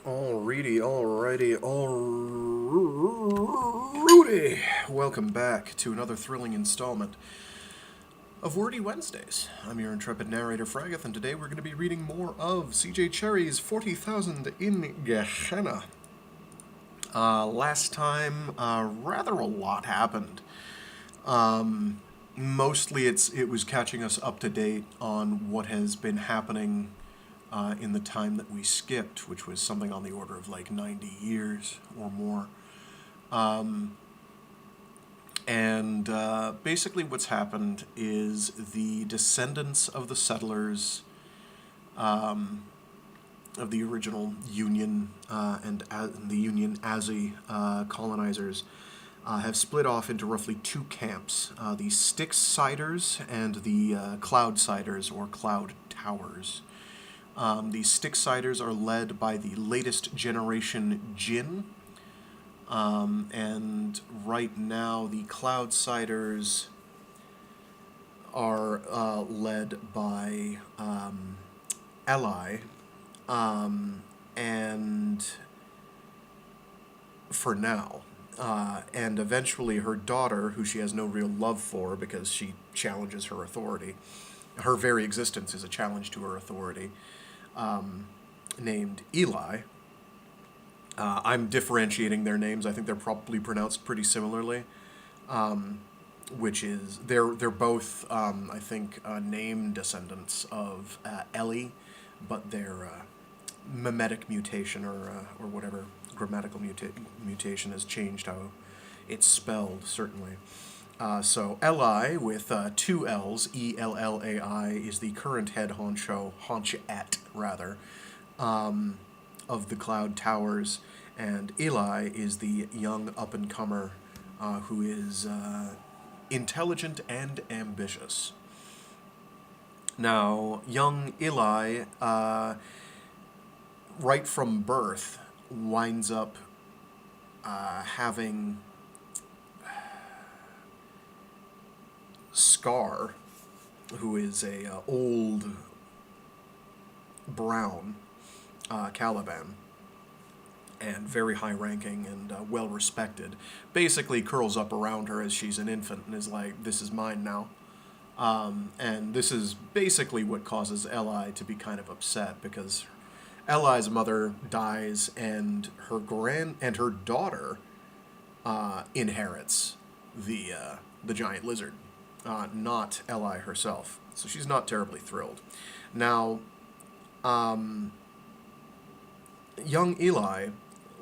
Alrighty. Welcome back to another thrilling installment of Wordy Wednesdays. I'm your intrepid narrator, Fraggeth, and today we're going to be reading more of C.J. Cherryh's 40,000 in Gehenna. Last time, rather a lot happened. Mostly it was catching us up to date on what has been happening in the time that we skipped, which was something on the order of like 90 years or more. And basically what's happened is the descendants of the settlers of the original Union and the Union Azzy colonizers have split off into roughly two camps, the Styxsiders and the Cloudsiders, or Cloud Towers. The Styxsiders are led by the latest generation Jinn, and right now the Cloudsiders are led by Eli, and for now. And eventually her daughter, who she has no real love for because she challenges her authority, her very existence is a challenge to her authority, named Eli. I'm differentiating their names. I think they're probably pronounced pretty similarly, which is they're both I think name descendants of Ellie, but their mimetic mutation or whatever grammatical mutation has changed how it's spelled, certainly. So Eli with two L's, Ellai, is the current head honchette rather, of the Cloud Towers, and Eli is the young up-and-comer who is intelligent and ambitious. Now, young Eli, right from birth, winds up having Scar, who is a old brown Caliban, and very high-ranking and well-respected, basically curls up around her as she's an infant and is like, this is mine now. And this is basically what causes Eli to be kind of upset, because Eli's mother dies and her daughter inherits the giant lizard, not Eli herself. So she's not terribly thrilled. Now, young Eli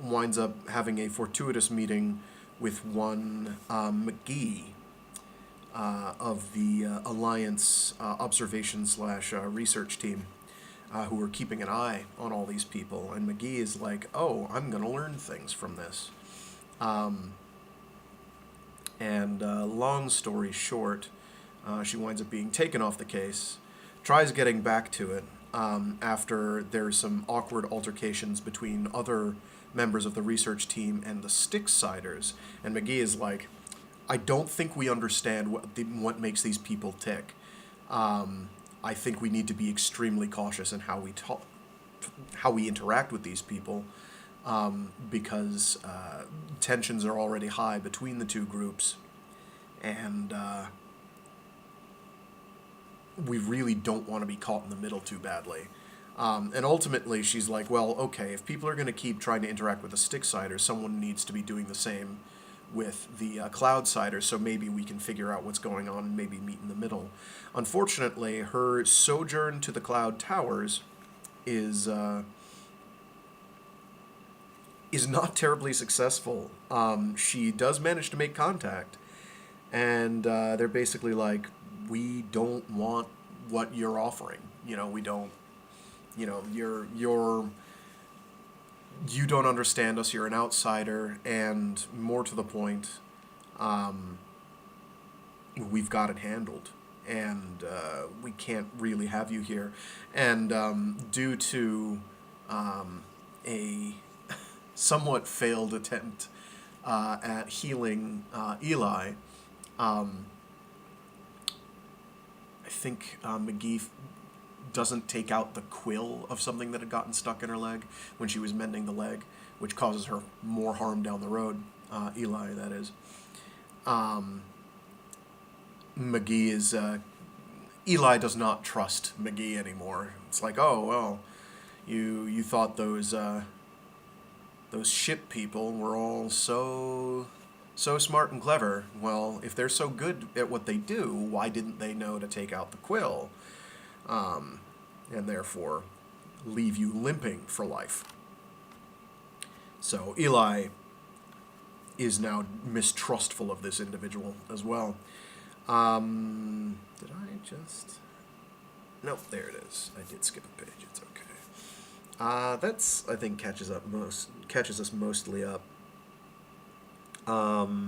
winds up having a fortuitous meeting with one McGee of the Alliance observation/research team, who are keeping an eye on all these people. And McGee is like, oh, I'm going to learn things from this. And long story short, she winds up being taken off the case, tries getting back to it, after there's some awkward altercations between other members of the research team and the Styxsiders. And McGee is like, I don't think we understand what makes these people tick. I think we need to be extremely cautious in how we interact with these people, because tensions are already high between the two groups, and we really don't want to be caught in the middle too badly. And ultimately, she's like, well, okay, if people are going to keep trying to interact with the Styxsiders, someone needs to be doing the same with the Cloudsiders, so maybe we can figure out what's going on and maybe meet in the middle. Unfortunately, her sojourn to the Cloud Towers is not terribly successful. She does manage to make contact, and they're basically like, we don't want what you're offering. We don't. You don't understand us. You're an outsider, and more to the point, we've got it handled, and we can't really have you here. And due to a somewhat failed attempt at healing Eli, I think McGee doesn't take out the quill of something that had gotten stuck in her leg when she was mending the leg, which causes her more harm down the road. Eli, that is. McGee is... Eli does not trust McGee anymore. It's like, oh, well, you thought those ship people were all so smart and clever. Well, if they're so good at what they do, why didn't they know to take out the quill? And therefore leave you limping for life. So Eli is now mistrustful of this individual as well. Did I just... Nope, there it is. I did skip a page. It's okay. That's, I think, catches us mostly up. I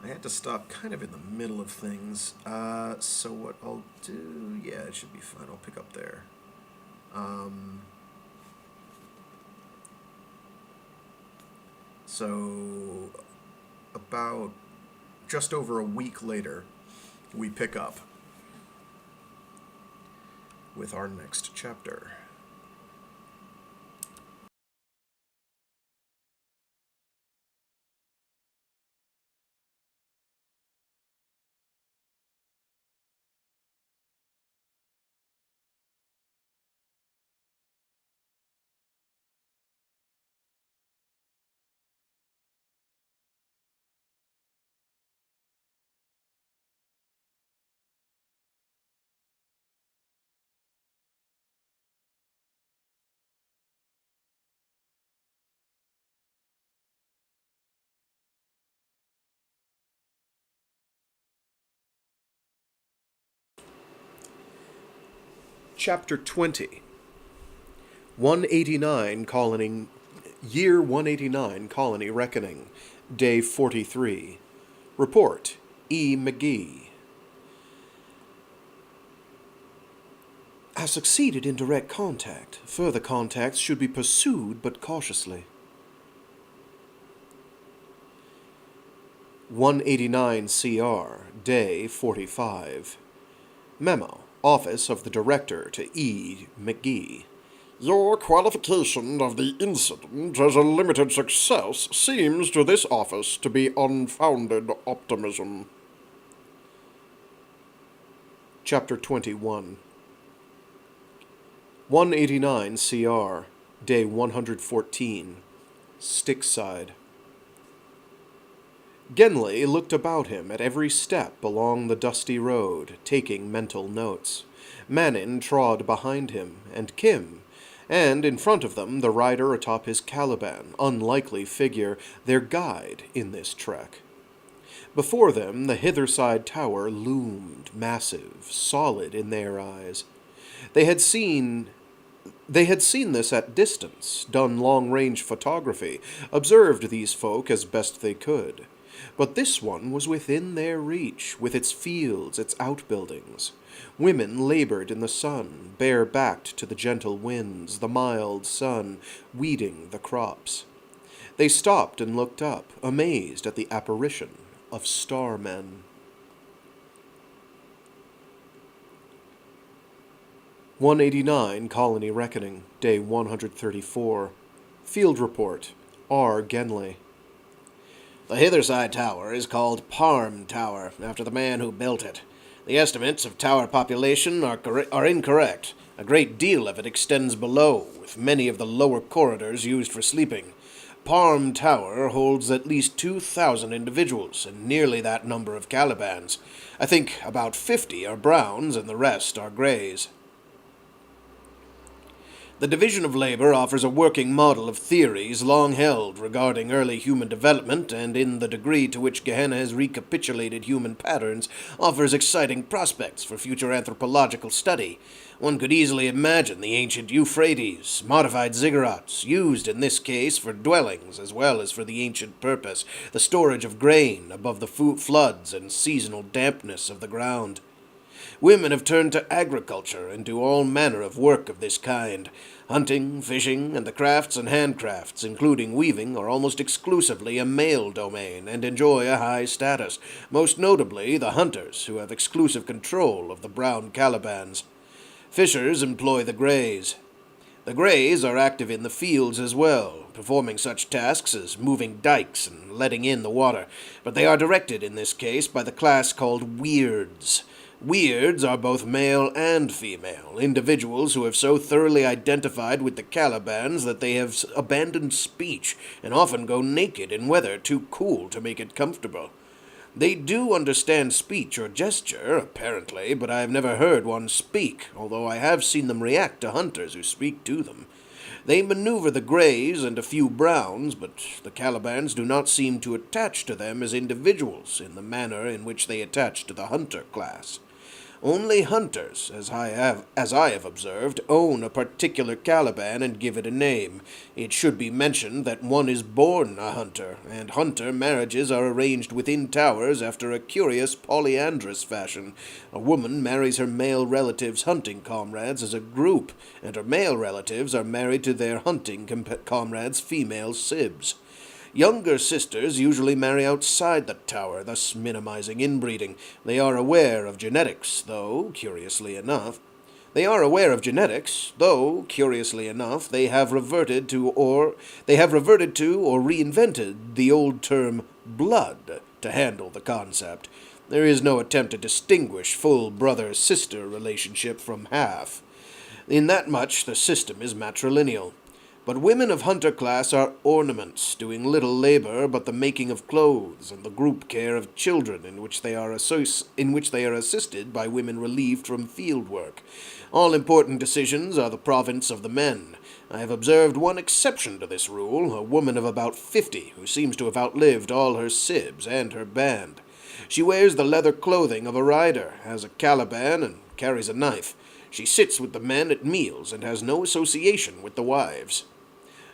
had to stop kind of in the middle of things. So what I'll do... Yeah, it should be fine. I'll pick up there. So about just over a week later, we pick up with our next chapter. Chapter 20. 189 colony... Year 189 colony reckoning. Day 43. Report. E. McGee. Has succeeded in direct contact. Further contacts should be pursued, but cautiously. 189 CR. Day 45. Memo. Office of the Director to E. McGee. Your qualification of the incident as a limited success seems to this office to be unfounded optimism. Chapter 21. 189 CR. Day 114. Styxside. Genley looked about him at every step along the dusty road, taking mental notes. Manin trod behind him, and Kim, and in front of them the rider atop his Caliban, unlikely figure, their guide in this trek. Before them the Hitherside Tower loomed, massive, solid in their eyes. They had seen this at distance, done long-range photography, observed these folk as best they could. But this one was within their reach, with its fields, its outbuildings. Women labored in the sun, bare-backed to the gentle winds, the mild sun, weeding the crops. They stopped and looked up, amazed at the apparition of starmen. 189 Colony Reckoning, Day 134. Field Report. R. Genley. The Hitherside Tower is called Parm Tower, after the man who built it. The estimates of tower population are incorrect. A great deal of it extends below, with many of the lower corridors used for sleeping. Parm Tower holds at least 2,000 individuals, and nearly that number of Calibans. I think about 50 are browns, and the rest are greys. The division of labor offers a working model of theories long held regarding early human development, and in the degree to which Gehenna has recapitulated human patterns, offers exciting prospects for future anthropological study. One could easily imagine the ancient Euphrates, modified ziggurats, used in this case for dwellings as well as for the ancient purpose, the storage of grain above the floods and seasonal dampness of the ground. Women have turned to agriculture and do all manner of work of this kind. Hunting, fishing, and the crafts and handcrafts, including weaving, are almost exclusively a male domain and enjoy a high status, most notably the hunters, who have exclusive control of the brown Calibans. Fishers employ the Greys. The Greys are active in the fields as well, performing such tasks as moving dikes and letting in the water, but they are directed in this case by the class called Weirds. Weirds are both male and female, individuals who have so thoroughly identified with the Calibans that they have abandoned speech and often go naked in weather too cool to make it comfortable. They do understand speech or gesture, apparently, but I have never heard one speak, although I have seen them react to hunters who speak to them. They maneuver the Greys and a few Browns, but the Calibans do not seem to attach to them as individuals in the manner in which they attach to the hunter class. Only hunters, as I have observed, own a particular Caliban and give it a name. It should be mentioned that one is born a hunter, and hunter marriages are arranged within towers after a curious polyandrous fashion. A woman marries her male relatives' hunting comrades as a group, and her male relatives are married to their hunting comrades' female sibs. Younger sisters usually marry outside the tower, thus minimizing inbreeding. They are aware of genetics, though, curiously enough, they have reverted to or reinvented the old term blood to handle the concept. There is no attempt to distinguish full brother-sister relationship from half. In that much, the system is matrilineal. But women of hunter class are ornaments, doing little labor but the making of clothes and the group care of children, in which they are assisted by women relieved from field work. All important decisions are the province of the men. I have observed one exception to this rule, a woman of about 50, who seems to have outlived all her sibs and her band. She wears the leather clothing of a rider, has a Caliban, and carries a knife. She sits with the men at meals and has no association with the wives.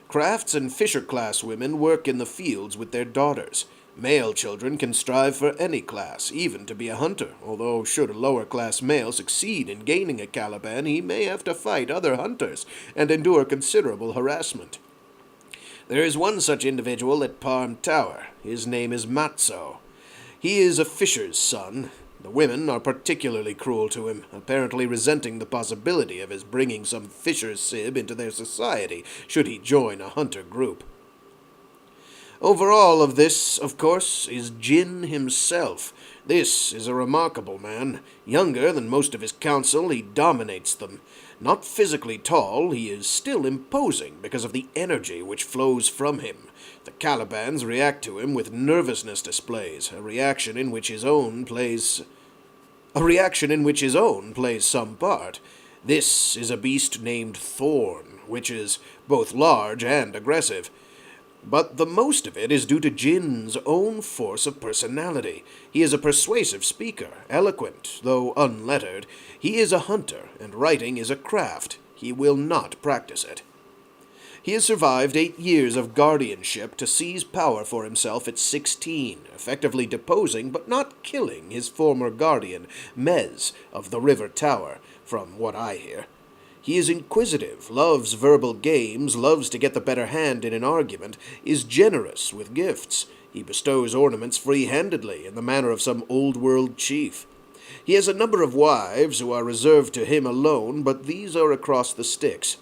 Crafts and fisher-class women work in the fields with their daughters. Male children can strive for any class, even to be a hunter, although should a lower-class male succeed in gaining a Caliban, he may have to fight other hunters and endure considerable harassment. There is one such individual at Parm Tower. His name is Matzo. He is a fisher's son. The women are particularly cruel to him, apparently resenting the possibility of his bringing some fisher's sib into their society, should he join a hunter group. Over all of this, of course, is Jin himself. This is a remarkable man. Younger than most of his council, he dominates them. Not physically tall, he is still imposing because of the energy which flows from him. The Calibans react to him with nervousness displays, a reaction in which his own plays some part. This is a beast named Thorn, which is both large and aggressive. But the most of it is due to Jin's own force of personality. He is a persuasive speaker, eloquent, though unlettered. He is a hunter, and writing is a craft. He will not practice it. He has survived 8 years of guardianship to seize power for himself at 16, effectively deposing but not killing his former guardian, Mez, of the River Tower, from what I hear. He is inquisitive, loves verbal games, loves to get the better hand in an argument, is generous with gifts. He bestows ornaments free-handedly in the manner of some old-world chief. He has a number of wives who are reserved to him alone, but these are across the Styx.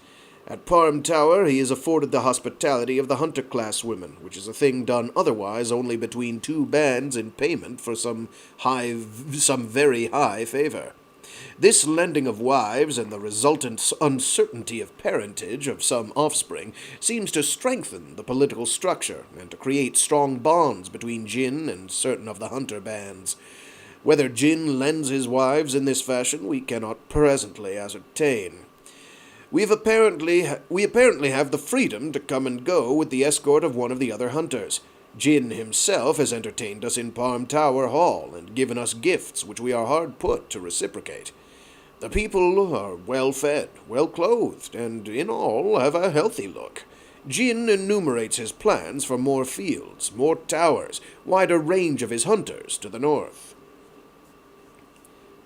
At Parm Tower he is afforded the hospitality of the hunter-class women, which is a thing done otherwise only between 2 bands in payment for some very high favor. This lending of wives and the resultant uncertainty of parentage of some offspring seems to strengthen the political structure and to create strong bonds between Jin and certain of the hunter bands. Whether Jin lends his wives in this fashion we cannot presently ascertain. We apparently have the freedom to come and go with the escort of one of the other hunters. Jin himself has entertained us in Parm Tower Hall and given us gifts which we are hard put to reciprocate. The people are well-fed, well-clothed, and in all have a healthy look. Jin enumerates his plans for more fields, more towers, wider range of his hunters to the north.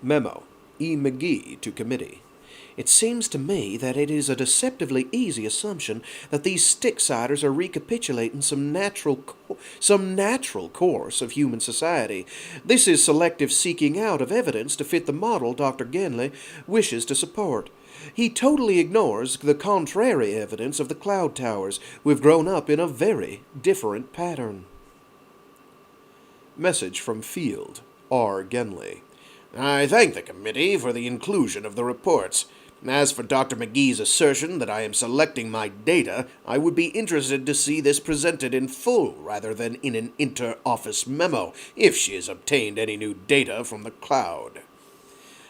Memo. E. McGee to committee. It seems to me that it is a deceptively easy assumption that these Styxsiders are recapitulating some natural course of human society. This is selective seeking out of evidence to fit the model Dr. Genley wishes to support. He totally ignores the contrary evidence of the cloud towers, who have grown up in a very different pattern. Message from Field R. Genley. I thank the committee for the inclusion of the reports. As for Dr. McGee's assertion that I am selecting my data, I would be interested to see this presented in full rather than in an inter-office memo, if she has obtained any new data from the cloud.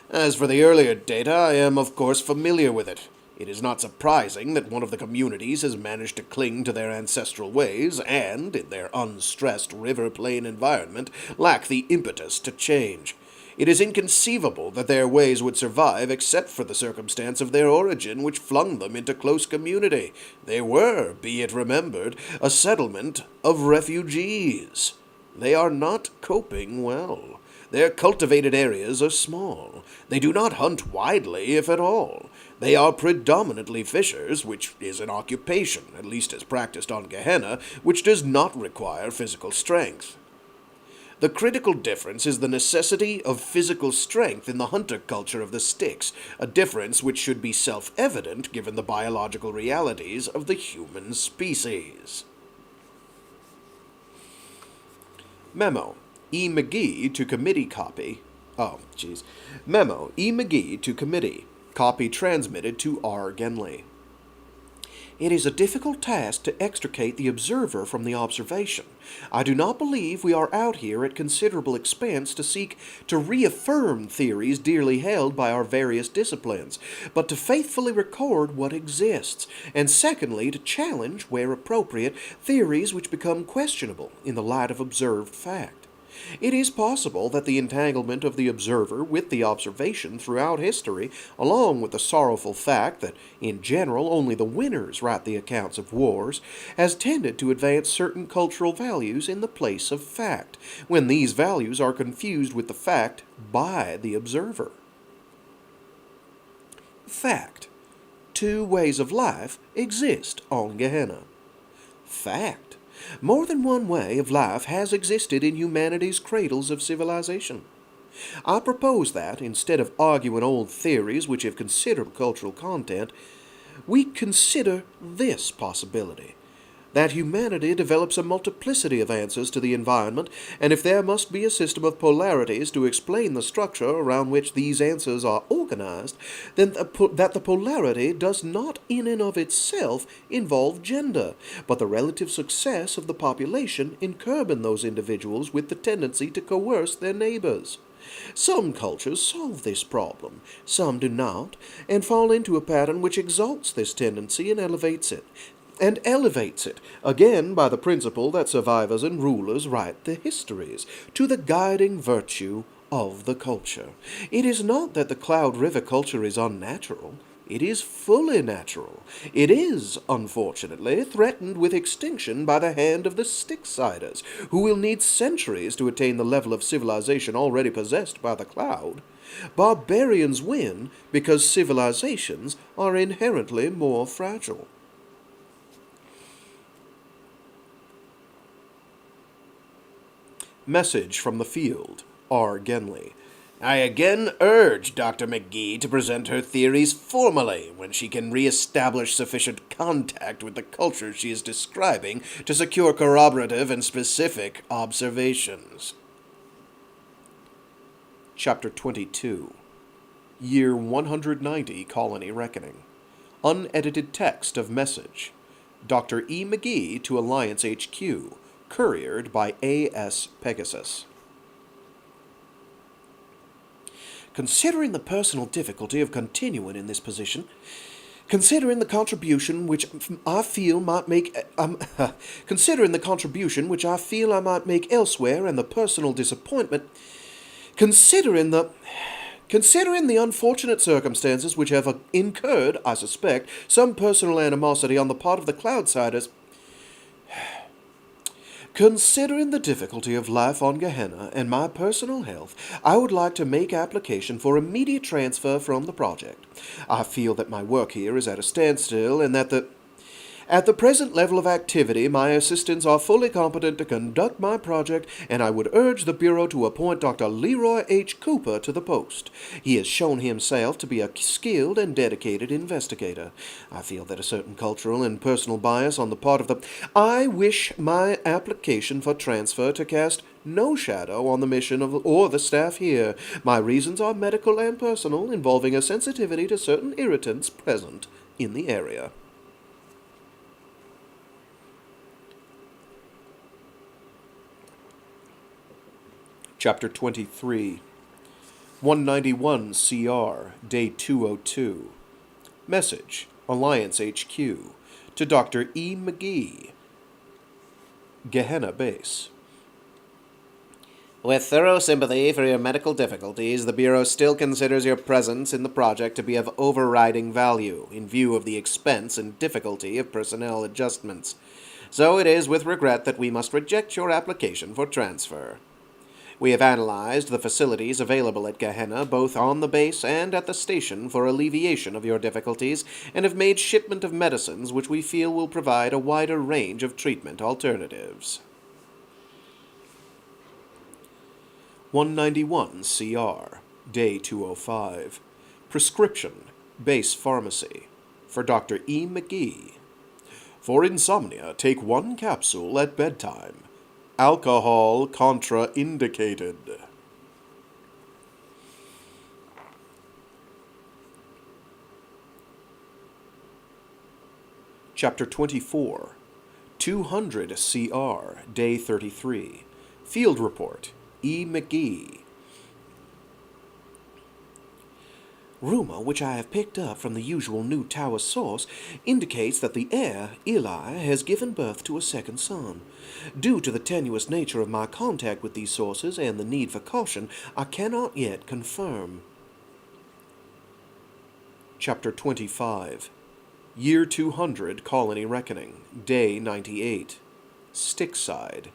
As for the earlier data, I am of course familiar with it. It is not surprising that one of the communities has managed to cling to their ancestral ways and, in their unstressed river plain environment, lack the impetus to change. It is inconceivable that their ways would survive except for the circumstance of their origin which flung them into close community. They were, be it remembered, a settlement of refugees. They are not coping well. Their cultivated areas are small. They do not hunt widely, if at all. They are predominantly fishers, which is an occupation, at least as practiced on Gehenna, which does not require physical strength. The critical difference is the necessity of physical strength in the hunter culture of the Styx, a difference which should be self-evident given the biological realities of the human species. Memo. E. McGee to committee copy. Memo. E. McGee to committee. Copy transmitted to R. Genley. It is a difficult task to extricate the observer from the observation. I do not believe we are out here at considerable expense to seek to reaffirm theories dearly held by our various disciplines, but to faithfully record what exists, and secondly, to challenge, where appropriate, theories which become questionable in the light of observed fact. It is possible that the entanglement of the observer with the observation throughout history, along with the sorrowful fact that, in general, only the winners write the accounts of wars, has tended to advance certain cultural values in the place of fact, when these values are confused with the fact by the observer. Fact. 2 ways of life exist on Gehenna. Fact. More than one way of life has existed in humanity's cradles of civilization. I propose that, instead of arguing old theories which have considerable cultural content, we consider this possibility, that humanity develops a multiplicity of answers to the environment, and if there must be a system of polarities to explain the structure around which these answers are organized, then that the polarity does not in and of itself involve gender, but the relative success of the population in curbing those individuals with the tendency to coerce their neighbors. Some cultures solve this problem, some do not, and fall into a pattern which exalts this tendency and elevates it, again by the principle that survivors and rulers write the histories, to the guiding virtue of the culture. It is not that the Cloud River culture is unnatural. It is fully natural. It is, unfortunately, threatened with extinction by the hand of the Styxsiders, who will need centuries to attain the level of civilization already possessed by the Cloud. Barbarians win because civilizations are inherently more fragile. Message from the Field, R. Genley. I again urge Dr. McGee to present her theories formally when she can re-establish sufficient contact with the culture she is describing to secure corroborative and specific observations. Chapter 22. Year 190 Colony Reckoning. Unedited text of message. Dr. E. McGee to Alliance HQ. Couriered by A.S. Pegasus. Considering the personal difficulty of continuing in this position, considering the contribution which I feel I might make elsewhere, and the personal disappointment, considering the unfortunate circumstances which have incurred, I suspect, some personal animosity on the part of the Cloudsiders, Considering the difficulty of life on Gehenna and my personal health, I would like to make application for immediate transfer from the project. I feel that my work here is at a standstill and that at the present level of activity, my assistants are fully competent to conduct my project, and I would urge the Bureau to appoint Dr. Leroy H. Cooper to the post. He has shown himself to be a skilled and dedicated investigator. I feel that a certain cultural and personal bias on the part of the... I wish my application for transfer to cast no shadow on the mission or the staff here. My reasons are medical and personal, involving a sensitivity to certain irritants present in the area. Chapter 23, 191 CR, Day 202. Message, Alliance HQ, to Dr. E. McGee, Gehenna Base. With thorough sympathy for your medical difficulties, the Bureau still considers your presence in the project to be of overriding value, in view of the expense and difficulty of personnel adjustments. So it is with regret that we must reject your application for transfer. We have analyzed the facilities available at Gehenna, both on the base and at the station, for alleviation of your difficulties, and have made shipment of medicines which we feel will provide a wider range of treatment alternatives. 191 CR, Day 205. Prescription, Base Pharmacy, for Dr. E. McGee. For insomnia, take 1 capsule at bedtime. Alcohol contraindicated. Chapter 24, 200 CR, Day 33. Field Report, E. McGee. Rumor, which I have picked up from the usual new tower source, indicates that the heir, Eli, has given birth to a second son. Due to the tenuous nature of my contact with these sources and the need for caution, I cannot yet confirm. Chapter 25, Year 200 Colony Reckoning, Day 98. Styxside.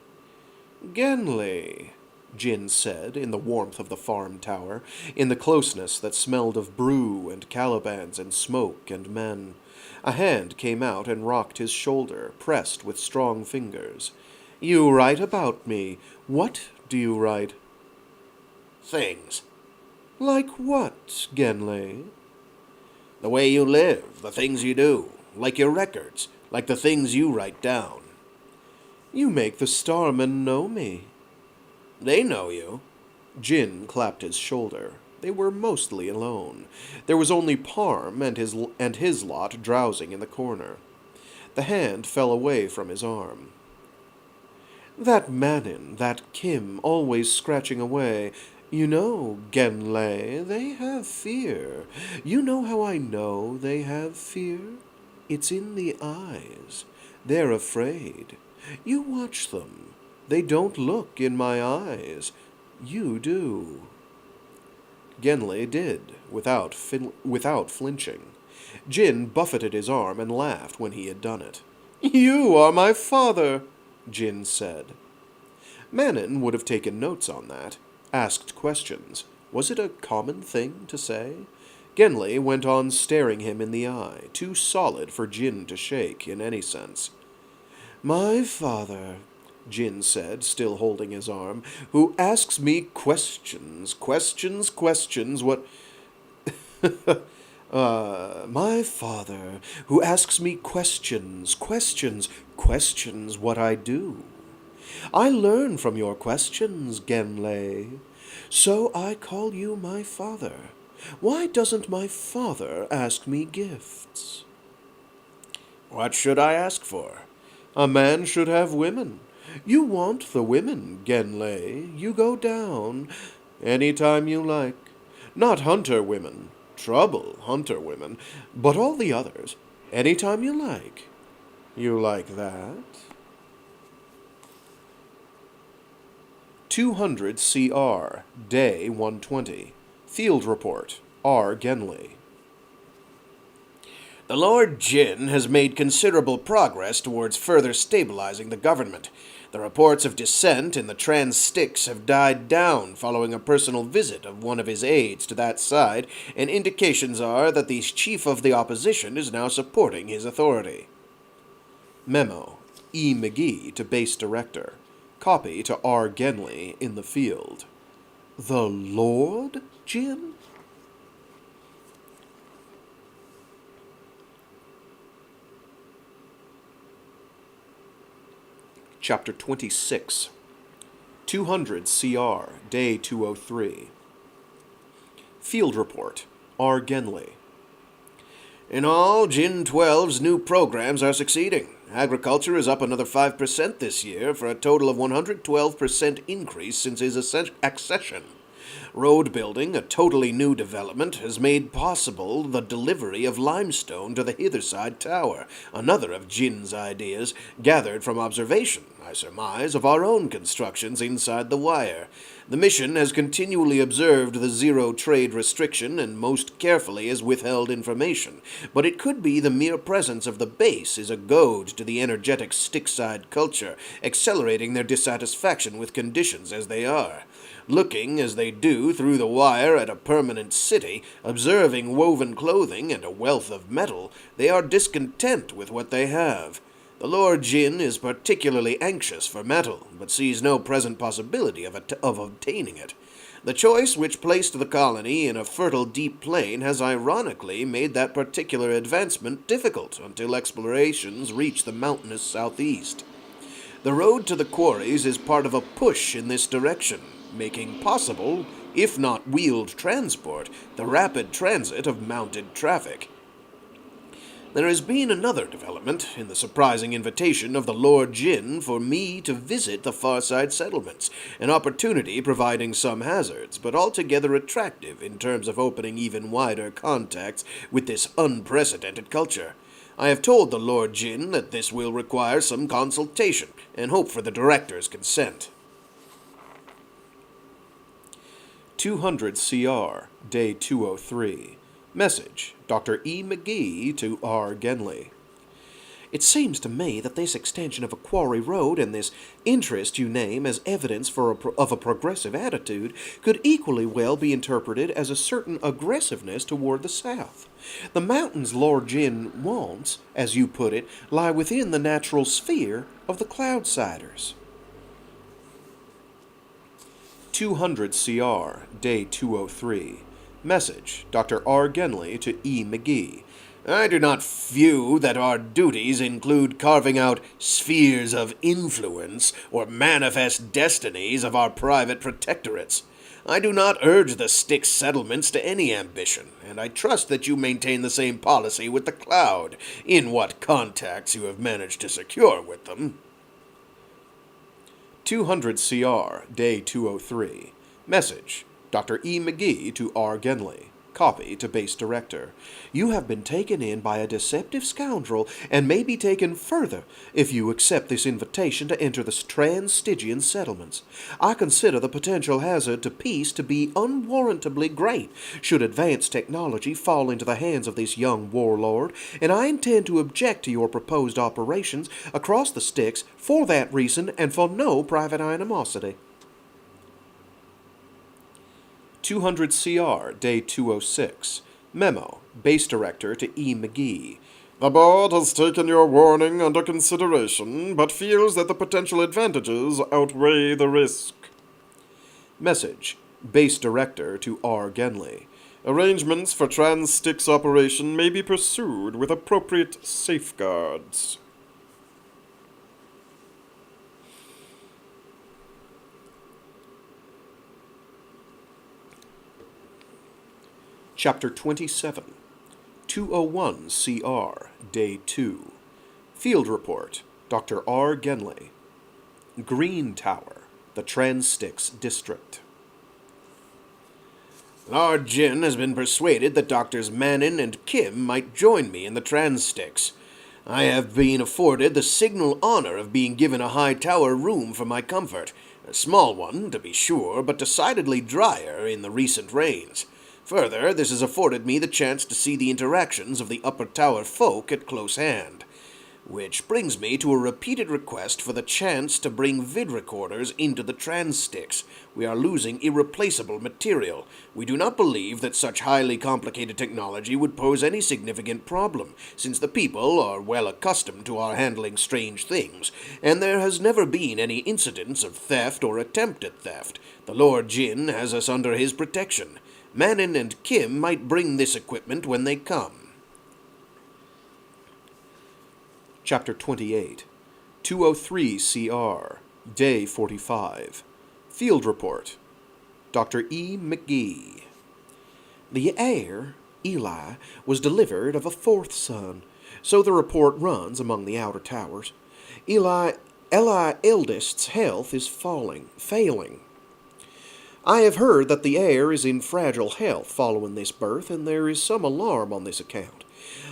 Genley, Jin said, in the warmth of the farm tower, in the closeness that smelled of brew and calibans and smoke and men. A hand came out and rocked his shoulder, pressed with strong fingers. You write about me. What do you write? Things. Like what, Genley? The way you live, the things you do, like your records, like the things you write down. You make the Starmen know me. They know you. Jin clapped his shoulder. They were mostly alone. There was only Parm and his lot drowsing in the corner. The hand fell away from his arm. That Manin, that Kim, always scratching away. You know, Genley, they have fear. You know how I know they have fear? It's in the eyes. They're afraid. You watch them. They don't look in my eyes. You do. Genley did, without flinching. Jin buffeted his arm and laughed when he had done it. You are my father, Jin said. Manin would have taken notes on that, asked questions. Was it a common thing to say? Genley went on staring him in the eye, too solid for Jin to shake in any sense. My father, Jin said, still holding his arm, who asks me questions, what... my father, who asks me questions, what I do. I learn from your questions, Genley. So I call you my father. Why doesn't my father ask me gifts? What should I ask for? A man should have women. You want the women, Genley. You go down any time you like. Not hunter women, trouble hunter women, but all the others, any time you like. You like that? 200 CR, Day 120. Field Report, R. Genley. The Lord Jin has made considerable progress towards further stabilizing the government. The reports of dissent in the Trans-Styx have died down following a personal visit of one of his aides to that side, and indications are that the chief of the opposition is now supporting his authority. Memo. E. McGee to Base Director. Copy to R. Genley in the field. The Lord Jin? Chapter 26. 200 CR, Day 203. Field Report, R. Genley. In all, Jin 12's new programs are succeeding. Agriculture is up another 5% this year, for a total of 112% increase since his accession. Road building, a totally new development, has made possible the delivery of limestone to the Hitherside Tower, another of Jin's ideas, gathered from observation, I surmise, of our own constructions inside the wire. The mission has continually observed the zero-trade restriction and most carefully has withheld information, but it could be the mere presence of the base is a goad to the energetic Styxside culture, accelerating their dissatisfaction with conditions as they are. Looking, as they do, through the wire at a permanent city, observing woven clothing and a wealth of metal, they are discontent with what they have. The Lord Jin is particularly anxious for metal, but sees no present possibility of obtaining it. The choice which placed the colony in a fertile deep plain has ironically made that particular advancement difficult until explorations reach the mountainous southeast. The road to the quarries is part of a push in this direction, making possible, if not wheeled transport, the rapid transit of mounted traffic. There has been another development in the surprising invitation of the Lord Jin for me to visit the Farside settlements, an opportunity providing some hazards, but altogether attractive in terms of opening even wider contacts with this unprecedented culture. I have told the Lord Jin that this will require some consultation, and hope for the director's consent. 200 CR, Day 203. Message, Dr. E. McGee to R. Genley. It seems to me that this extension of a quarry road and this interest you name as evidence of a progressive attitude could equally well be interpreted as a certain aggressiveness toward the south. The mountains Lord Jin wants, as you put it, lie within the natural sphere of the Cloudsiders. 200 CR, Day 203. Message, Dr. R. Genley to E. McGee. I do not view that our duties include carving out spheres of influence or manifest destinies of our private protectorates. I do not urge the Styx settlements to any ambition, and I trust that you maintain the same policy with the Cloud, in what contacts you have managed to secure with them. 200 CR, Day 203. Message, Dr. E. McGee to R. Genley. Copy to Base Director. You have been taken in by a deceptive scoundrel, and may be taken further if you accept this invitation to enter the Trans-Stygian settlements. I consider the potential hazard to peace to be unwarrantably great, should advanced technology fall into the hands of this young warlord, and I intend to object to your proposed operations across the Styx for that reason and for no private animosity. 200 CR, Day 206. Memo, Base Director to E. McGee. The board has taken your warning under consideration, but feels that the potential advantages outweigh the risk. Message, Base Director to R. Genley. Arrangements for Trans-Styx operation may be pursued with appropriate safeguards. Chapter 27. 201 CR, Day 2. Field Report, Dr. R. Genley. Green Tower, the Trans-Styx District. Lord Jin has been persuaded that Doctors Manin and Kim might join me in the Trans-Styx. I have been afforded the signal honor of being given a high tower room for my comfort. A small one, to be sure, but decidedly drier in the recent rains. Further, this has afforded me the chance to see the interactions of the upper tower folk at close hand. Which brings me to a repeated request for the chance to bring vid recorders into the Transstyx. We are losing irreplaceable material. We do not believe that such highly complicated technology would pose any significant problem, since the people are well accustomed to our handling strange things, and there has never been any incidents of theft or attempt at theft. The Lord Jin has us under his protection. Manin and Kim might bring this equipment when they come. Chapter 28, 203 CR, Day 45. Field Report. Dr. E. McGee. The heir, Eli, was delivered of a fourth son, so the report runs among the outer towers. Eli eldest's health is failing. I have heard that the heir is in fragile health following this birth, and there is some alarm on this account.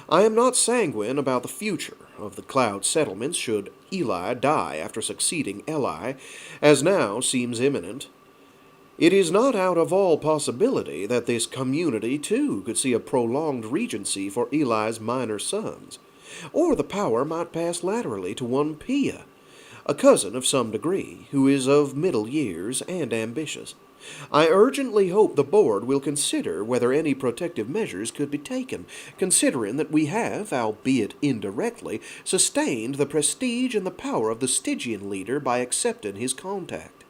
I am not sanguine about the future of the Cloud settlements should Eli die after succeeding Eli, as now seems imminent. It is not out of all possibility that this community, too, could see a prolonged regency for Eli's minor sons, or the power might pass laterally to one Pia, a cousin of some degree, who is of middle years and ambitious. I urgently hope the board will consider whether any protective measures could be taken, considering that we have, albeit indirectly, sustained the prestige and the power of the Stygian leader by accepting his contact.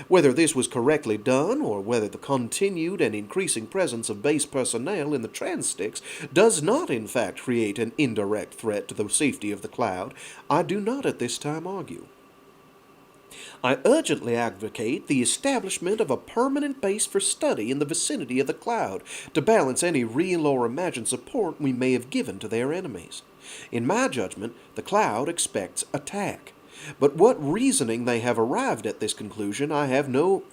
Whether this was correctly done, or whether the continued and increasing presence of base personnel in the Transstyx does not in fact create an indirect threat to the safety of the Cloud, I do not at this time argue. I urgently advocate the establishment of a permanent base for study in the vicinity of the Cloud to balance any real or imagined support we may have given to their enemies. In my judgment, the Cloud expects attack. But what reasoning they have arrived at this conclusion, I have no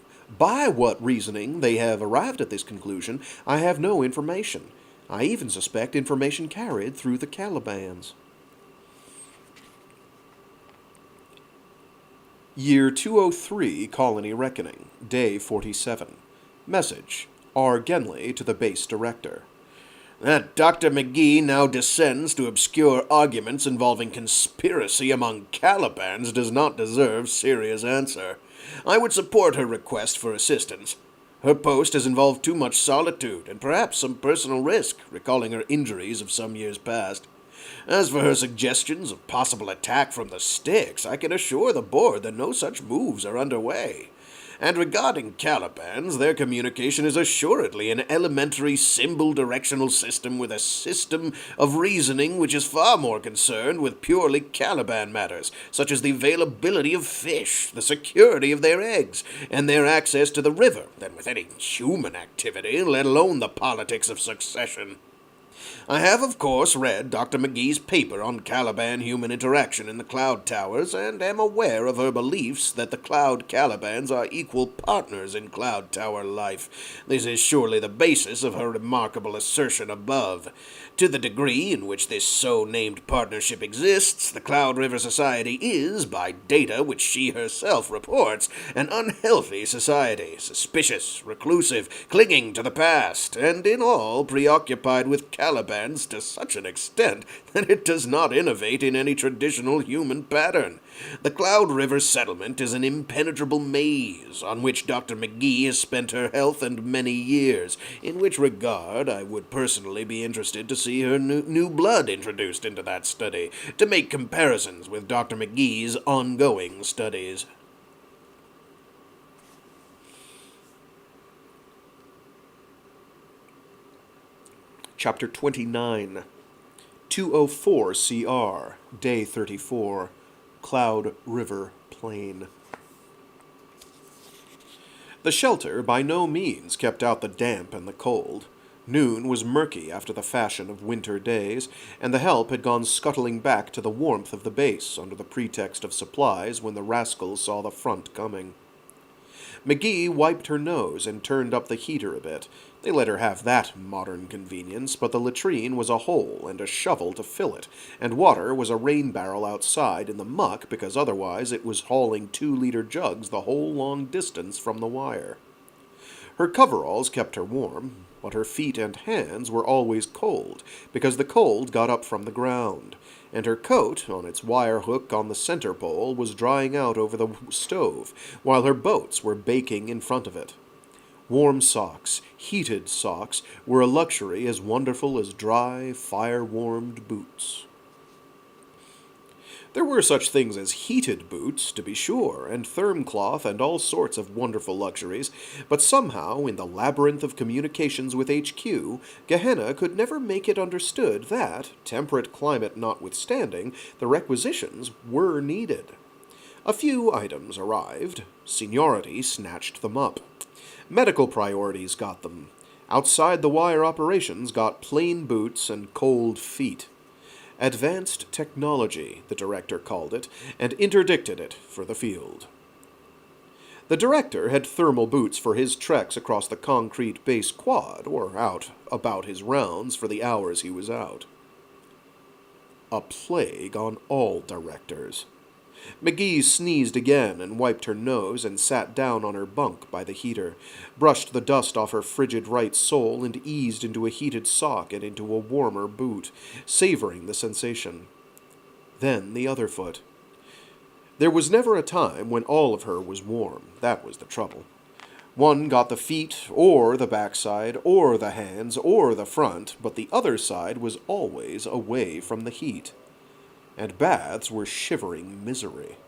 information. I even suspect information carried through the Calibans. Year 203 Colony Reckoning, Day 47. Message, R. Genley to the Base Director. That Dr. McGee now descends to obscure arguments involving conspiracy among Calibans does not deserve serious answer. I would support her request for assistance. Her post has involved too much solitude and perhaps some personal risk, recalling her injuries of some years past. As for her suggestions of possible attack from the Styx, I can assure the board that no such moves are underway. And regarding Calibans, their communication is assuredly an elementary symbol-directional system with a system of reasoning which is far more concerned with purely Caliban matters, such as the availability of fish, the security of their eggs, and their access to the river, than with any human activity, let alone the politics of succession. I have, of course, read Dr. McGee's paper on Caliban-human interaction in the Cloud Towers, and am aware of her beliefs that the Cloud Calibans are equal partners in Cloud Tower life. This is surely the basis of her remarkable assertion above. To the degree in which this so-named partnership exists, the Cloud River Society is, by data which she herself reports, an unhealthy society, suspicious, reclusive, clinging to the past, and in all preoccupied with Calibans to such an extent that it does not innovate in any traditional human pattern. The Cloud River settlement is an impenetrable maze on which Dr. McGee has spent her health and many years, in which regard I would personally be interested to see her new blood introduced into that study, to make comparisons with Dr. McGee's ongoing studies. Chapter 29, 204 CR, Day 34, Cloud River Plain. The shelter by no means kept out the damp and the cold. Noon was murky after the fashion of winter days, and the help had gone scuttling back to the warmth of the base under the pretext of supplies when the rascals saw the front coming. McGee wiped her nose and turned up the heater a bit. They let her have that modern convenience, but the latrine was a hole and a shovel to fill it, and water was a rain barrel outside in the muck because otherwise it was hauling 2-liter jugs the whole long distance from the wire. Her coveralls kept her warm, but her feet and hands were always cold, because the cold got up from the ground, and her coat, on its wire hook on the center pole, was drying out over the stove, while her boats were baking in front of it. Warm socks, heated socks, were a luxury as wonderful as dry, fire-warmed boots. There were such things as heated boots, to be sure, and thermcloth and all sorts of wonderful luxuries, but somehow, in the labyrinth of communications with HQ, Gehenna could never make it understood that, temperate climate notwithstanding, the requisitions were needed. A few items arrived. Seniority snatched them up. Medical priorities got them. Outside-the-wire operations got plain boots and cold feet. Advanced technology, the director called it, and interdicted it for the field. The director had thermal boots for his treks across the concrete base quad, or out about his rounds for the hours he was out. A plague on all directors. McGee sneezed again and wiped her nose and sat down on her bunk by the heater, brushed the dust off her frigid right sole and eased into a heated sock and into a warmer boot, savoring the sensation. Then the other foot. There was never a time when all of her was warm. That was the trouble. One got the feet, or the backside, or the hands, or the front, but the other side was always away from the heat. And baths were shivering misery.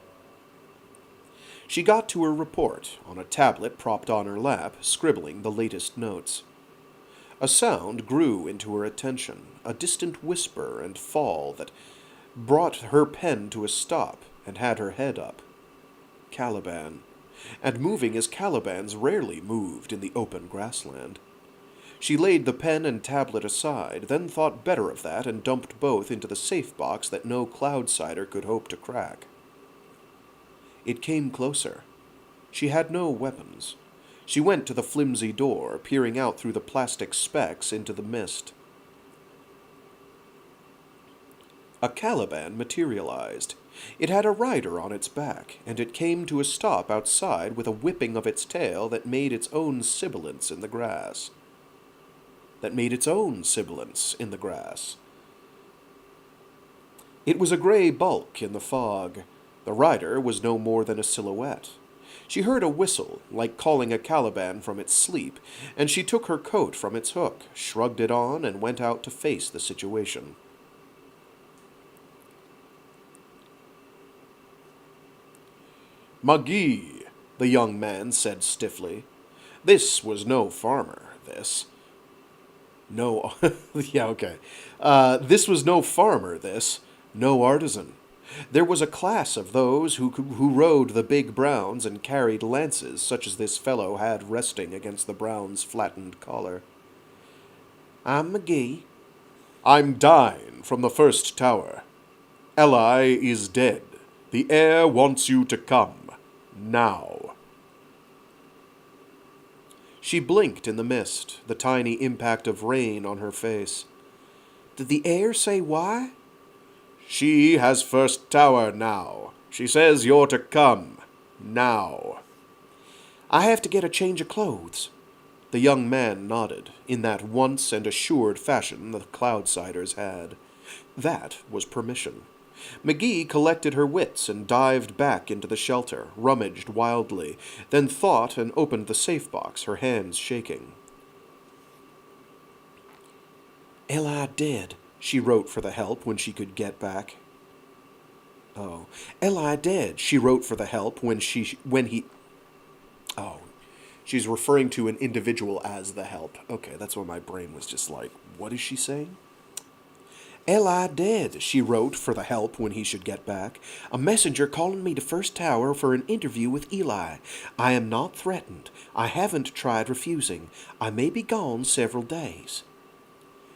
She got to her report, on a tablet propped on her lap, scribbling the latest notes. A sound grew into her attention, a distant whisper and fall that brought her pen to a stop and had her head up. Caliban, and moving as Calibans rarely moved in the open grassland. She laid the pen and tablet aside, then thought better of that and dumped both into the safe box that no Cloudsider could hope to crack. It came closer. She had no weapons. She went to the flimsy door, peering out through the plastic specks into the mist. A Caliban materialized. It had a rider on its back, and it came to a stop outside with a whipping of its tail that made its own sibilance in the grass. It was a gray bulk in the fog. The rider was no more than a silhouette. She heard a whistle, like calling a Caliban from its sleep, and she took her coat from its hook, shrugged it on, and went out to face the situation. "McGee," the young man said stiffly. This was no farmer, this. No, yeah, okay. This was no farmer, this. No artisan. There was a class of those who rode the big browns and carried lances such as this fellow had resting against the brown's flattened collar. "I'm McGee." "I'm Dine from the first tower. Eli is dead. The heir wants you to come. Now." She blinked in the mist, the tiny impact of rain on her face. "Did the heir say why?" "She has first tower now. She says you're to come. Now." "I have to get a change of clothes." The young man nodded, in that once and assured fashion the Cloudsiders had. That was permission. McGee collected her wits and dived back into the shelter, rummaged wildly, then thought and opened the safe box, her hands shaking. "Eli dead," she wrote for the help when she could get back. Oh. "Eli dead," she wrote for the help when he... Oh. She's referring to an individual as the help. Okay, that's when my brain was just like, what is she saying? "Eli dead," she wrote for the help when he should get back. "A messenger calling me to First Tower for an interview with Eli. I am not threatened. I haven't tried refusing. I may be gone several days."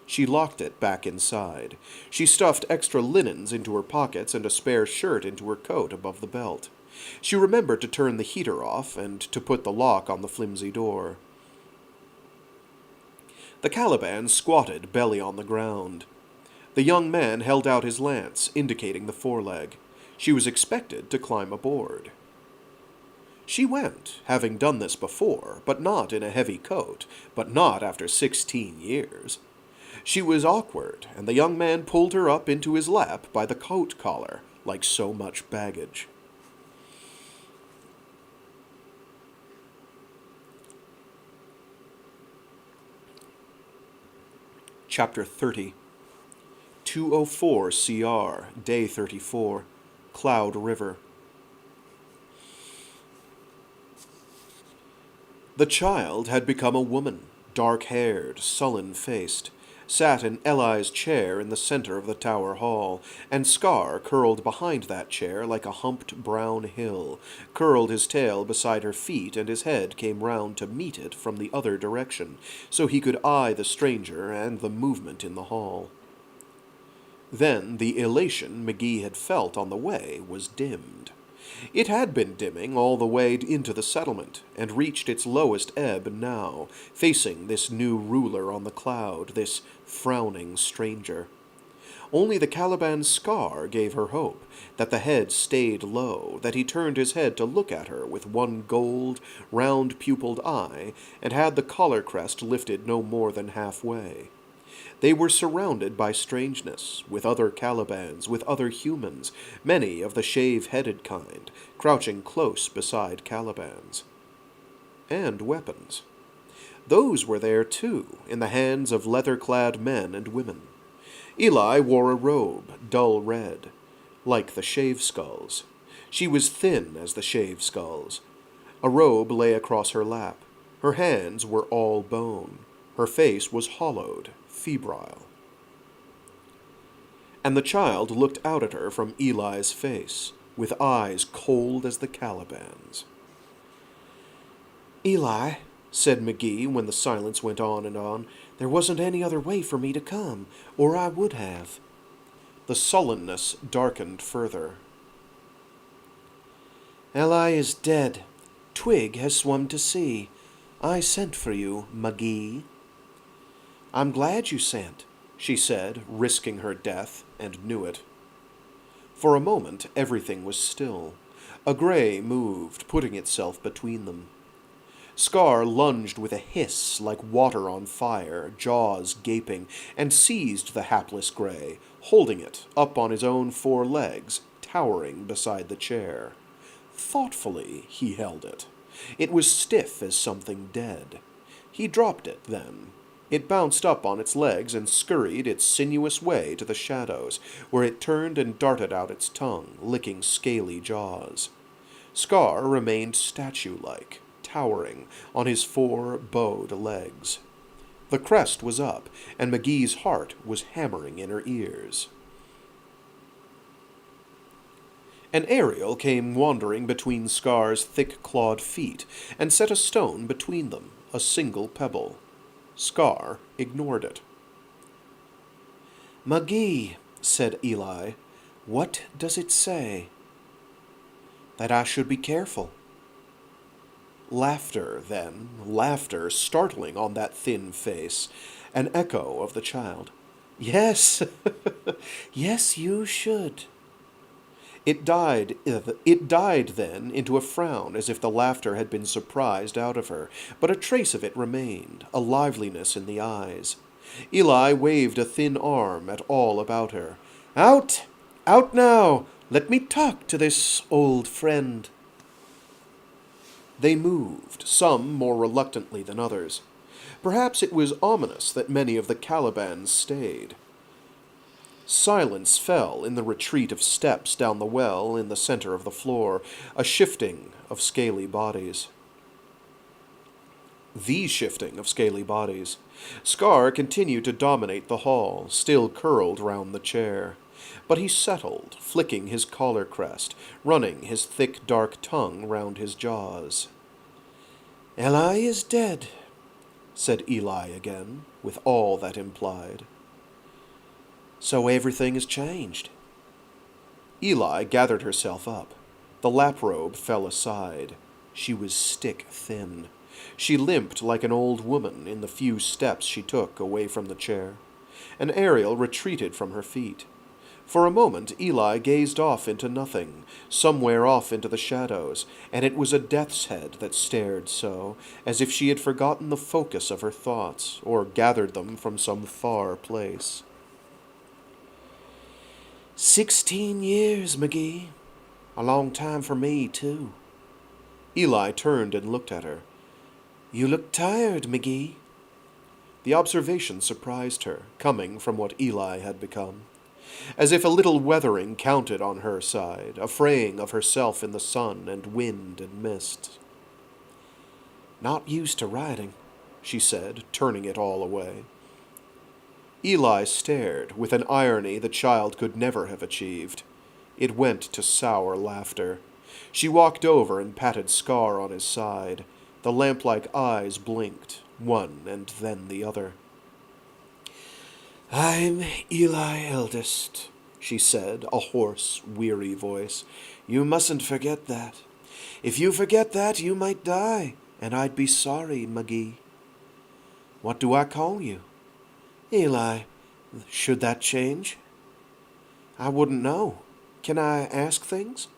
She locked it back inside. She stuffed extra linens into her pockets and a spare shirt into her coat above the belt. She remembered to turn the heater off and to put the lock on the flimsy door. The Caliban squatted, belly on the ground. The young man held out his lance, indicating the foreleg. She was expected to climb aboard. She went, having done this before, but not in a heavy coat, but not after 16 years. She was awkward, and the young man pulled her up into his lap by the coat collar, like so much baggage. Chapter 30. 204 CR, Day 34, Cloud River. The child had become a woman, dark-haired, sullen-faced, sat in Eli's chair in the center of the tower hall, and Scar curled behind that chair like a humped brown hill, curled his tail beside her feet, and his head came round to meet it from the other direction, so he could eye the stranger and the movement in the hall. Then the elation McGee had felt on the way was dimmed. It had been dimming all the way into the settlement, and reached its lowest ebb now, facing this new ruler on the cloud, this frowning stranger. Only the Caliban's scar gave her hope, that the head stayed low, that he turned his head to look at her with one gold, round-pupiled eye, and had the collar crest lifted no more than halfway. They were surrounded by strangeness, with other Calibans, with other humans, many of the shave-headed kind, crouching close beside Calibans. And weapons. Those were there, too, in the hands of leather-clad men and women. Eli wore a robe, dull red, like the shave-skulls. She was thin as the shave-skulls. A robe lay across her lap. Her hands were all bone. Her face was hollowed, febrile. And the child looked out at her from Eli's face, with eyes cold as the Caliban's. "Eli," said McGee when the silence went on and on, "there wasn't any other way for me to come, or I would have." The sullenness darkened further. "Eli is dead. Twig has swum to sea. I sent for you, McGee." "I'm glad you sent," she said, risking her death, and knew it. For a moment everything was still. A gray moved, putting itself between them. Scar lunged with a hiss like water on fire, jaws gaping, and seized the hapless gray, holding it up on his own 4 legs, towering beside the chair. Thoughtfully he held it. It was stiff as something dead. He dropped it then. It bounced up on its legs and scurried its sinuous way to the shadows, where it turned and darted out its tongue, licking scaly jaws. Scar remained statue-like, towering on his 4 bowed legs. The crest was up, and McGee's heart was hammering in her ears. An Ariel came wandering between Scar's thick-clawed feet, and set a stone between them, a single pebble. Scar ignored it. "McGee," said Eli, "what does it say?" "That I should be careful." Laughter, then, laughter startling on that thin face, an echo of the child. "Yes, yes, you should." It died then into a frown, as if the laughter had been surprised out of her, but a trace of it remained, a liveliness in the eyes. Eli waved a thin arm at all about her. "Out! Out now! Let me talk to this old friend." They moved, some more reluctantly than others. Perhaps it was ominous that many of the Calibans stayed. Silence fell in the retreat of steps down the well in the center of the floor, a shifting of scaly bodies. The shifting of scaly bodies. Scar continued to dominate the hall, still curled round the chair. But he settled, flicking his collar crest, running his thick dark tongue round his jaws. "Eli is dead," said Eli again, with all that implied. "So everything has changed." Eli gathered herself up. The lap-robe fell aside. She was stick-thin. She limped like an old woman in the few steps she took away from the chair. An Ariel retreated from her feet. For a moment Eli gazed off into nothing, somewhere off into the shadows, and it was a death's head that stared so, as if she had forgotten the focus of her thoughts, or gathered them from some far place. 16 years, McGee. A long time for me, too. Eli turned and looked at her. You look tired, McGee. The observation surprised her, coming from what Eli had become. As if a little weathering counted on her side, a fraying of herself in the sun and wind and mist. Not used to riding, she said, turning it all away. Eli stared, with an irony the child could never have achieved. It went to sour laughter. She walked over and patted Scar on his side. The lamp-like eyes blinked, one and then the other. I'm Eli eldest, she said, a hoarse, weary voice. You mustn't forget that. If you forget that, you might die, and I'd be sorry, McGee. What do I call you? Eli. Should that change? I wouldn't know. Can I ask things?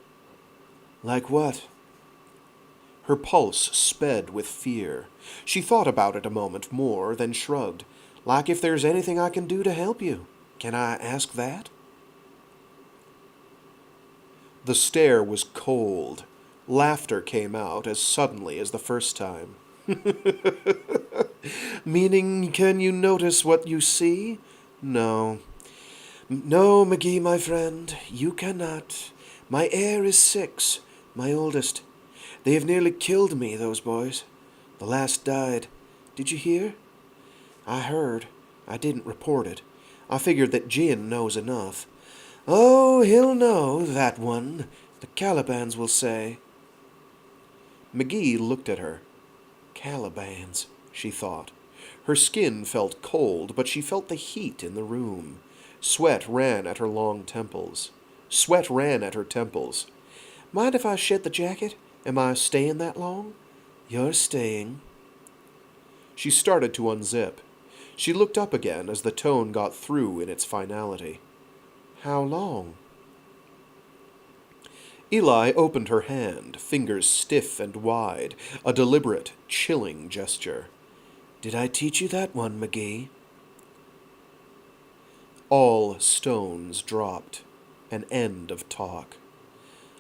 Like what? Her pulse sped with fear. She thought about it a moment more, then shrugged. Like if there's anything I can do to help you. Can I ask that? The stare was cold. Laughter came out as suddenly as the first time. Meaning, can you notice what you see? No. No, McGee, my friend, you cannot. My heir is 6, my oldest. They have nearly killed me, those boys. The last died. Did you hear? I heard. I didn't report it. I figured that Jin knows enough. Oh, he'll know, that one. The Calibans will say. McGee looked at her. Calibans, she thought. Her skin felt cold, but she felt the heat in the room. Sweat ran at her long temples. Sweat ran at her temples. Mind if I shed the jacket? Am I staying that long? You're staying. She started to unzip. She looked up again as the tone got through in its finality. How long? Eli opened her hand, fingers stiff and wide, a deliberate, chilling gesture. Did I teach you that one, McGee? All stones dropped. An end of talk.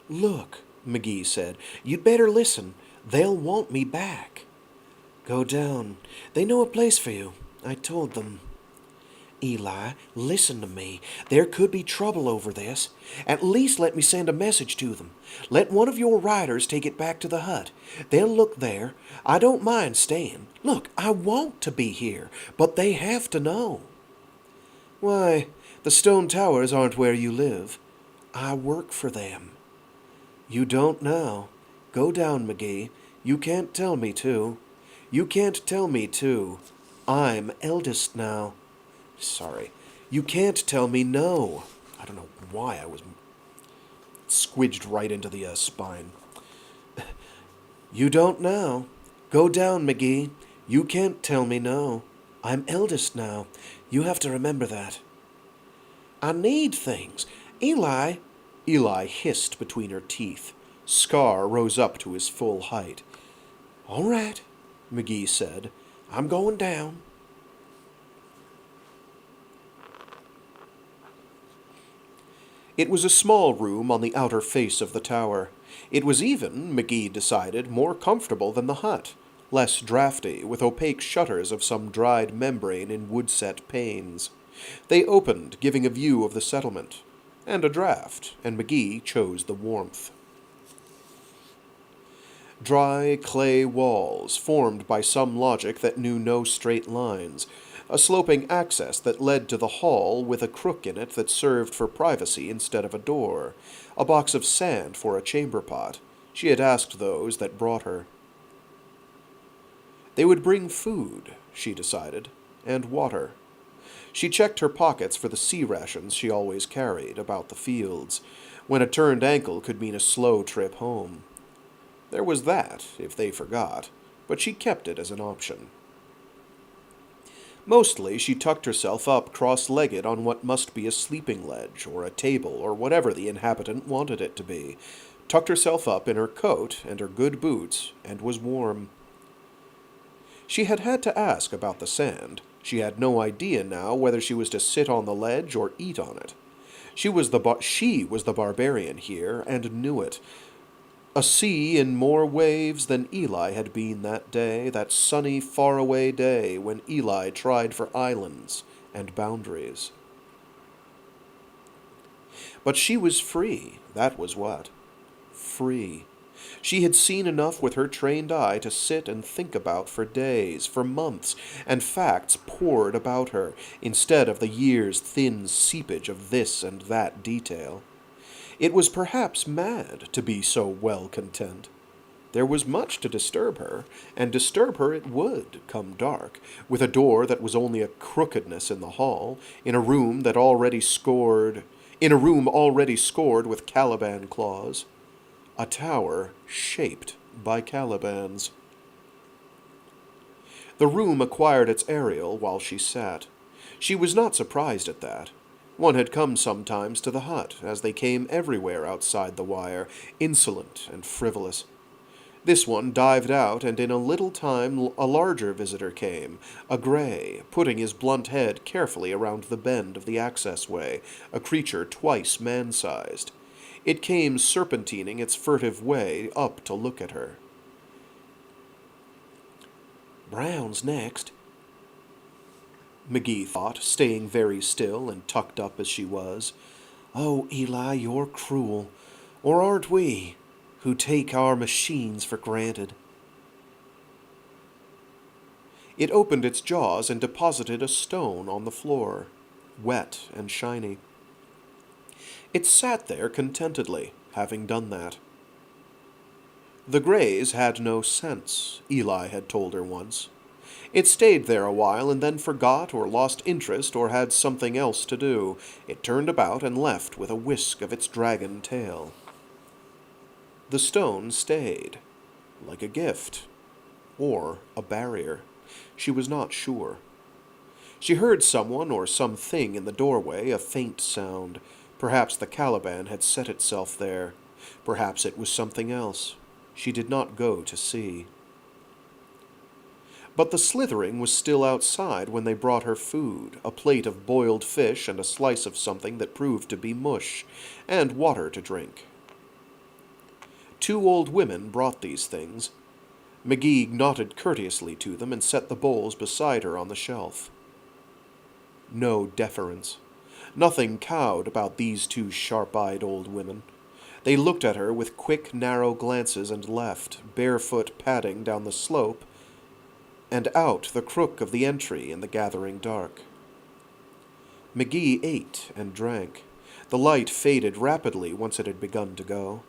Look, McGee said, you'd better listen. They'll want me back. Go down. They know a place for you. I told them. Eli, listen to me. There could be trouble over this. At least let me send a message to them. Let one of your riders take it back to the hut. They'll look there. I don't mind staying. Look, I want to be here, but they have to know. Why, the stone towers aren't where you live. I work for them. You don't now. Go down, McGee. You can't tell me to. You can't tell me to. I'm eldest now. Sorry. You can't tell me no. I don't know why I was squidged right into the spine. You don't now. Go down, McGee. You can't tell me no. I'm eldest now. You have to remember that. I need things. Eli. Eli hissed between her teeth. Scar rose up to his full height. All right, McGee said. I'm going down. It was a small room on the outer face of the tower. It was even, McGee decided, more comfortable than the hut, less drafty, with opaque shutters of some dried membrane in wood-set panes. They opened, giving a view of the settlement, and a draught, and McGee chose the warmth. Dry clay walls, formed by some logic that knew no straight lines, a sloping access that led to the hall with a crook in it that served for privacy instead of a door, a box of sand for a chamber pot. She had asked those that brought her. They would bring food, she decided, and water. She checked her pockets for the sea rations she always carried about the fields, when a turned ankle could mean a slow trip home. There was that, if they forgot, but she kept it as an option. Mostly she tucked herself up cross-legged on what must be a sleeping ledge, or a table, or whatever the inhabitant wanted it to be, tucked herself up in her coat and her good boots, and was warm. She had had to ask about the sand. She had no idea now whether she was to sit on the ledge or eat on it. She was the barbarian here, and knew it. A sea in more waves than Eli had been that day, that sunny, faraway day when Eli tried for islands and boundaries. But she was free, that was what. Free. She had seen enough with her trained eye to sit and think about for days, for months, and facts poured about her, instead of the year's thin seepage of this and that detail. It was perhaps mad to be so well content. There was much to disturb her, and disturb her it would, come dark, with a door that was only a crookedness in the hall, in a room already scored with Caliban claws. A tower shaped by Calibans. The room acquired its aerial while she sat. She was not surprised at that. One had come sometimes to the hut, as they came everywhere outside the wire, insolent and frivolous. This one dived out, and in a little time a larger visitor came, a gray, putting his blunt head carefully around the bend of the access-way, a creature twice man-sized. It came serpentining its furtive way up to look at her. "Brown's next," McGee thought, staying very still and tucked up as she was. "Oh, Eli, you're cruel. Or aren't we, who take our machines for granted?" It opened its jaws and deposited a stone on the floor, wet and shiny. It sat there contentedly, having done that. The Greys had no sense, Eli had told her once. It stayed there a while and then forgot or lost interest or had something else to do. It turned about and left with a whisk of its dragon tail. The stone stayed, like a gift, or a barrier. She was not sure. She heard someone or something in the doorway, a faint sound. Perhaps the Caliban had set itself there. Perhaps it was something else. She did not go to see. But the slithering was still outside when they brought her food, a plate of boiled fish and a slice of something that proved to be mush, and water to drink. 2 old women brought these things. McGee nodded courteously to them and set the bowls beside her on the shelf. No deference. Nothing cowed about these 2 sharp-eyed old women. They looked at her with quick, narrow glances and left, barefoot padding down the slope, and out the crook of the entry in the gathering dark. McGee ate and drank. The light faded rapidly once it had begun to go.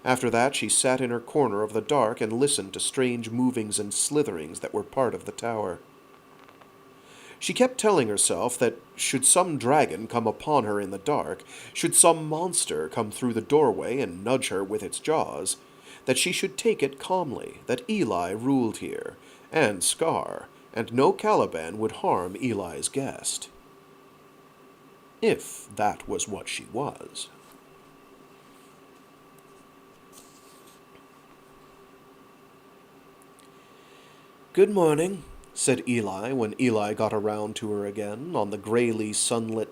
After that she sat in her corner of the dark and listened to strange movings and slitherings that were part of the tower. She kept telling herself that should some dragon come upon her in the dark, should some monster come through the doorway and nudge her with its jaws, that she should take it calmly, that Eli ruled here, and Scar, and no Caliban would harm Eli's guest. If that was what she was. "Good morning," said Eli when Eli got around to her again on the grayly sunlit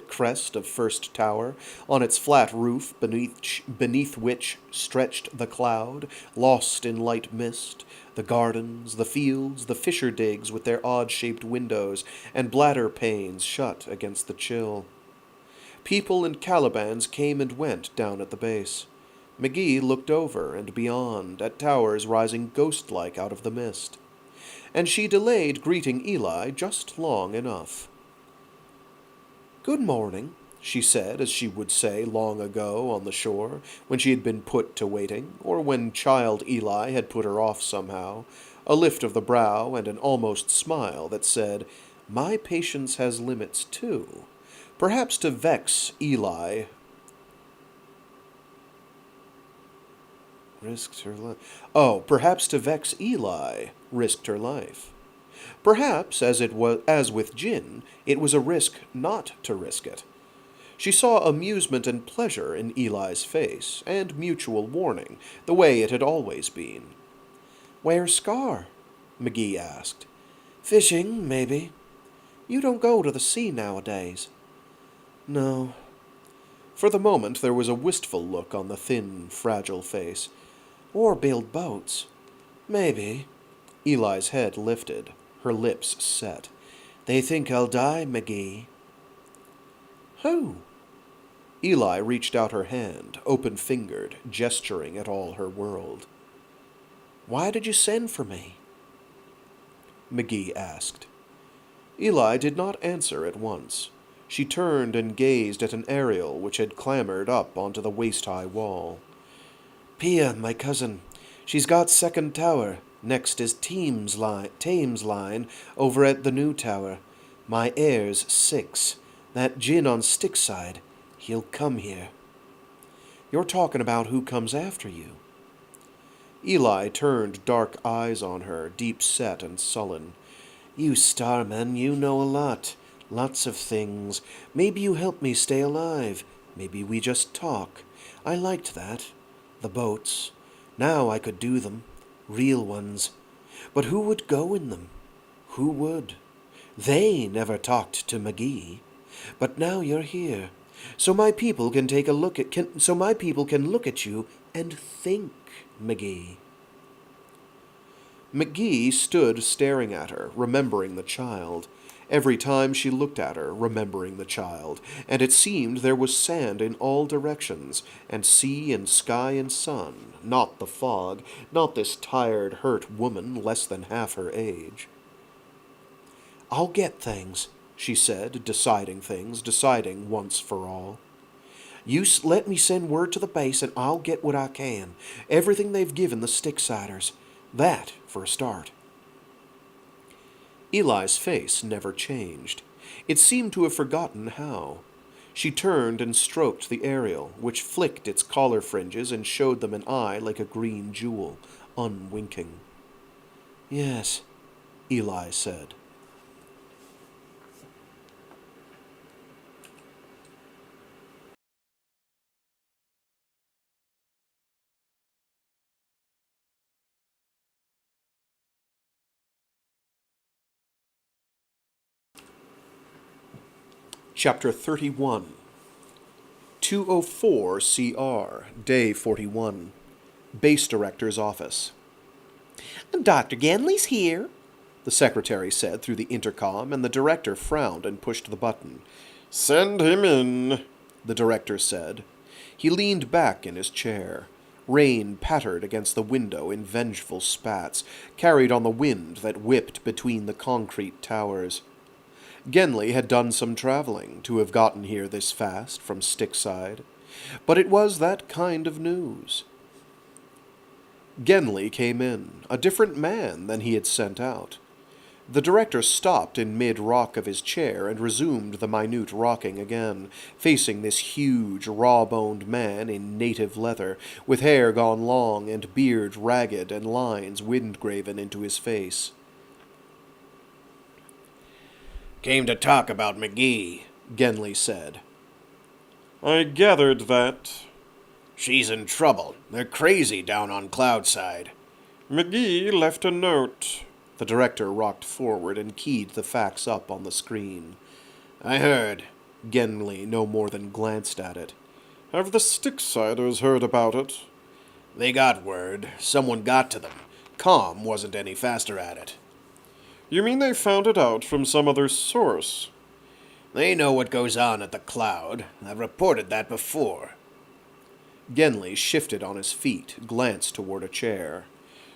crest of First Tower, on its flat roof beneath which stretched the cloud, lost in light mist, the gardens, the fields, the fisher digs with their odd-shaped windows and bladder panes shut against the chill. People and Calibans came and went down at the base. McGee looked over and beyond at towers rising ghost-like out of the mist. And she delayed greeting Eli just long enough. "Good morning," she said, as she would say long ago on the shore, when she had been put to waiting, or when child Eli had put her off somehow, a lift of the brow and an almost smile that said, "My patience has limits too," perhaps to vex Eli risked her life. Oh, perhaps to vex Eli risked her life. Perhaps, as with gin, it was a risk not to risk it. She saw amusement and pleasure in Eli's face, and mutual warning, the way it had always been. "Where's Scar?" McGee asked. "Fishing, maybe. You don't go to the sea nowadays." "No." For the moment there was a wistful look on the thin, fragile face. "Or build boats. Maybe." Eli's head lifted, her lips set. "They think I'll die, McGee." "Who?" Eli reached out her hand, open-fingered, gesturing at all her world. "Why did you send for me?" McGee asked. Eli did not answer at once. She turned and gazed at an aerial which had clambered up onto the waist-high wall. "Pia, my cousin. She's got second tower. Next is Thames line over at the new tower. My heir's 6. That gin on Styxside. He'll come here." "You're talking about who comes after you." Eli turned dark eyes on her, deep-set and sullen. "You starman, you know a lot. Lots of things. Maybe you help me stay alive. Maybe we just talk. I liked that. The boats. Now I could do them. Real ones. But who would go in them? Who would? They never talked to McGee. But now you're here. So my people can look at you and think, McGee." McGee stood staring at her, remembering the child. Every time she looked at her, remembering the child, and it seemed there was sand in all directions, and sea and sky and sun, not the fog, not this tired, hurt woman less than half her age. "I'll get things," she said, deciding once for all. "You let me send word to the base and I'll get what I can. Everything they've given the Styxsiders. That, for a start." Eli's face never changed. It seemed to have forgotten how. She turned and stroked the aerial, which flicked its collar fringes and showed them an eye like a green jewel, unwinking. "Yes," Eli said. Chapter 31 204 CR, Day 41. Base Director's Office. "Dr. Genley's here," the secretary said through the intercom, and the director frowned and pushed the button. "Send him in," the director said. He leaned back in his chair. Rain pattered against the window in vengeful spats, carried on the wind that whipped between the concrete towers. Genley had done some traveling to have gotten here this fast from Styxside, but it was that kind of news. Genley came in, a different man than he had sent out. The director stopped in mid-rock of his chair and resumed the minute rocking again, facing this huge, raw-boned man in native leather, with hair gone long and beard ragged and lines wind-graven into his face. "Came to talk about McGee," Genley said. "I gathered that. "She's in trouble. They're crazy down on Cloudside." McGee left a note." The director rocked forward and keyed the facts up on the screen. "I heard." Genley no more than glanced at it. "Have the Styxsiders heard about it?" "They got word. Someone got to them. Com wasn't any faster at it." "You mean they found it out from some other source?" "They know what goes on at the Cloud. I've reported that before." Genley shifted on his feet, glanced toward a chair.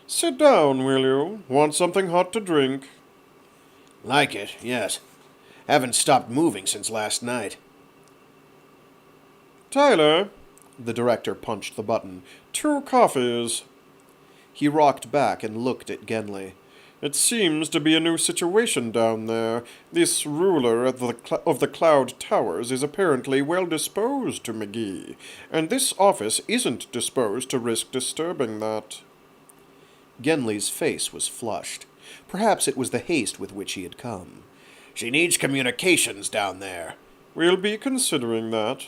"Sit down, will you? Want something hot to drink?" "Like it, yes. Haven't stopped moving since last night." "Tyler," The director punched the button. 2 coffees." He rocked back and looked at Genley. "It seems to be a new situation down there. This ruler of the Cloud Towers is apparently well disposed to McGee, and this office isn't disposed to risk disturbing that." Genley's face was flushed. Perhaps it was the haste with which he had come. She needs communications down there. We'll be considering that.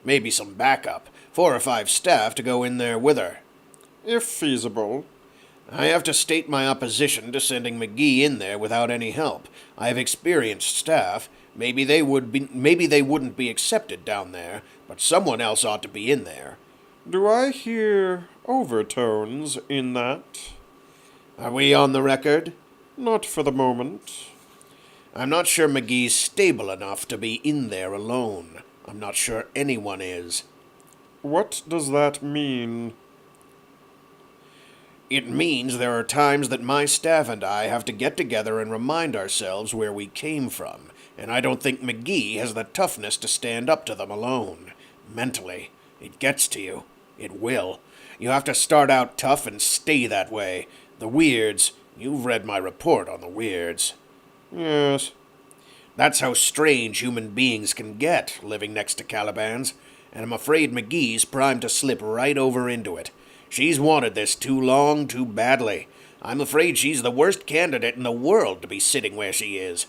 Maybe some backup. 4 or 5 staff to go in there with her. If feasible. I have to state my opposition to sending McGee in there without any help. I have experienced staff. Maybe they wouldn't be accepted down there, but someone else ought to be in there. Do I hear overtones in that? Are we on the record? Not for the moment. I'm not sure McGee's stable enough to be in there alone. I'm not sure anyone is. What does that mean? It means there are times that my staff and I have to get together and remind ourselves where we came from, and I don't think McGee has the toughness to stand up to them alone. Mentally, it gets to you. It will. You have to start out tough and stay that way. The Weirds, you've read my report on the Weirds. Yes. That's how strange human beings can get, living next to Calibans, and I'm afraid McGee's primed to slip right over into it. She's wanted this too long, too badly. I'm afraid she's the worst candidate in the world to be sitting where she is.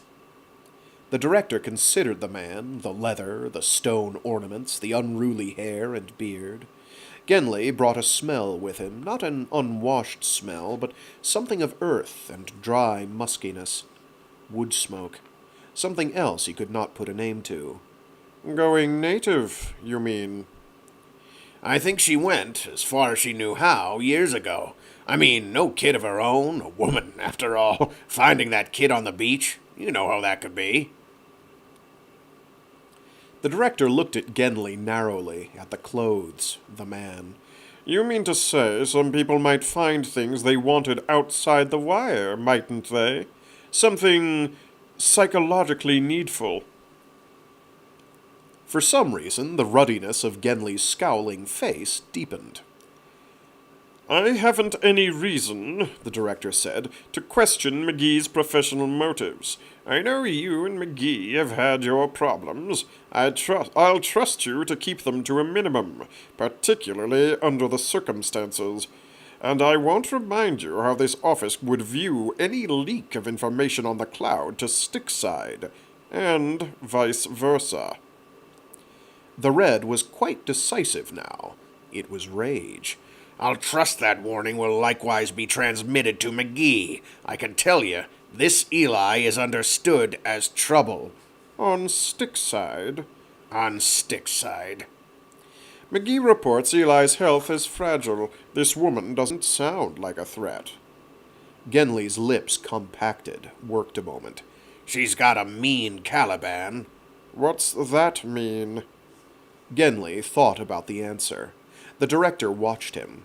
The director considered the man, the leather, the stone ornaments, the unruly hair and beard. Genly brought a smell with him, not an unwashed smell, but something of earth and dry muskiness. Wood smoke. Something else he could not put a name to. Going native, you mean? I think she went, as far as she knew how, years ago. I mean, no kid of her own, a woman, after all. Finding that kid on the beach, you know how that could be. The director looked at Genly narrowly, at the clothes, the man. You mean to say some people might find things they wanted outside the wire, mightn't they? Something psychologically needful. For some reason, the ruddiness of Genly's scowling face deepened. I haven't any reason, the director said, to question McGee's professional motives. I know you and McGee have had your problems. I'll trust you to keep them to a minimum, particularly under the circumstances. And I won't remind you how this office would view any leak of information on the cloud to Styxside, and vice versa. The red was quite decisive now. It was rage. I'll trust that warning will likewise be transmitted to McGee. I can tell you, this Eli is understood as trouble. On Styxside? On Styxside. McGee reports Eli's health is fragile. This woman doesn't sound like a threat. Genly's lips compacted, worked a moment. She's got a mean Caliban. What's that mean? Genly thought about the answer. The director watched him.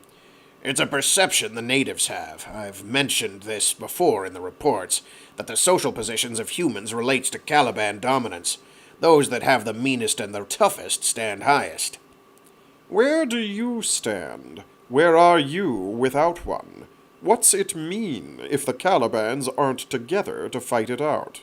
It's a perception the natives have. I've mentioned this before in the reports, that the social positions of humans relates to Caliban dominance. Those that have the meanest and the toughest stand highest. Where do you stand? Where are you without one? What's it mean if the Calibans aren't together to fight it out?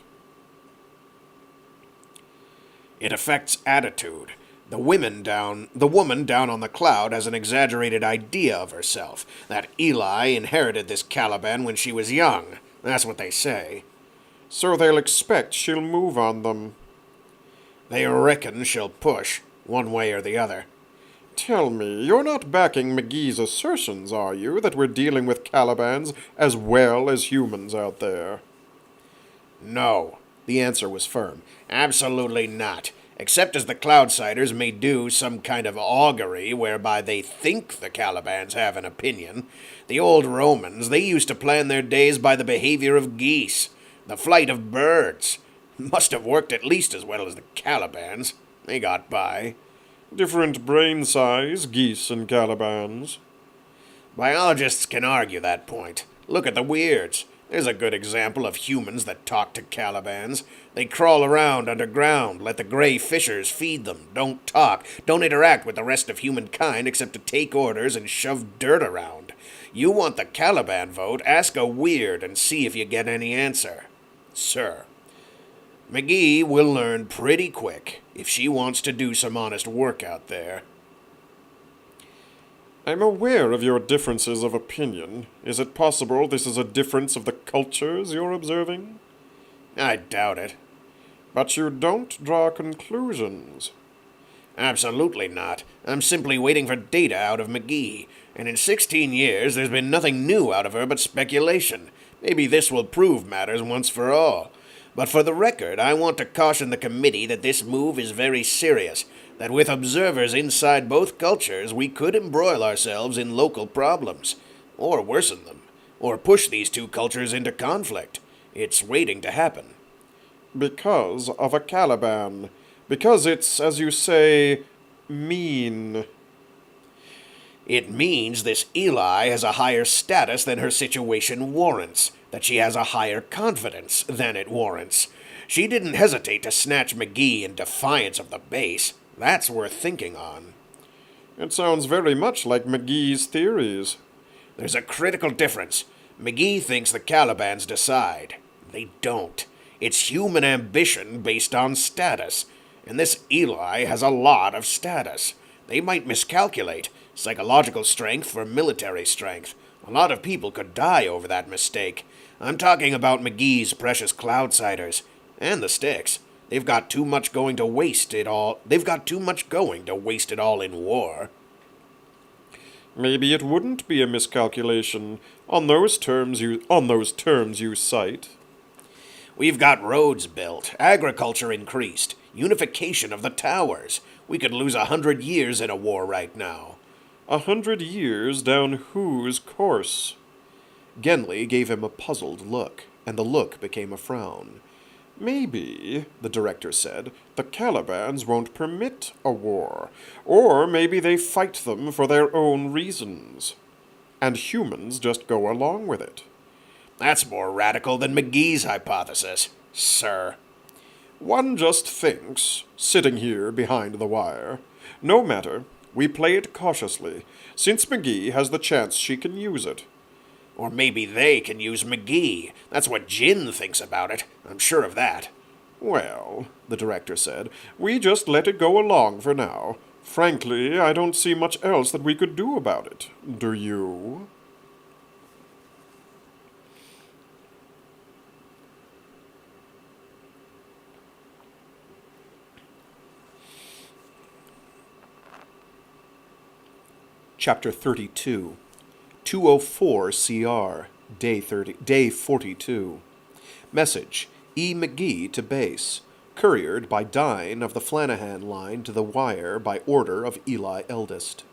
It affects attitude. The woman down on the cloud has an exaggerated idea of herself, that Eli inherited this Caliban when she was young. That's what they say. So they'll expect she'll move on them. They reckon she'll push, one way or the other. Tell me, you're not backing McGee's assertions, are you, that we're dealing with Calibans as well as humans out there? No. The answer was firm. Absolutely not. Except as the Cloudsiders may do some kind of augury whereby they think the Calibans have an opinion. The old Romans, they used to plan their days by the behavior of geese, the flight of birds. Must have worked at least as well as the Calibans. They got by. Different brain size, geese and Calibans. Biologists can argue that point. Look at the Weirds. There's a good example of humans that talk to Calibans. They crawl around underground, let the gray fishers feed them, don't talk, don't interact with the rest of humankind except to take orders and shove dirt around. You want the Caliban vote, ask a Weird and see if you get any answer. Sir, McGee will learn pretty quick if she wants to do some honest work out there. I'm aware of your differences of opinion. Is it possible this is a difference of the cultures you're observing? I doubt it. But you don't draw conclusions. Absolutely not. I'm simply waiting for data out of McGee, and in 16 years there's been nothing new out of her but speculation. Maybe this will prove matters once for all. But for the record, I want to caution the committee that this move is very serious, that with observers inside both cultures we could embroil ourselves in local problems, or worsen them, or push these two cultures into conflict. It's waiting to happen. Because of a Caliban. Because it's, as you say, mean. It means this Eli has a higher status than her situation warrants, that she has a higher confidence than it warrants. She didn't hesitate to snatch McGee in defiance of the base. That's worth thinking on. It sounds very much like McGee's theories. There's a critical difference. McGee thinks the Calibans decide. They don't. It's human ambition based on status. And this Eli has a lot of status. They might miscalculate. Psychological strength for military strength. A lot of people could die over that mistake. I'm talking about McGee's precious Cloudsiders. And the Styx. They've got too much going to waste it all. They've got too much going to waste it all in war. Maybe it wouldn't be a miscalculation on those terms you cite. We've got roads built, agriculture increased, unification of the towers. We could lose 100 years in a war right now. 100 years down whose course? Genly gave him a puzzled look, and the look became a frown. Maybe, the director said, the Calibans won't permit a war. Or maybe they fight them for their own reasons. And humans just go along with it. That's more radical than McGee's hypothesis, sir. One just thinks, sitting here behind the wire. No matter, we play it cautiously, since McGee has the chance she can use it. Or maybe they can use McGee. That's what Jin thinks about it. I'm sure of that. Well, the director said, we just let it go along for now. Frankly, I don't see much else that we could do about it. Do you? Chapter 32. 204 CR, Day 42. Message, E. McGee to base. Couriered by Dine of the Flanahan line to the wire by order of Eli Eldest.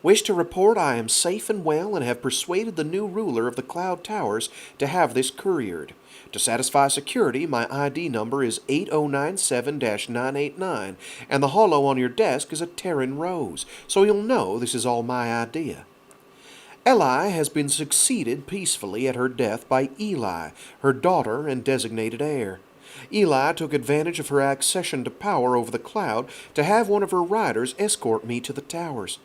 Wish to report I am safe and well and have persuaded the new ruler of the Cloud Towers to have this couriered. To satisfy security, my ID number is 8097-989, and the hollow on your desk is a Terran rose, so you'll know this is all my idea. Eli has been succeeded peacefully at her death by Eli, her daughter and designated heir. Eli took advantage of her accession to power over the cloud to have one of her riders escort me to the towers.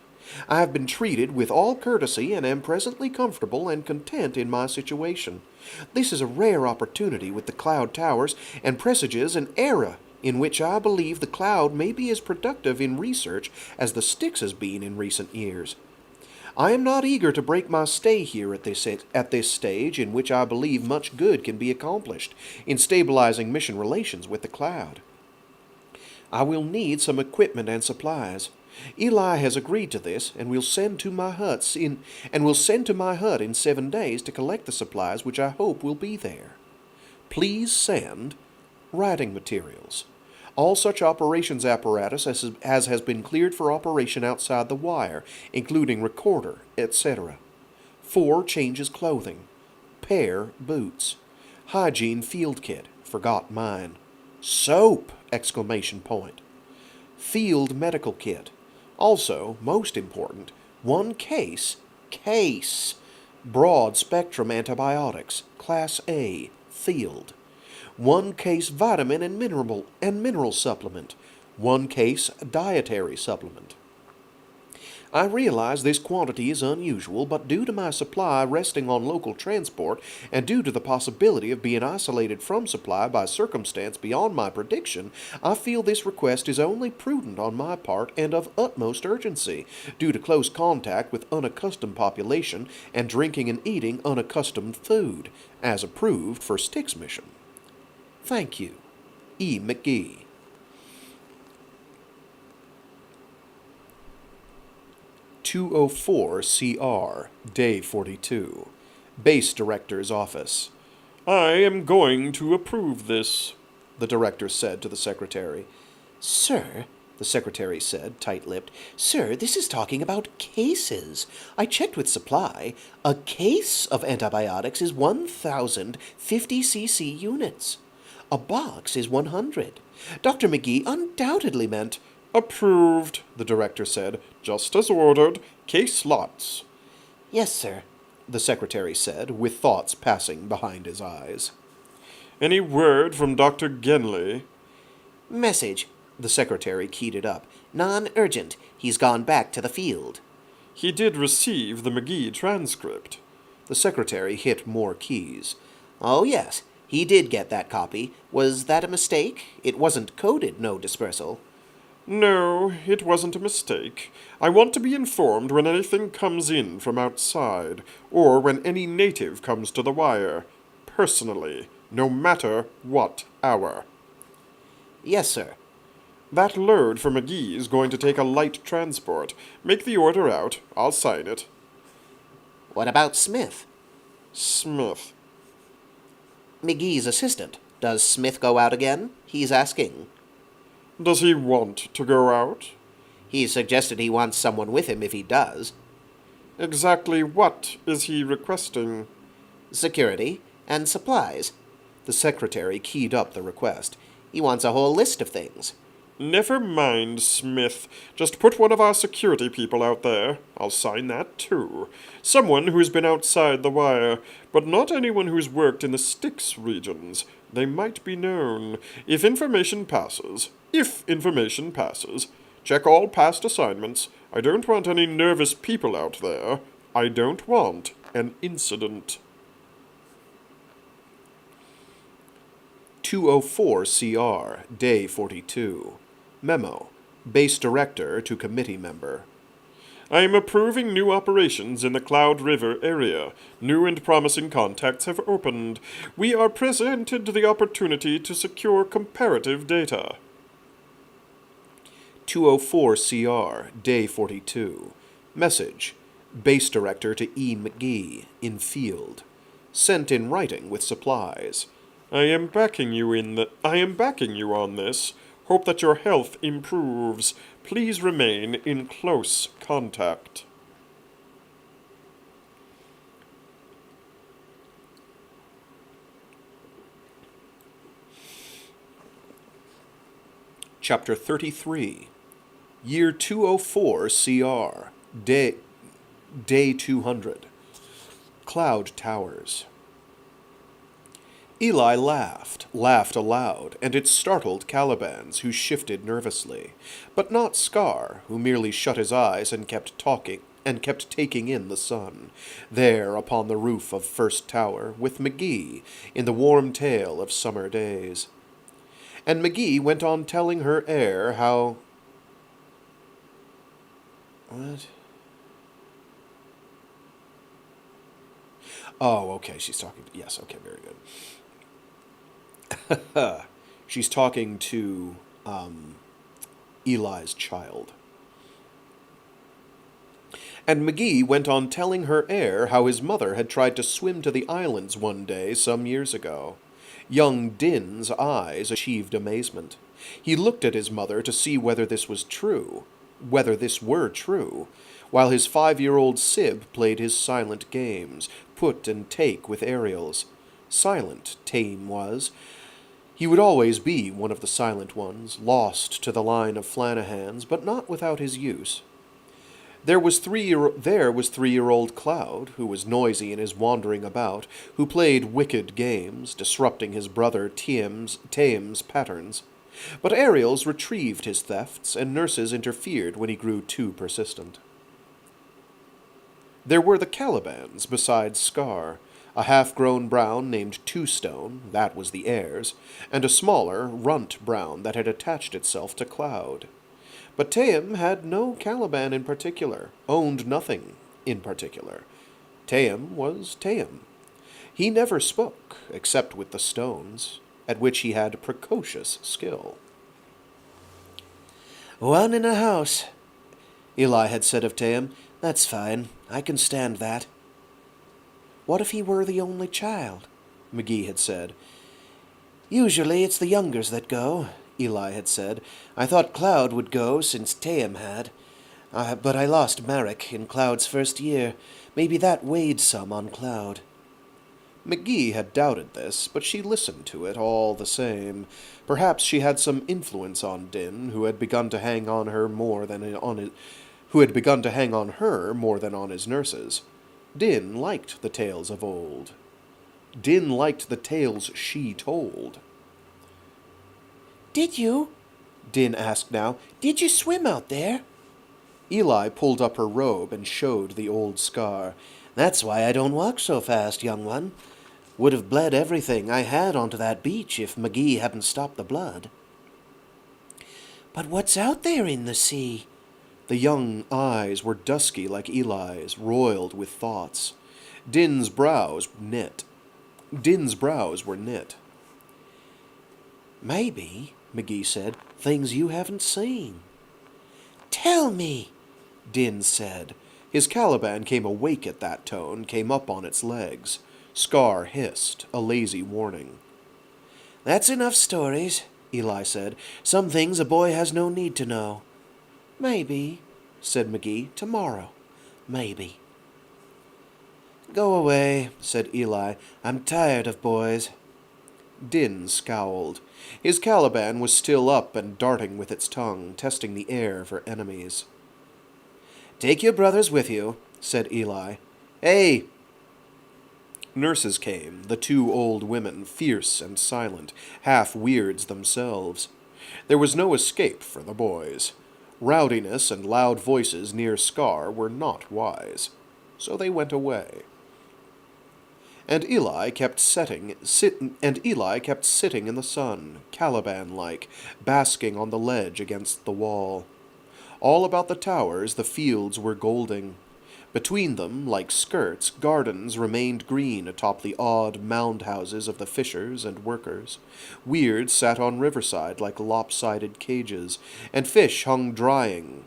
I have been treated with all courtesy and am presently comfortable and content in my situation. This is a rare opportunity with the Cloud Towers and presages an era in which I believe the Cloud may be as productive in research as the Styx has been in recent years. I am not eager to break my stay here at this stage in which I believe much good can be accomplished in stabilizing mission relations with the Cloud. I will need some equipment and supplies. Eli has agreed to this, and will send to my hut in 7 days to collect the supplies which I hope will be there. Please send writing materials. All such operations apparatus as has been cleared for operation outside the wire, including recorder, etc. 4 changes clothing. Pair boots. Hygiene field kit. Forgot mine. Soap! Exclamation point. Field medical kit. Also, most important, 1 case, broad spectrum antibiotics, Class A, field. 1 case vitamin and mineral supplement. 1 case dietary supplement. I realize this quantity is unusual, but due to my supply resting on local transport, and due to the possibility of being isolated from supply by circumstance beyond my prediction, I feel this request is only prudent on my part and of utmost urgency, due to close contact with unaccustomed population and drinking and eating unaccustomed food, as approved for Styx mission. Thank you. E. McGee. 204 CR, Day 42. Base Director's Office. I am going to approve this, The director said to the secretary. Sir, the secretary said, tight-lipped, Sir, this is talking about cases. I checked with supply. A case of antibiotics is 1,050 cc units. A box is 100. Dr. McGee undoubtedly meant... Approved, the director said. Just as ordered. Case lots. Yes, sir, the secretary said, with thoughts passing behind his eyes. Any word from Dr. Genley? Message, the secretary keyed it up. Non-urgent. He's gone back to the field. He did receive the McGee transcript. The secretary hit more keys. Oh, yes, he did get that copy. Was that a mistake? It wasn't coded no dispersal. No, it wasn't a mistake. I want to be informed when anything comes in from outside, or when any native comes to the wire. Personally, no matter what hour. Yes, sir. That load for McGee is going to take a light transport. Make the order out. I'll sign it. What about Smith? Smith. McGee's assistant. Does Smith go out again? He's asking. Does he want to go out? He suggested he wants someone with him if he does. Exactly what is he requesting? Security and supplies. The secretary keyed up the request. He wants a whole list of things. Never mind, Smith. Just put one of our security people out there. I'll sign that, too. Someone who's been outside the wire, but not anyone who's worked in the Styx regions. They might be known. If information passes, check all past assignments. I don't want any nervous people out there. I don't want an incident. 204 CR, Day 42. Memo. Base Director to Committee Member. I am approving new operations in the Cloud River area. New and promising contacts have opened. We are presented the opportunity to secure comparative data. 204 CR, Day 42. Message. Base Director to E. McGee, in field. Sent in writing with supplies. I am backing you on this. Hope that your health improves. Please remain in close contact. Chapter 33. Year 204 CR. Day 200. Cloud Towers. Eli laughed aloud, and it startled Calibans, who shifted nervously, but not Scar, who merely shut his eyes and kept taking in the sun, there upon the roof of First Tower, with McGee, in the warm tale of summer days. And McGee went on telling her heir how... What? Oh, okay, she's talking... Yes, okay, very good. She's talking to Eli's child. And McGee went on telling her heir how his mother had tried to swim to the islands one day some years ago. Young Din's eyes achieved amazement. He looked at his mother to see whether this were true, while his 5-year-old Sib played his silent games, put and take with aerials. Silent, Tame was. He would always be one of the silent ones, lost to the line of Flanahans, but not without his use. There was 3-year-old Cloud, who was noisy in his wandering about, who played wicked games, disrupting his brother Tame's patterns. But Ariels retrieved his thefts, and nurses interfered when he grew too persistent. There were the Calibans besides Scar, a half-grown brown named Two-Stone, that was the heir's, and a smaller, runt brown that had attached itself to Cloud. But Taim had no Caliban in particular, owned nothing in particular. Taim was Taim. He never spoke, except with the stones, at which he had precocious skill. "One in a house," Eli had said of Taim. "That's fine. I can stand that." "What if he were the only child?" McGee had said. "Usually it's the youngers that go," Eli had said. "I thought Cloud would go since Taim had. But I lost Marek in Cloud's first year. Maybe that weighed some on Cloud." McGee had doubted this, but she listened to it all the same. Perhaps she had some influence on Din, who had begun to hang on her more than on his nurses. Din liked the tales of old. Din liked the tales she told. "Did you?" Din asked now. "Did you swim out there?" Eli pulled up her robe and showed the old scar. "That's why I don't walk so fast, young one. Would have bled everything I had onto that beach if McGee hadn't stopped the blood." "But what's out there in the sea?" The young eyes were dusky like Eli's, roiled with thoughts. Din's brows were knit. "Maybe," McGee said, "things you haven't seen." "Tell me," Din said. His Caliban came awake at that tone, came up on its legs. Scar hissed, a lazy warning. "That's enough stories," Eli said. "Some things a boy has no need to know." "Maybe," said McGee, "tomorrow. Maybe." "Go away," said Eli. "I'm tired of boys." Din scowled. His Caliban was still up and darting with its tongue, testing the air for enemies. "Take your brothers with you," said Eli. "Hey!" Nurses came, the two old women, fierce and silent, half-weirds themselves. There was no escape for the boys. Rowdiness and loud voices near Scar were not wise. So they went away. And Eli kept sitting in the sun, Caliban-like, basking on the ledge against the wall. All about the towers the fields were golden. Between them, like skirts, gardens remained green atop the odd mound houses of the fishers and workers. Weirds sat on riverside like lopsided cages, and fish hung drying,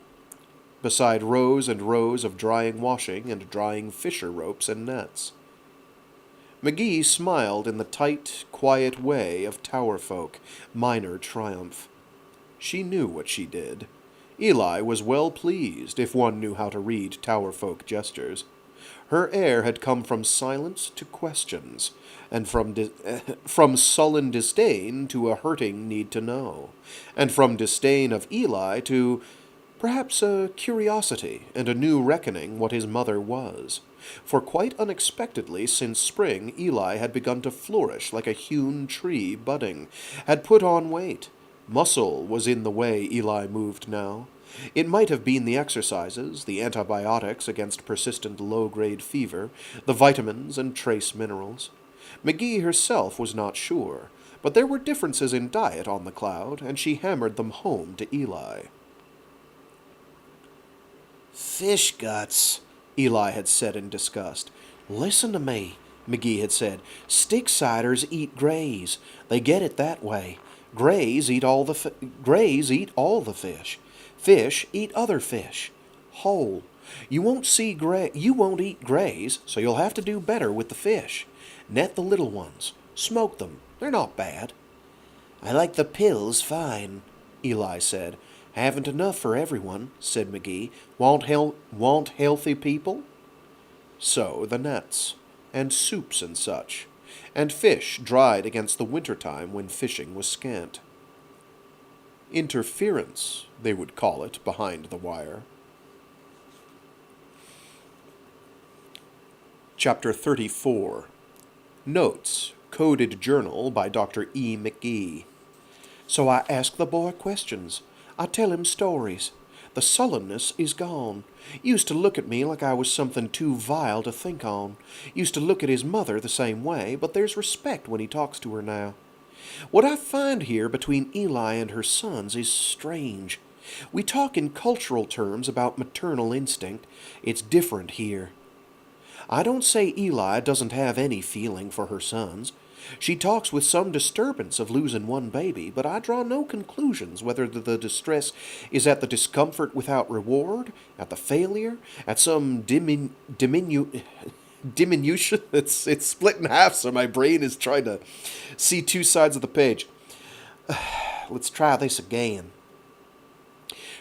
beside rows and rows of drying washing and drying fisher ropes and nets. McGee smiled in the tight, quiet way of tower folk, minor triumph. She knew what she did. Eli was well pleased, if one knew how to read tower folk gestures. Her air had come from silence to questions, and from sullen disdain to a hurting need to know, and from disdain of Eli to perhaps a curiosity and a new reckoning what his mother was. For quite unexpectedly since spring Eli had begun to flourish like a hewn tree budding, had put on weight. Muscle was in the way Eli moved now. It might have been the exercises, the antibiotics against persistent low-grade fever, the vitamins and trace minerals. McGee herself was not sure, but there were differences in diet on the Cloud, and she hammered them home to Eli. "Fish guts," Eli had said in disgust. "Listen to me," McGee had said. "Styxsiders eat greys. They get it that way. Greys eat all the fish. Fish eat other fish. Whole. You won't eat greys, so you'll have to do better with the fish. Net the little ones. Smoke them. They're not bad." "I like the pills fine," Eli said. "Haven't enough for everyone," said McGee. Want healthy people?" So the nets, and soups and such, and fish dried against the winter-time when fishing was scant. Interference, they would call it behind the wire. Chapter 34. Notes, Coded Journal by Dr. E. McGee. "So I ask the boy questions. I tell him stories. The sullenness is gone. Used to look at me like I was something too vile to think on. Used to look at his mother the same way, but there's respect when he talks to her now. What I find here between Eli and her sons is strange. We talk in cultural terms about maternal instinct. It's different here. I don't say Eli doesn't have any feeling for her sons. She talks with some disturbance of losing one baby, but I draw no conclusions whether the distress is at the discomfort without reward, at the failure, at some diminution. It's split in half, so my brain is trying to see two sides of the page. Let's try this again.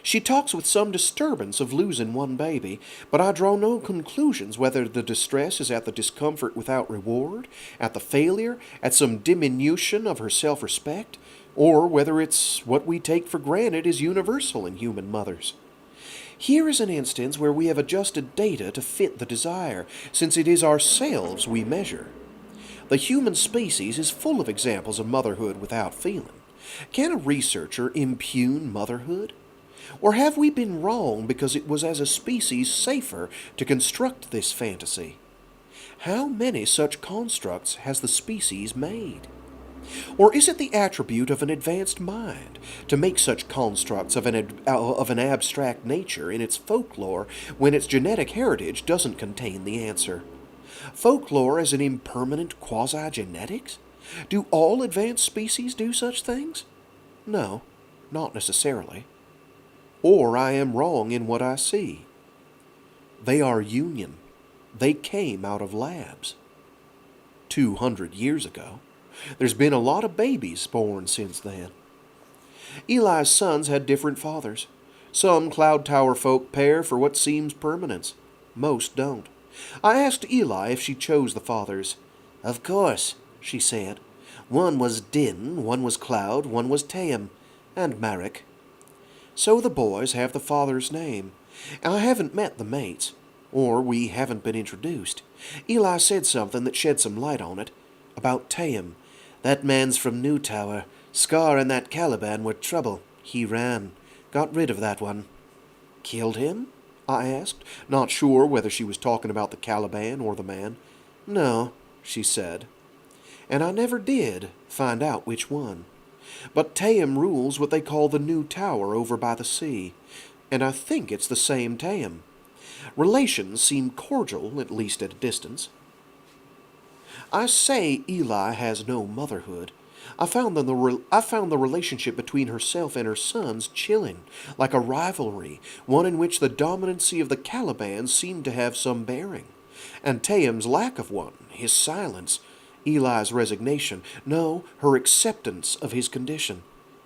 She talks with some disturbance of losing one baby, but I draw no conclusions whether the distress is at the discomfort without reward, at the failure, at some diminution of her self-respect, or whether it's what we take for granted is universal in human mothers. Here is an instance where we have adjusted data to fit the desire, since it is ourselves we measure. The human species is full of examples of motherhood without feeling. Can a researcher impugn motherhood? Or have we been wrong because it was as a species safer to construct this fantasy? How many such constructs has the species made? Or is it the attribute of an advanced mind to make such constructs of an abstract nature in its folklore when its genetic heritage doesn't contain the answer? Folklore as an impermanent quasi-genetics? Do all advanced species do such things? No, not necessarily. Or I am wrong in what I see. They are union. They came out of labs. 200 years ago. There's been a lot of babies born since then. Eli's sons had different fathers. Some cloud tower folk pair for what seems permanence. Most don't. I asked Eli if she chose the fathers. Of course, she said. One was Din, one was Cloud, one was Taim, and Marek. So the boys have the father's name. I haven't met the mates, or we haven't been introduced. Eli said something that shed some light on it, about Taim. That man's from New Tower. Scar and that Caliban were trouble. He ran. Got rid of that one. Killed him? I asked, not sure whether she was talking about the Caliban or the man. No, she said. And I never did find out which one. But Taim rules what they call the New Tower over by the sea, and I think it's the same Taim. Relations seem cordial, at least at a distance. I say Eli has no motherhood. I found the relationship between herself and her sons chilling, like a rivalry, one in which the dominancy of the Caliban seemed to have some bearing, and Taim's lack of one, his silence, Eli's resignation, no, her acceptance of his condition.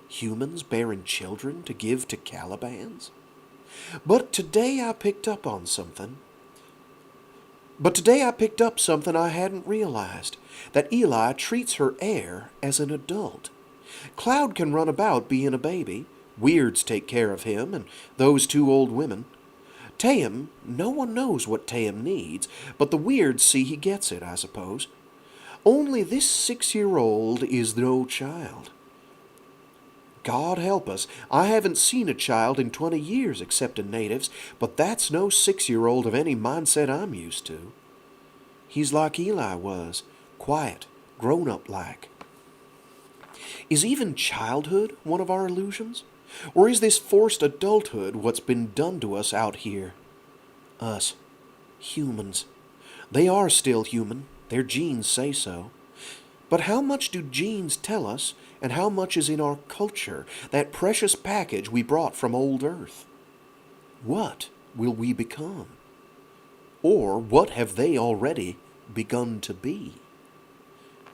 Humans bearing children to give to Calibans? But today I picked up something I hadn't realized, that Eli treats her heir as an adult. Cloud can run about being a baby. Weirds take care of him, and those two old women. Taim, no one knows what Taim needs, but the Weirds see he gets it, I suppose. Only this 6-year-old is no child. God help us, I haven't seen a child in 20 years except in natives, but that's no 6-year-old of any mindset I'm used to. He's like Eli was, quiet, grown-up like. Is even childhood one of our illusions? Or is this forced adulthood what's been done to us out here? Us, humans. They are still human. Their genes say so. But how much do genes tell us, and how much is in our culture, that precious package we brought from old Earth? What will we become? Or what have they already begun to be?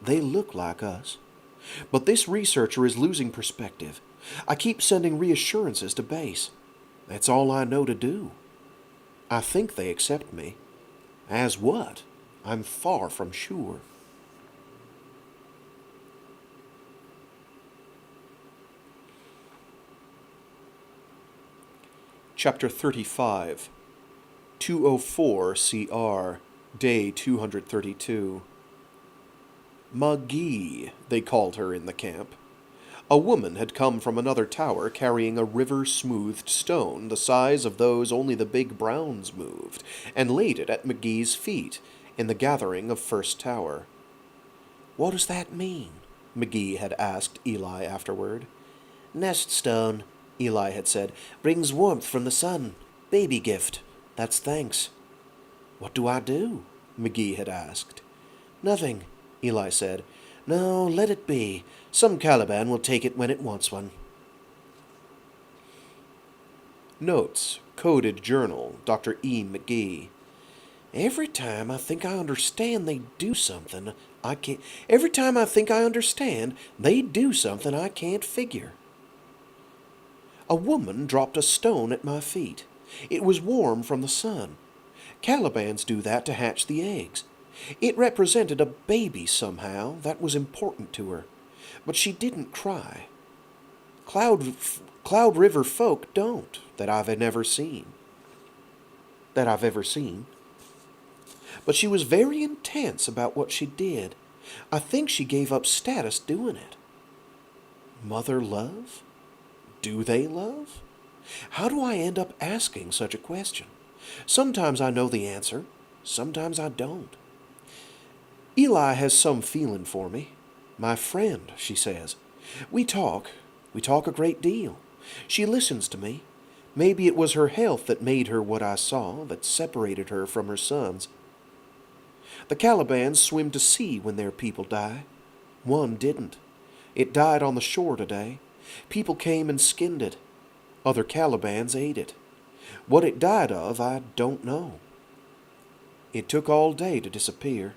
They look like us. But this researcher is losing perspective. I keep sending reassurances to base. That's all I know to do. I think they accept me. As what? I'm far from sure. Chapter 35, 204 CR, Day 232. Magee, they called her in the camp. A woman had come from another tower carrying a river-smoothed stone the size of those only the big Browns moved, and laid it at McGee's feet in the gathering of First Tower. What does that mean? McGee had asked Eli afterward. Nest stone, Eli had said, brings warmth from the sun. Baby gift. That's thanks. What do I do? McGee had asked. Nothing, Eli said. No, let it be. Some Caliban will take it when it wants one. Notes. Coded Journal. Dr. E. McGee. Every time I think I understand they do something, I can't. Every time I think I understand, they do something I can't figure. A woman dropped a stone at my feet. It was warm from the sun. Calibans do that to hatch the eggs. It represented a baby somehow that was important to her, but she didn't cry. Cloud River folk don't, that I've ever seen. But she was very intense about what she did. I think she gave up status doing it. Mother love? Do they love? How do I end up asking such a question? Sometimes I know the answer, sometimes I don't. Eli has some feeling for me. My friend, she says. We talk a great deal. She listens to me. Maybe it was her health that made her what I saw, that separated her from her sons. The Calibans swim to sea when their people die. One didn't. It died on the shore today. People came and skinned it. Other Calibans ate it. What it died of, I don't know. It took all day to disappear.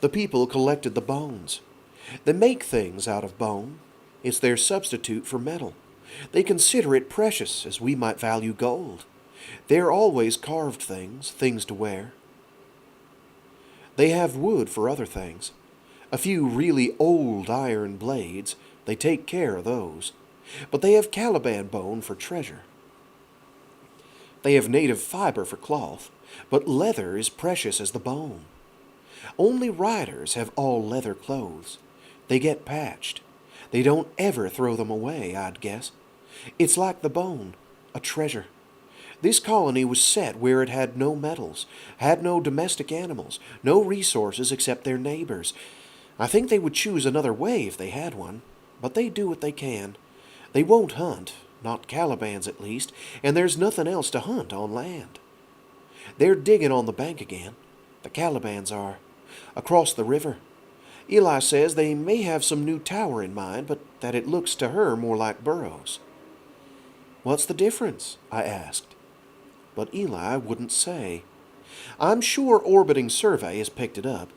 The people collected the bones. They make things out of bone. It's their substitute for metal. They consider it precious as we might value gold. They're always carved things to wear. They have wood for other things. A few really old iron blades, they take care of those. But they have Caliban bone for treasure. They have native fiber for cloth, but leather is precious as the bone. Only riders have all leather clothes. They get patched. They don't ever throw them away, I'd guess. It's like the bone, a treasure. This colony was set where it had no metals, had no domestic animals, no resources except their neighbors. I think they would choose another way if they had one, but they do what they can. They won't hunt, not Calibans at least, and there's nothing else to hunt on land. They're digging on the bank again. The Calibans are. Across the river. Eli says they may have some new tower in mind, but that it looks to her more like burrows. What's the difference? I asked. But Eli wouldn't say. I'm sure Orbiting Survey has picked it up.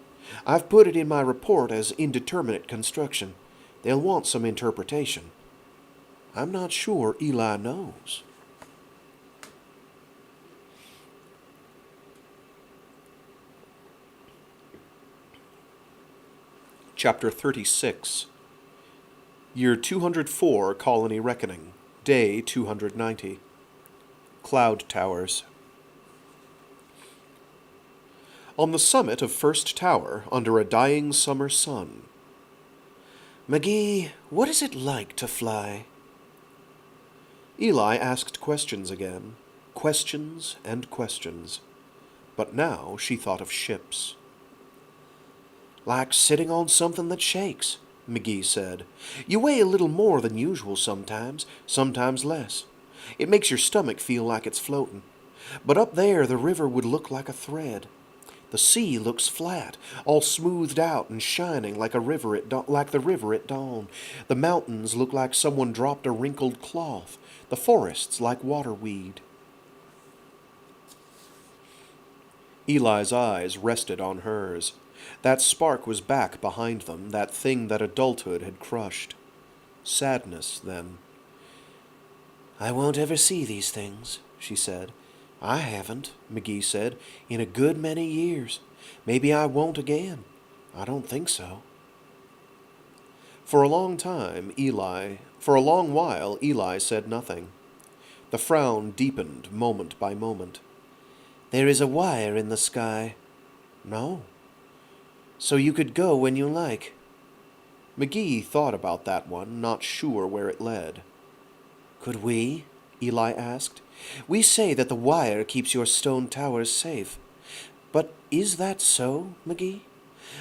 I've put it in my report as indeterminate construction. They'll want some interpretation. I'm not sure Eli knows. Chapter 36. Year 204, Colony Reckoning. Day 290. Cloud Towers. On the summit of First Tower, under a dying summer sun. McGee, what is it like to fly? Eli asked questions again. Questions and questions. But now she thought of ships. Like sitting on something that shakes, McGee said. You weigh a little more than usual sometimes less. It makes your stomach feel like it's floating. But up there the river would look like a thread. The sea looks flat, all smoothed out and shining like the river at dawn. The mountains look like someone dropped a wrinkled cloth. The forests like waterweed. Eli's eyes rested on hers. That spark was back behind them, that thing that adulthood had crushed. Sadness, then. I won't ever see these things, she said. I haven't, McGee said, in a good many years. Maybe I won't again. I don't think so. For a long while, Eli said nothing. The frown deepened moment by moment. There is a wire in the sky. No. So you could go when you like. McGee thought about that one, not sure where it led. Could we? Eli asked. We say that the wire keeps your stone towers safe. But is that so, McGee?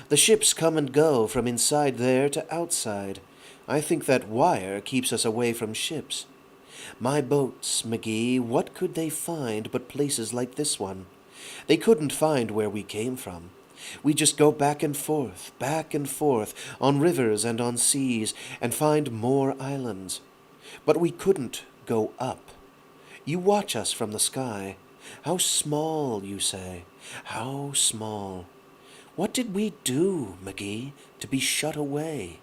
The ships come and go from inside there to outside. I think that wire keeps us away from ships. My boats, McGee, what could they find but places like this one? They couldn't find where we came from. We just go back and forth, on rivers and on seas, and find more islands. But we couldn't go up. You watch us from the sky. How small, you say. How small. What did we do, McGee, to be shut away?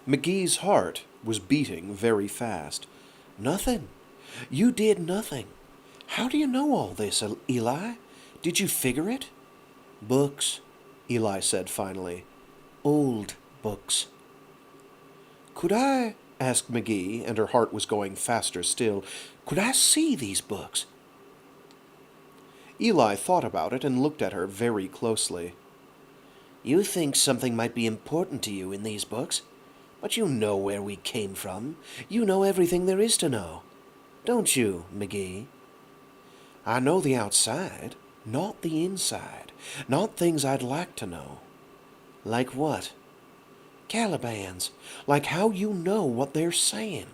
McGee's heart was beating very fast. Nothing. You did nothing. How do you know all this, Eli? Did you figure it? Books, Eli said finally. Old books. Could I, asked McGee, and her heart was going faster still, could I see these books? Eli thought about it and looked at her very closely. You think something might be important to you in these books, but you know where we came from. You know everything there is to know. Don't you, McGee? I know the outside, not the inside, not things I'd like to know. Like what? Calibans, like how you know what they're saying.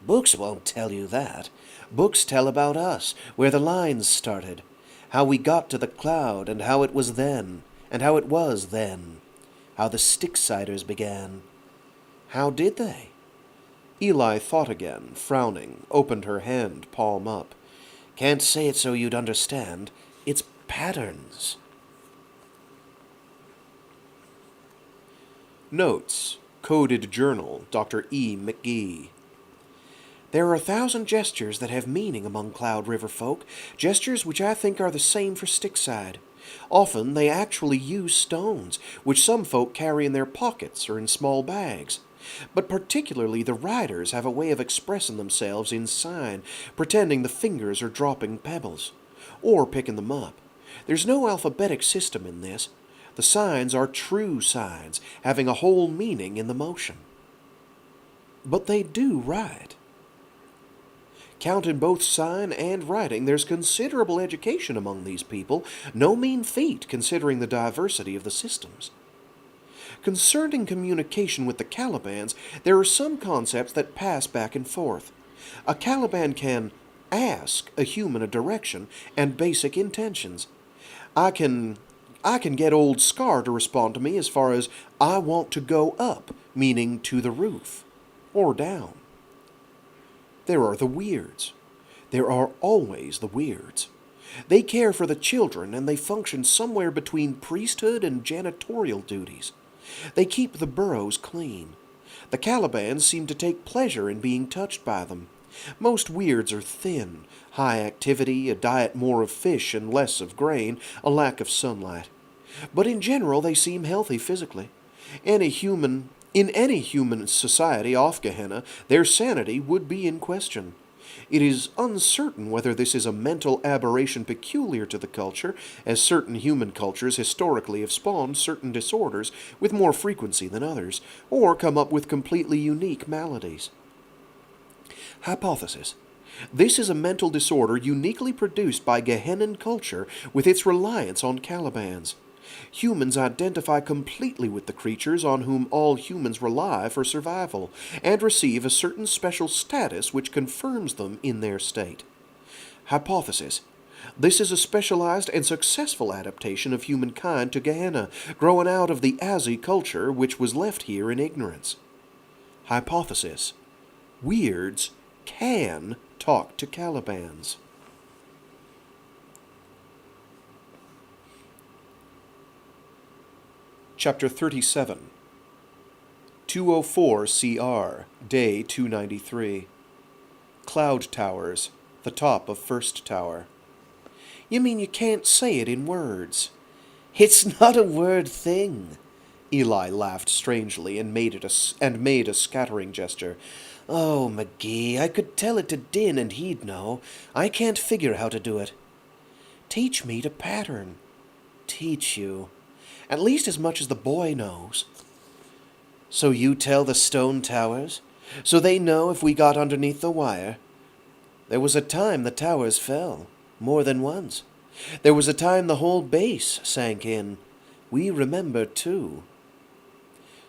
Books won't tell you that. Books tell about us, where the lines started, how we got to the cloud, and how it was then, and how it was then, how the Styxsiders began. How did they? Eli thought again, frowning, opened her hand, palm up. Can't say it so you'd understand. It's patterns. Notes. Coded Journal, Dr. E. McGee. There are 1,000 gestures that have meaning among Cloud River folk, gestures which I think are the same for Styxside. Often they actually use stones, which some folk carry in their pockets or in small bags. But particularly the riders have a way of expressing themselves in sign, pretending the fingers are dropping pebbles, or picking them up. There's no alphabetic system in this. The signs are true signs, having a whole meaning in the motion. But they do ride. Counting both sign and writing, there's considerable education among these people, no mean feat considering the diversity of the systems. Concerning communication with the Calibans, there are some concepts that pass back and forth. A Caliban can ask a human a direction and basic intentions. I can get old Scar to respond to me as far as I want to go up, meaning to the roof, or down. There are the weirds. There are always the weirds. They care for the children, and they function somewhere between priesthood and janitorial duties. They keep the burrows clean. The Calibans seem to take pleasure in being touched by them. Most weirds are thin, high activity, a diet more of fish and less of grain, a lack of sunlight. But in general they seem healthy physically. In any human society off Gehenna, their sanity would be in question. It is uncertain whether this is a mental aberration peculiar to the culture, as certain human cultures historically have spawned certain disorders with more frequency than others, or come up with completely unique maladies. Hypothesis. This is a mental disorder uniquely produced by Gehennan culture with its reliance on Calibans. Humans identify completely with the creatures on whom all humans rely for survival, and receive a certain special status which confirms them in their state. Hypothesis. This is a specialized and successful adaptation of humankind to Gehenna, growing out of the Azi culture which was left here in ignorance. Hypothesis. Weirds can talk to Calibans. Chapter 37. 204 CR, Day 293. Cloud Towers, the top of First Tower. You mean you can't say it in words? It's not a word thing. Eli laughed strangely and made a scattering gesture. Oh, McGee, I could tell it to Din and he'd know. I can't figure how to do it. Teach me to pattern. Teach you. At least as much as the boy knows. So you tell the stone towers? So they know if we got underneath the wire? There was a time the towers fell, more than once. There was a time the whole base sank in. We remember, too.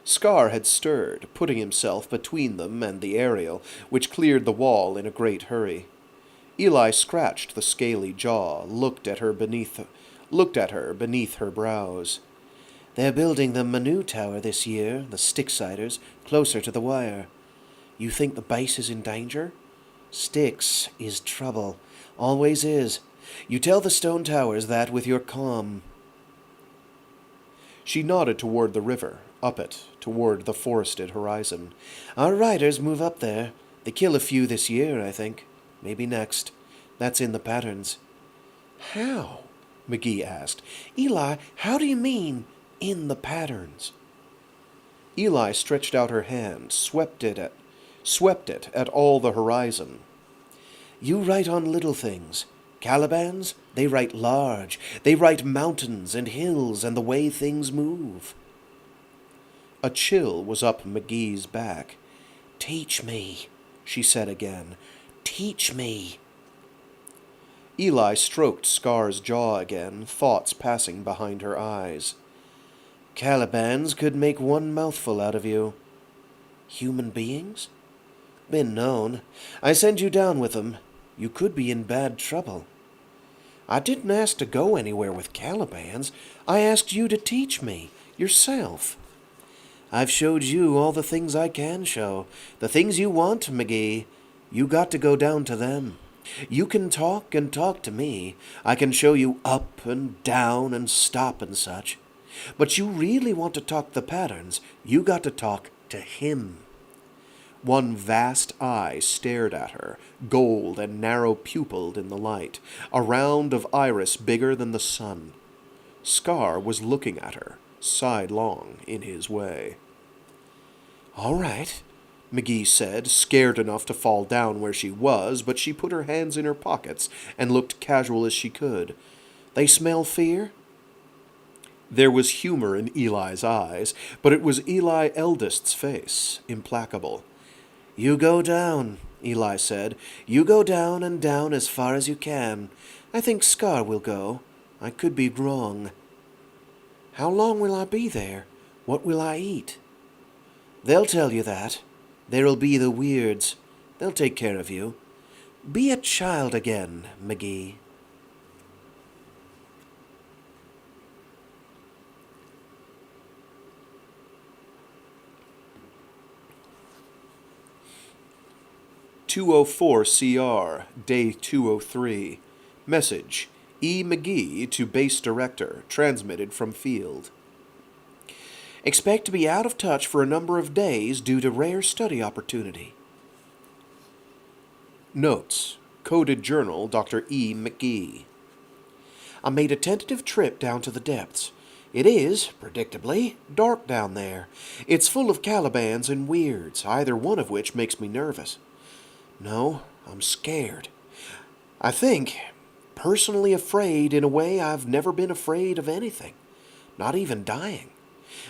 Scar had stirred, putting himself between them and the aerial, which cleared the wall in a great hurry. Eli scratched the scaly jaw, looked at her beneath her brows. They're building the Manu Tower this year, the Styxsiders, closer to the wire. You think the base is in danger? Styx is trouble. Always is. You tell the stone towers that with your comm. She nodded toward the river, up it, toward the forested horizon. Our riders move up there. They kill a few this year, I think. Maybe next. That's in the patterns. How? McGee asked. Eli, how do you mean, in the patterns? Eli stretched out her hand, swept it at all the horizon. You write on little things. Calibans, they write large. They write mountains and hills and the way things move. A chill was up McGee's back. Teach me, she said again. Teach me. Eli stroked Scar's jaw again, thoughts passing behind her eyes. Calibans could make one mouthful out of you. Human beings? Been known. I send you down with them. You could be in bad trouble. I didn't ask to go anywhere with Calibans. I asked you to teach me, yourself. I've showed you all the things I can show. The things you want, McGee. You got to go down to them. You can talk and talk to me. I can show you up and down and stop and such. But you really want to talk the patterns, you got to talk to him. One vast eye stared at her, gold and narrow-pupilled in the light, a round of iris bigger than the sun. Scar was looking at her, sidelong in his way. All right, McGee said, scared enough to fall down where she was, but she put her hands in her pockets and looked casual as she could. They smell fear? There was humor in Eli's eyes, but it was Eli Eldest's face, implacable. You go down, Eli said. You go down and down as far as you can. I think Scar will go. I could be wrong. How long will I be there? What will I eat? They'll tell you that. There'll be the weirds. They'll take care of you. Be a child again, McGee. "204 CR, Day 203. Message: E. McGee to Base Director, transmitted from field. Expect to be out of touch for a number of days due to rare study opportunity. Notes: Coded Journal, Dr. E. McGee. I made a tentative trip down to the depths. It is, predictably, dark down there. It's full of Calibans and weirds, either one of which makes me nervous. No, I'm scared. I think, personally afraid in a way I've never been afraid of anything, not even dying.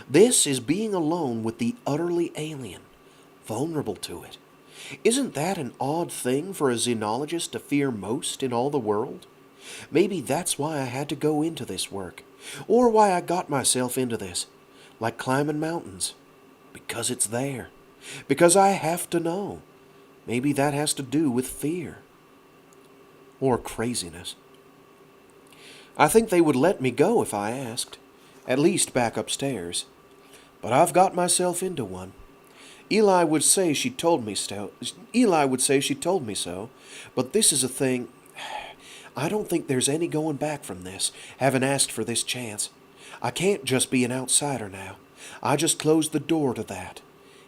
This is being alone with the utterly alien, vulnerable to it. Isn't that an odd thing for a xenologist to fear most in all the world? Maybe that's why I had to go into this work, or why I got myself into this, like climbing mountains. Because it's there. Because I have to know. Maybe that has to do with fear. Or craziness. I think they would let me go if I asked. At least back upstairs. But I've got myself into one. Eli would say she told me so. But this is a thing. I don't think there's any going back from this, having asked for this chance. I can't just be an outsider now. I just closed the door to that.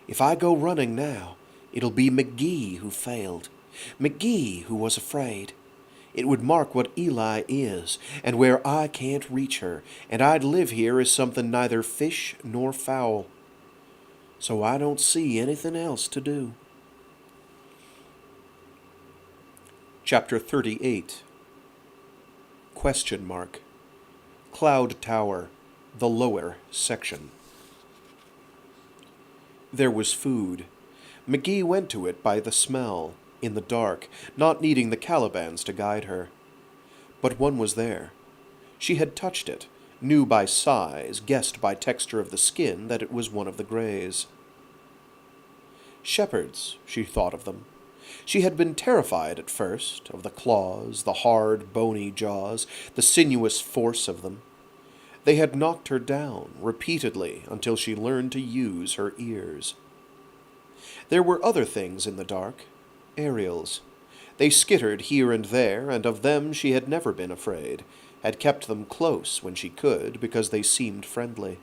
If I go running now, it'll be McGee who failed. McGee who was afraid. It would mark what Eli is, and where I can't reach her, and I'd live here as something neither fish nor fowl. So I don't see anything else to do. Chapter 38. Question mark. Cloud Tower. The lower section. There was food. McGee went to it by the smell, in the dark, not needing the Calibans to guide her. But one was there. She had touched it, knew by size, guessed by texture of the skin that it was one of the greys. Shepherds, she thought of them. She had been terrified at first, of the claws, the hard, bony jaws, the sinuous force of them. They had knocked her down, repeatedly, until she learned to use her ears. There were other things in the dark, Ariels. They skittered here and there, and of them she had never been afraid, had kept them close when she could, because they seemed friendly.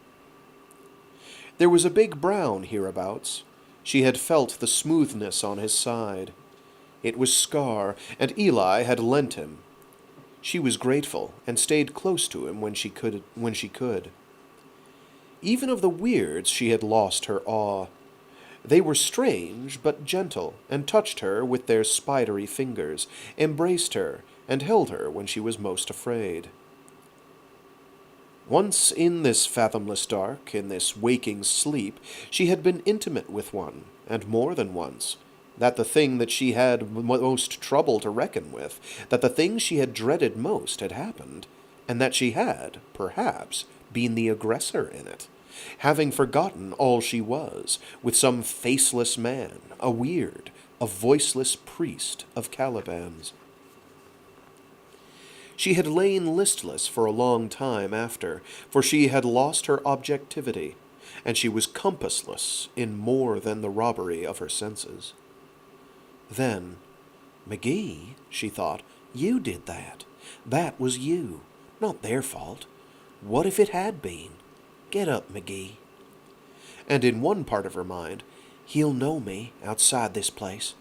There was a big brown hereabouts. She had felt the smoothness on his side. It was Scar, and Eli had lent him. She was grateful, and stayed close to him when she could. Even of the weirds she had lost her awe. They were strange, but gentle, and touched her with their spidery fingers, embraced her, and held her when she was most afraid. Once in this fathomless dark, in this waking sleep, she had been intimate with one, and more than once, that the thing that she had most trouble to reckon with, that the thing she had dreaded most had happened, and that she had, perhaps, been the aggressor in it, having forgotten all she was, with some faceless man, a weird, a voiceless priest of Calibans. She had lain listless for a long time after, for she had lost her objectivity, and she was compassless in more than the robbery of her senses. Then, McGee, she thought, you did that. That was you, not their fault. What if it had been? Get up, McGee. And in one part of her mind, he'll know me outside this place,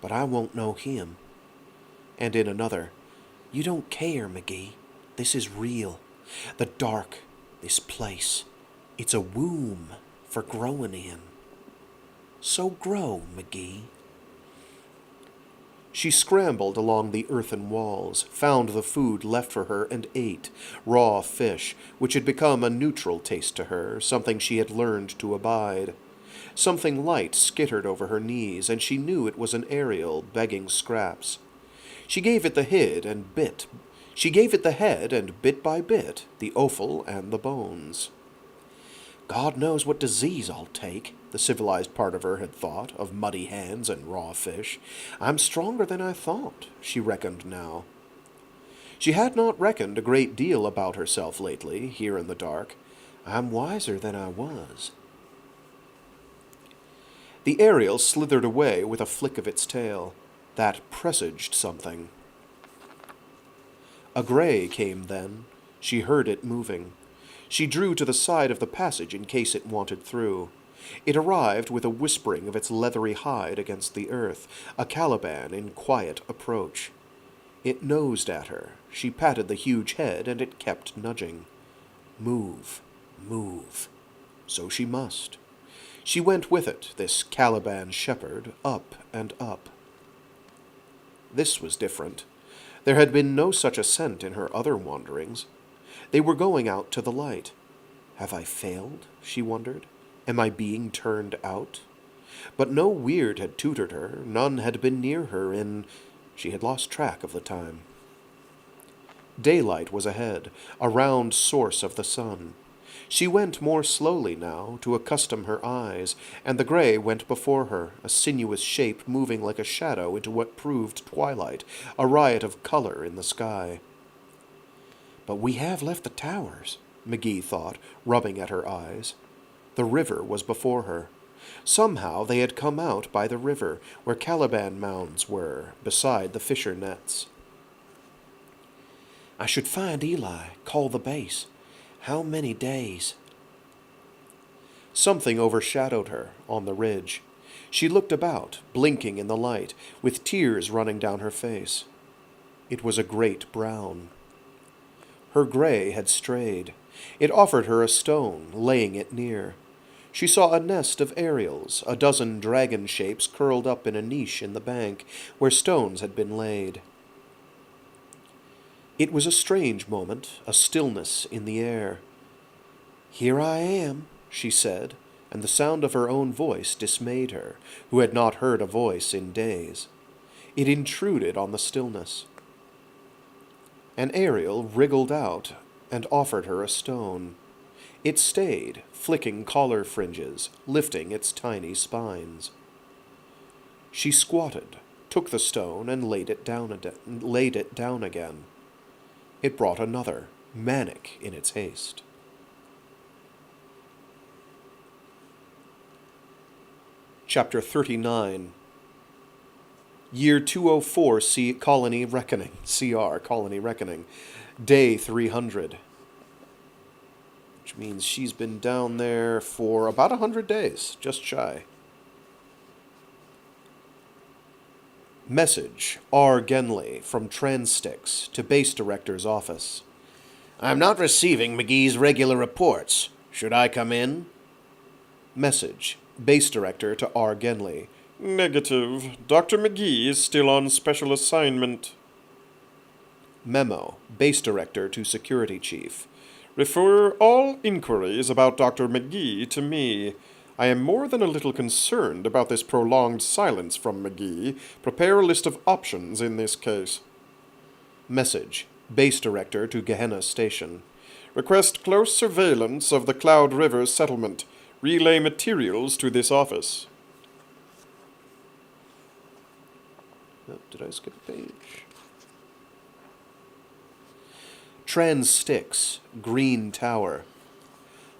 but I won't know him. And in another, you don't care, McGee. This is real. The dark, this place, it's a womb for growing in. So grow, McGee. She scrambled along the earthen walls, found the food left for her, and ate raw fish, which had become a neutral taste to her, something she had learned to abide. Something light skittered over her knees, and she knew it was an Ariel begging scraps. She gave it the head, and bit by bit, the offal and the bones. God knows what disease I'll take, the civilized part of her had thought, of muddy hands and raw fish. I'm stronger than I thought, she reckoned now. She had not reckoned a great deal about herself lately, here in the dark. I'm wiser than I was. The Ariel slithered away with a flick of its tail. That presaged something. A gray came then. She heard it moving. She drew to the side of the passage in case it wanted through. It arrived with a whispering of its leathery hide against the earth, a Caliban in quiet approach. It nosed at her. She patted the huge head, and it kept nudging. Move, move. So she must. She went with it, this Caliban shepherd, up and up. This was different. There had been no such ascent in her other wanderings. They were going out to the light. Have I failed? She wondered. Am I being turned out? But no weird had tutored her, none had been near her she had lost track of the time. Daylight was ahead, a round source of the sun. She went more slowly now, to accustom her eyes, and the gray went before her, a sinuous shape moving like a shadow into what proved twilight, a riot of color in the sky. But we have left the towers, McGee thought, rubbing at her eyes. The river was before her. Somehow they had come out by the river, where Caliban mounds were, beside the fisher nets. I should find Eli, call the base. How many days? Something overshadowed her on the ridge. She looked about, blinking in the light, with tears running down her face. It was a great brown. Her gray had strayed. It offered her a stone, laying it near. She saw a nest of Ariels, a dozen dragon shapes curled up in a niche in the bank, where stones had been laid. It was a strange moment, a stillness in the air. "Here I am," she said, and the sound of her own voice dismayed her, who had not heard a voice in days. It intruded on the stillness. An Ariel wriggled out and offered her a stone. It stayed, flicking collar fringes, lifting its tiny spines. She squatted, took the stone, and laid it down again. It brought another, manic in its haste. Chapter 39. Year 204 Colony Reckoning, CR, Colony Reckoning. Day 300. Which means she's been down there for about 100 days, just shy. Message, R. Genley, from Transstyx to Base Director's office. I'm not receiving McGee's regular reports. Should I come in? Message, Base Director to R. Genley. Negative. Dr. McGee is still on special assignment. Memo, Base Director to Security Chief. Refer all inquiries about Dr. McGee to me. I am more than a little concerned about this prolonged silence from McGee. Prepare a list of options in this case. Message, Base Director to Gehenna Station. Request close surveillance of the Cloud River settlement. Relay materials to this office. Oh, did I skip a page? Transstyx, Green Tower.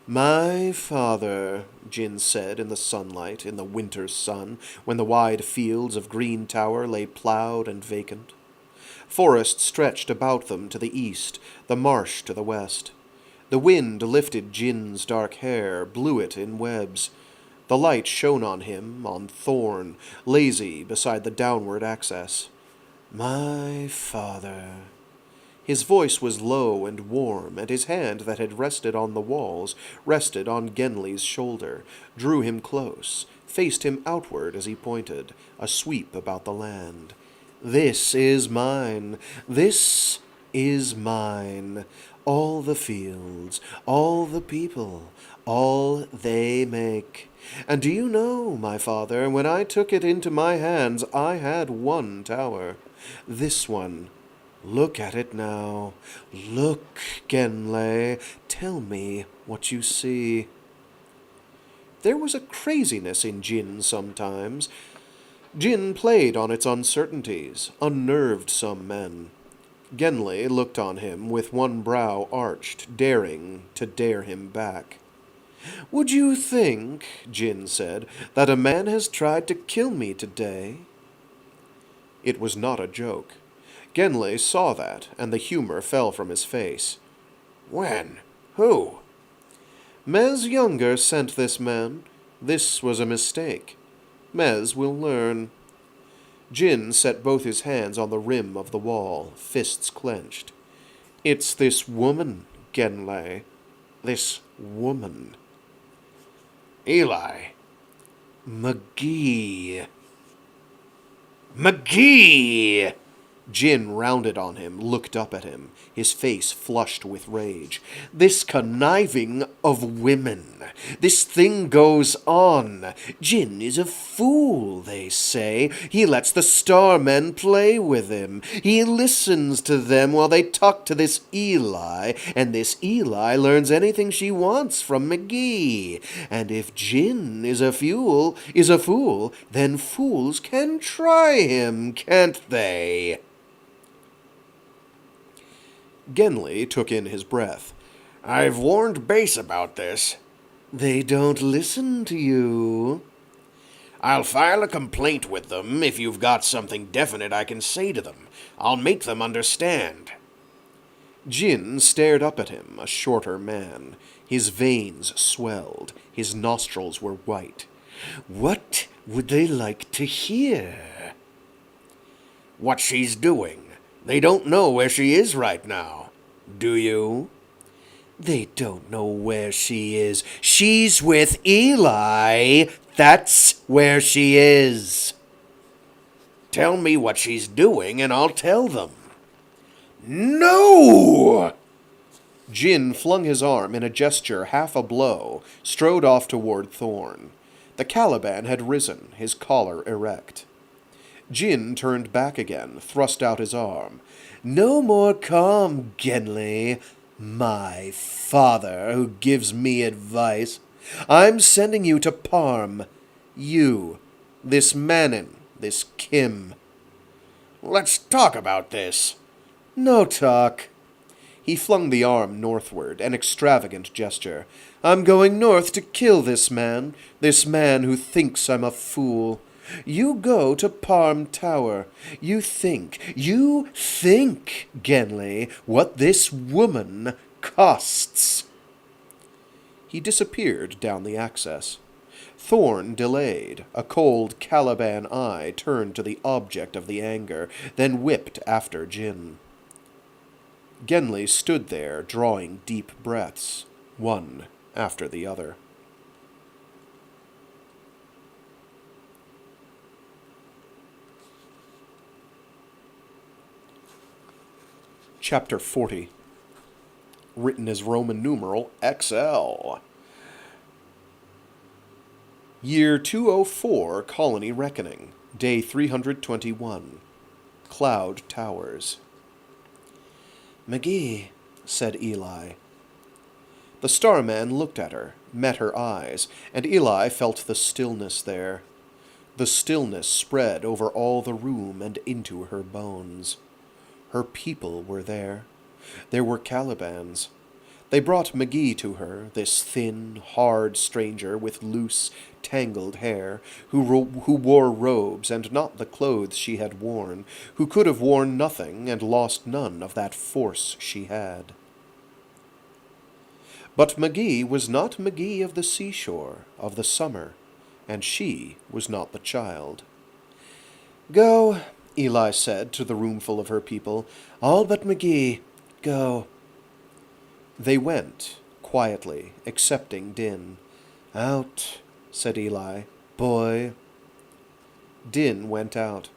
My father, Jin said in the sunlight, in the winter sun, when the wide fields of Green Tower lay plowed and vacant. Forest stretched about them to the east, the marsh to the west. The wind lifted Jin's dark hair, blew it in webs. The light shone on him, on Thorn, lazy beside the downward access. My father. His voice was low and warm, and his hand that had rested on the walls rested on Genley's shoulder, drew him close, faced him outward as he pointed, a sweep about the land. This is mine. This is mine. All the fields, all the people, all they make. And do you know, my father, when I took it into my hands, I had one tower. This one. Look at it now. Look, Genley. Tell me what you see. There was a craziness in Jin sometimes. Jin played on its uncertainties, unnerved some men. Genley looked on him with one brow arched, daring to dare him back. Would you think, Jin said, that a man has tried to kill me today? It was not a joke. Genley saw that, and the humor fell from his face. When? Who? Mez Younger sent this man. This was a mistake. Mez will learn. Jin set both his hands on the rim of the wall, fists clenched. It's this woman, Genley. This woman. Eli. McGee. McGee! Jin rounded on him, looked up at him, his face flushed with rage. This conniving of women. This thing goes on. Jin is a fool, they say. He lets the Starmen play with him. He listens to them while they talk to this Eli, and this Eli learns anything she wants from McGee. And if Jin is a fool, then fools can try him, can't they? Genley took in his breath. I've warned Base about this. They don't listen to you. I'll file a complaint with them if you've got something definite I can say to them. I'll make them understand. Jin stared up at him, a shorter man. His veins swelled. His nostrils were white. What would they like to hear? What she's doing. They don't know where she is right now. Do you? They don't know where she is. She's with Eli. That's where she is. Tell me what she's doing and I'll tell them. No! Jin flung his arm in a gesture half a blow, strode off toward Thorn. The Caliban had risen, his collar erect. Jin turned back again, thrust out his arm. "No more calm, Genli. My father, who gives me advice. I'm sending you to Parm. You, this Manin, this Kim." "Let's talk about this." "No talk." He flung the arm northward, an extravagant gesture. "I'm going north to kill this man who thinks I'm a fool. You go to Parm Tower. You think, Genli, what this woman costs." He disappeared down the access. Thorn delayed. A cold Caliban eye turned to the object of the anger, then whipped after Jin. Genli stood there, drawing deep breaths, one after the other. Chapter 40. Written as Roman numeral XL. Year 204, Colony Reckoning, Day 321. Cloud Towers. "McGee," said Eli. The Starman looked at her, met her eyes, and Eli felt the stillness there. The stillness spread over all the room and into her bones. Her people were there. There were Calibans. They brought McGee to her, this thin, hard stranger with loose, tangled hair, who wore robes and not the clothes she had worn, who could have worn nothing and lost none of that force she had. But McGee was not McGee of the seashore, of the summer, and she was not the child. "Go," Eli said to the roomful of her people. "All but McGee. Go." They went, quietly, excepting Din. "Out," said Eli. "Boy." Din went out.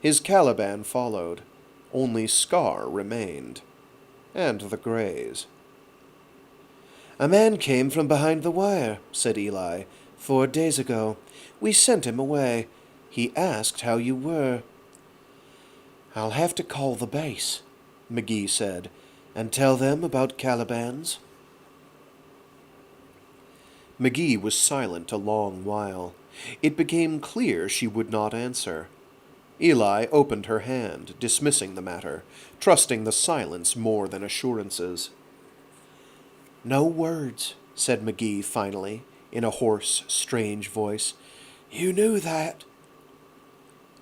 His Caliban followed. Only Scar remained. And the Greys. "A man came from behind the wire," said Eli, 4 days ago. "We sent him away. He asked how you were." "I'll have to call the base," McGee said, "and tell them about Calibans." McGee was silent a long while. It became clear she would not answer. Eli opened her hand, dismissing the matter, trusting the silence more than assurances. "No words," said McGee finally, in a hoarse, strange voice. "You knew that."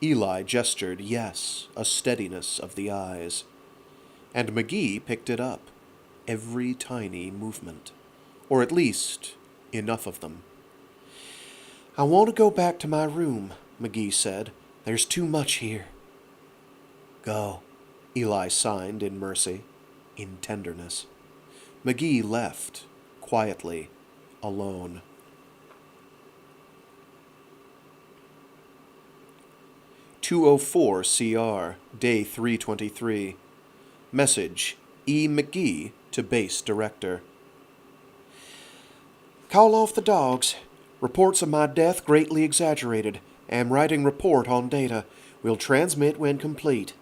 Eli gestured yes, a steadiness of the eyes. And McGee picked it up, every tiny movement, or at least enough of them. "I want to go back to my room," McGee said. "There's too much here." "Go," Eli signed in mercy, in tenderness. McGee left, quietly, alone. "204 CR, Day 323. Message, E. McGee to Base Director. "Call off the dogs. Reports of my death greatly exaggerated. Am writing report on data. Will transmit when complete."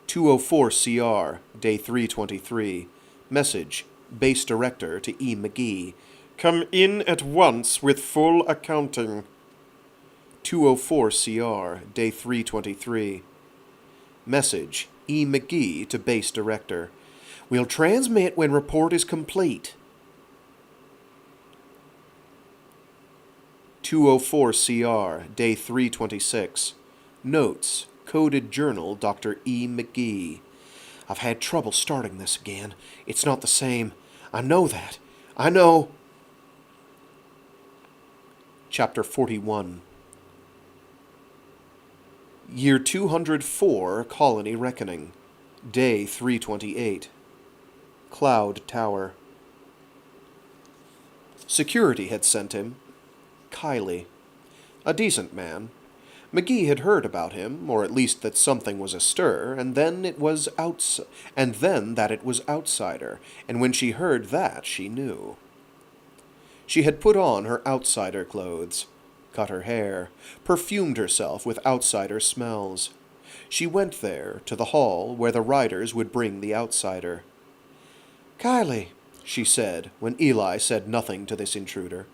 "204 CR, Day 323. Message, Base Director to E. McGee. Come in at once with full accounting." 204 CR, Day 323. Message, E. McGee to Base Director. "Will transmit when report is complete." 204 CR, Day 326. Notes, Coded Journal, Dr. E. McGee. "I've had trouble starting this again. It's not the same. I know that. I know." Chapter 41. Year 204, Colony Reckoning. Day 328. Cloud Tower. Security had sent him. Kiley. A decent man. McGee had heard about him, or at least that something was astir, and then that it was outsider, and when she heard that, she knew. She had put on her outsider clothes, cut her hair, perfumed herself with outsider smells. She went there, to the hall where the riders would bring the outsider. "Kylie," she said, when Eli said nothing to this intruder.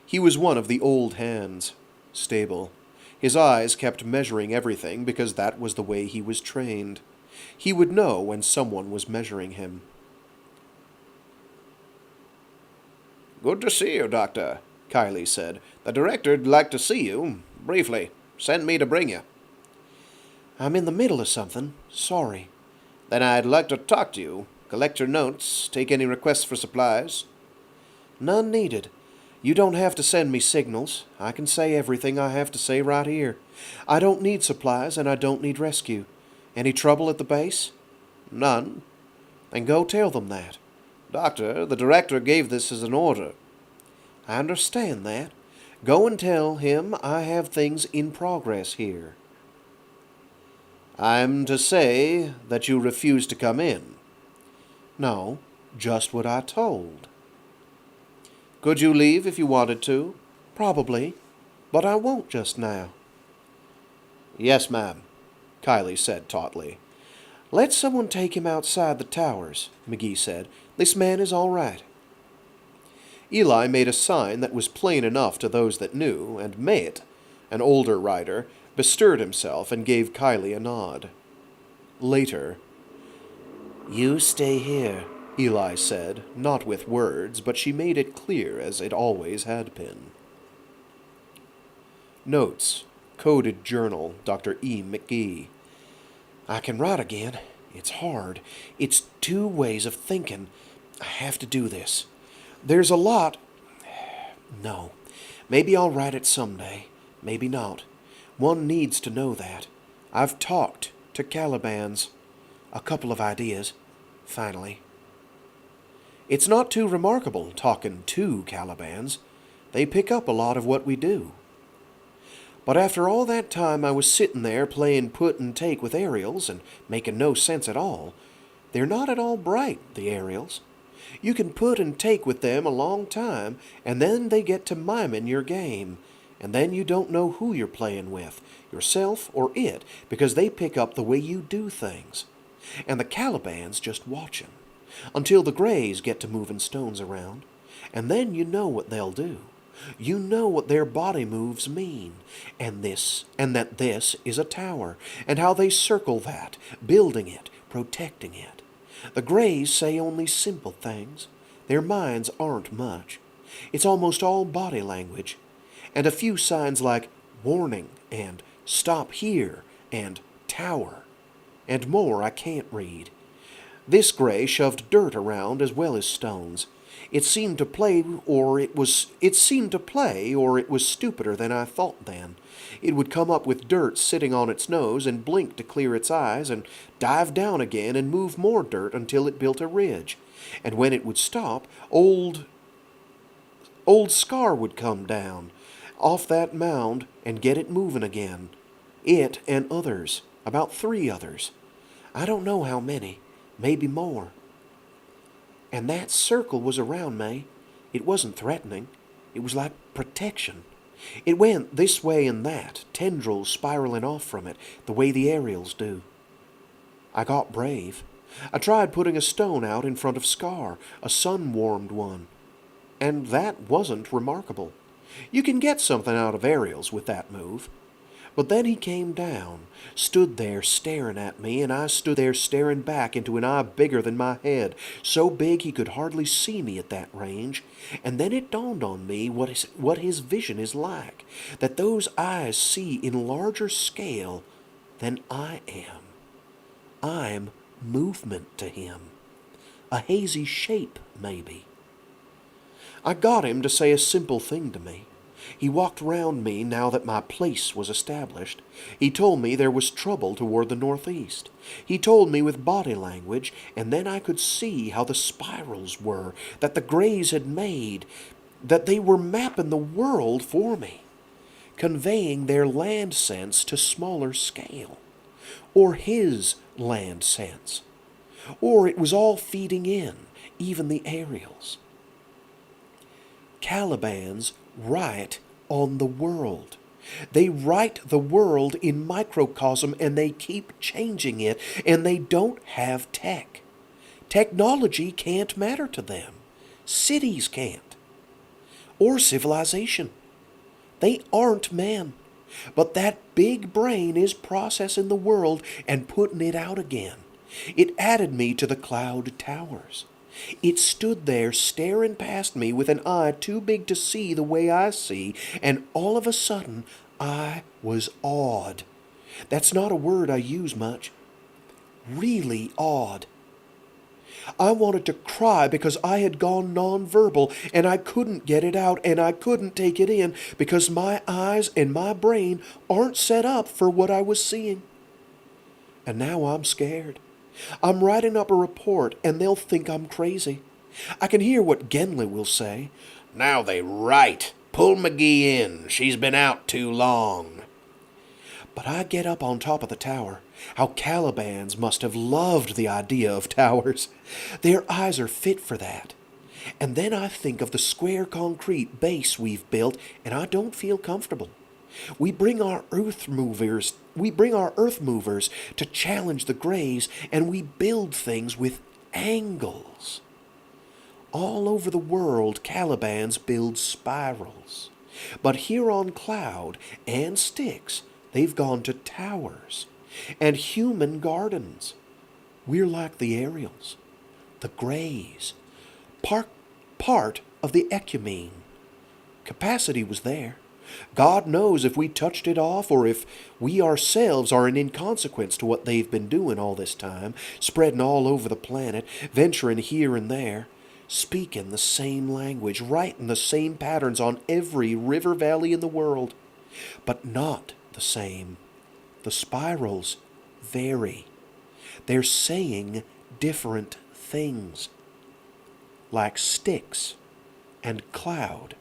He was one of the old hands, stable. His eyes kept measuring everything because that was the way he was trained. He would know when someone was measuring him. "Good to see you, Doctor," Kylie said. "The director'd like to see you. Briefly. Sent me to bring you." "I'm in the middle of something. Sorry." "Then I'd like to talk to you. Collect your notes. Take any requests for supplies." "None needed. You don't have to send me signals. I can say everything I have to say right here. I don't need supplies, and I don't need rescue. Any trouble at the base?" "None." "Then go tell them that." "Doctor, the director gave this as an order." "I understand that. Go and tell him I have things in progress here." "I'm to say that you refuse to come in." "No, just what I told." "Could you leave if you wanted to?" "Probably, but I won't just now." "Yes, ma'am," Kylie said tautly. "Let someone take him outside the towers," McGee said. "This man is all right." Eli made a sign that was plain enough to those that knew, and Mate, an older rider, bestirred himself and gave Kylie a nod. Later, "You stay here," Eli said, not with words, but she made it clear as it always had been. Notes. Coded Journal, Dr. E. McGee. "I can write again. It's hard. It's two ways of thinking. I have to do this. There's a lot. No. Maybe I'll write it someday. Maybe not. One needs to know that. I've talked to Calibans. A couple of ideas. Finally. It's not too remarkable talking to Calibans. They pick up a lot of what we do. But after all that time I was sitting there playing put and take with aerials and making no sense at all. They're not at all bright, the aerials. You can put and take with them a long time, and then they get to miming your game, and then you don't know who you're playing with, yourself or it, because they pick up the way you do things. And the Caliban's just watching, until the Greys get to moving stones around, and then you know what they'll do. You know what their body moves mean, and that this is a tower, and how they circle that, building it, protecting it. The Greys say only simple things. Their minds aren't much. It's almost all body language, and a few signs like warning and stop here and tower, and more I can't read. This Grey shoved dirt around as well as stones. It seemed to play, or it was stupider than I thought then. It would come up with dirt sitting on its nose and blink to clear its eyes and dive down again and move more dirt until it built a ridge. And when it would stop, old Scar would come down off that mound and get it moving again. It and others, about 3 others. I don't know how many, maybe more. And that circle was around me. It wasn't threatening. It was like protection. It went this way and that, tendrils spiraling off from it, the way the aerials do. I got brave. I tried putting a stone out in front of Scar, a sun-warmed one. And that wasn't remarkable. You can get something out of aerials with that move. But then he came down, stood there staring at me, and I stood there staring back into an eye bigger than my head, so big he could hardly see me at that range. And then it dawned on me what his vision is like, that those eyes see in larger scale than I am. I'm movement to him. A hazy shape, maybe. I got him to say a simple thing to me. He walked round me now that my place was established. He told me there was trouble toward the northeast. He told me with body language, and then I could see how the spirals were that the Greys had made, that they were mapping the world for me. conveying their land sense to smaller scale, or his land sense, or it was all feeding in, even the aerials. Calibans write on the world. They write the world in microcosm, and they keep changing it, and they don't have tech. Technology can't matter to them. Cities can't. Or civilization. They aren't men. But that big brain is processing the world and putting it out again. It added me to the cloud towers. It stood there staring past me with an eye too big to see the way I see, and all of a sudden I was awed. That's not a word I use much. Really awed. I wanted to cry because I had gone nonverbal and I couldn't get it out and I couldn't take it in because my eyes and my brain aren't set up for what I was seeing. And now I'm scared. I'm writing up a report and they'll think I'm crazy. I can hear what Genly will say. Now they write. Pull McGee in. She's been out too long. But I get up on top of the tower. How Calibans must have loved the idea of towers. Their eyes are fit for that. And then I think of the square concrete base we've built, and I don't feel comfortable. We bring our earth movers to challenge the Greys, and we build things with angles. All over the world, Calibans build spirals. But here on Cloud and Styx, they've gone to towers and human gardens. We're like the Ariels, the Greys, part of the ecumene. Capacity was there. God knows if we touched it off or if we ourselves are an inconsequence to what they've been doing all this time, spreading all over the planet, venturing here and there, speaking the same language, writing the same patterns on every river valley in the world, but not the same. The spirals vary. They're saying different things, like Styx and Cloud,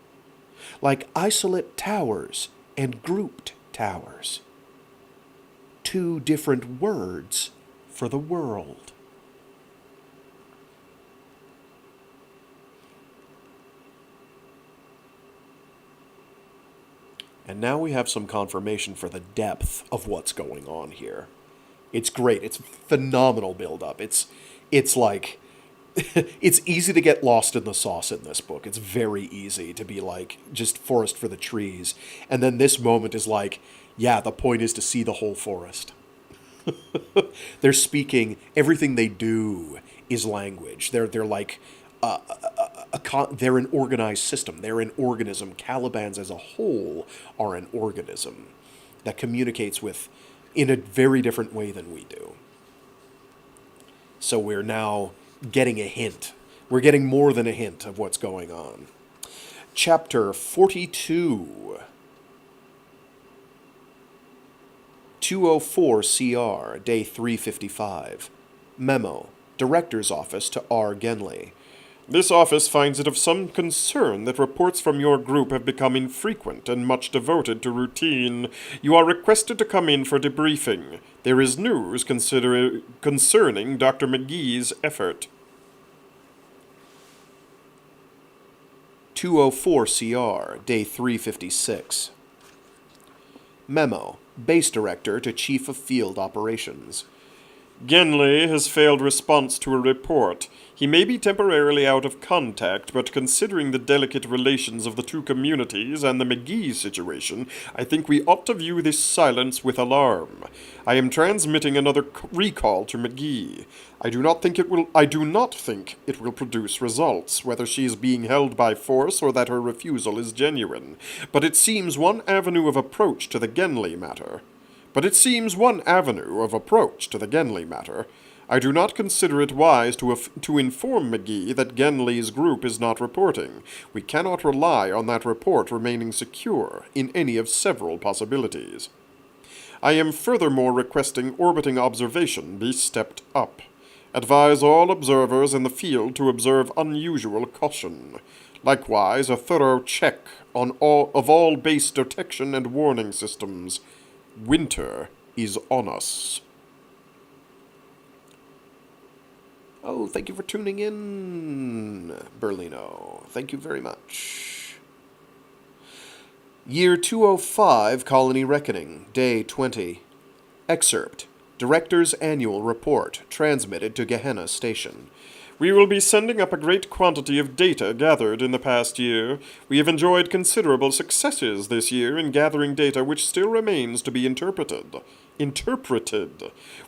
like isolate towers and grouped towers. Two different words for the world. And now we have some confirmation for the depth of what's going on here. It's great. It's phenomenal build-up. It's like... it's easy to get lost in the sauce in this book. It's very easy to be like, just forest for the trees. And then this moment is like, yeah, the point is to see the whole forest. They're speaking, everything they do is language. They're like... they're an organized system. They're an organism. Calibans as a whole are an organism that communicates with in a very different way than we do. So we're now getting a hint. We're getting more than a hint of what's going on. Chapter 42. 204 CR, day 355. Memo. Director's Office to R. Genly. This office finds it of some concern that reports from your group have become infrequent and much devoted to routine. You are requested to come in for debriefing. There is news concerning Dr. McGee's effort. 204 CR, day 356. Memo. Base Director to Chief of Field Operations. Genly has failed response to a report. He may be temporarily out of contact, but considering the delicate relations of the two communities and the McGee situation, I think we ought to view this silence with alarm. I am transmitting another recall to McGee. I do not think it will produce results, whether she is being held by force or that her refusal is genuine. But it seems one avenue of approach to the Genly matter. I do not consider it wise to inform McGee that Genly's group is not reporting. We cannot rely on that report remaining secure in any of several possibilities. I am furthermore requesting orbiting observation be stepped up. Advise all observers in the field to observe unusual caution. Likewise, a thorough check of all base detection and warning systems. Winter is on us. Oh, thank you for tuning in, Berlino. Thank you very much. Year 205, Colony Reckoning, Day 20. Excerpt. Director's Annual Report, transmitted to Gehenna Station. We will be sending up a great quantity of data gathered in the past year. We have enjoyed considerable successes this year in gathering data which still remains to be interpreted.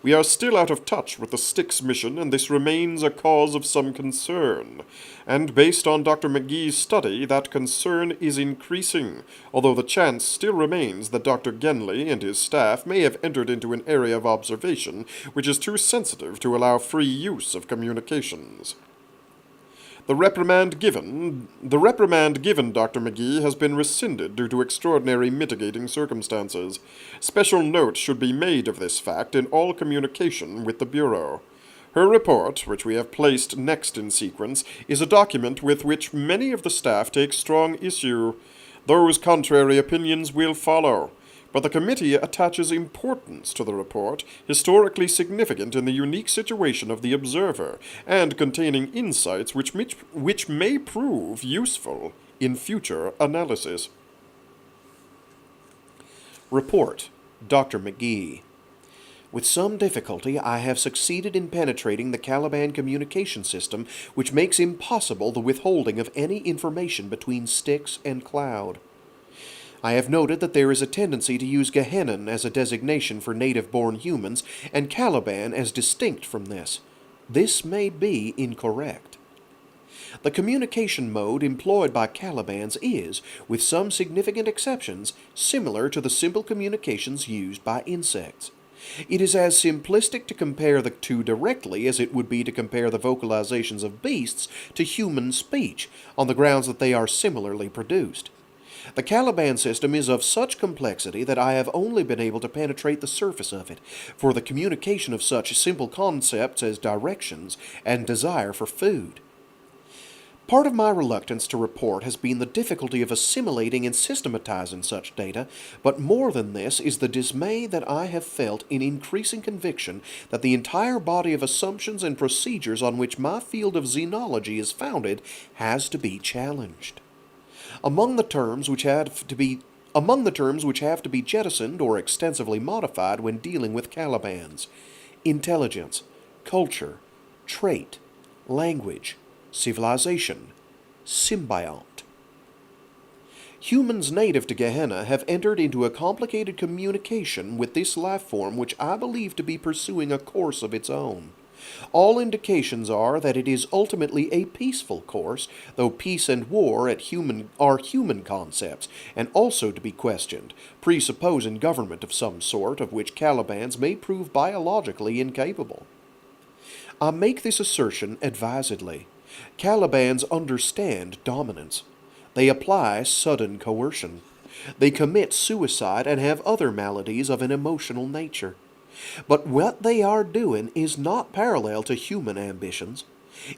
We are still out of touch with the Styx mission, and this remains a cause of some concern. And based on Dr. McGee's study, that concern is increasing, although the chance still remains that Dr. Genley and his staff may have entered into an area of observation which is too sensitive to allow free use of communications. The reprimand given Dr. McGee has been rescinded due to extraordinary mitigating circumstances. Special note should be made of this fact in all communication with the Bureau. Her report, which we have placed next in sequence, is a document with which many of the staff take strong issue. Those contrary opinions will follow. But the committee attaches importance to the report, historically significant in the unique situation of the observer, and containing insights which may prove useful in future analysis. Report. Dr. McGee. With some difficulty, I have succeeded in penetrating the Caliban communication system, which makes impossible the withholding of any information between Styx and Cloud. I have noted that there is a tendency to use Gehenna as a designation for native-born humans, and Caliban as distinct from this. This may be incorrect. The communication mode employed by Calibans is, with some significant exceptions, similar to the simple communications used by insects. It is as simplistic to compare the two directly as it would be to compare the vocalizations of beasts to human speech, on the grounds that they are similarly produced. The Caliban system is of such complexity that I have only been able to penetrate the surface of it, for the communication of such simple concepts as directions and desire for food. Part of my reluctance to report has been the difficulty of assimilating and systematizing such data, but more than this is the dismay that I have felt in increasing conviction that the entire body of assumptions and procedures on which my field of xenology is founded has to be challenged. Among the terms which have to be jettisoned or extensively modified when dealing with Calibans: intelligence, culture, trait, language, civilization, symbiont. Humans native to Gehenna have entered into a complicated communication with this life form which I believe to be pursuing a course of its own. All indications are that it is ultimately a peaceful course, though peace and war are human concepts, and also to be questioned, presupposing government of some sort of which Calibans may prove biologically incapable. I make this assertion advisedly. Calibans understand dominance. They apply sudden coercion. They commit suicide and have other maladies of an emotional nature. But what they are doing is not parallel to human ambitions.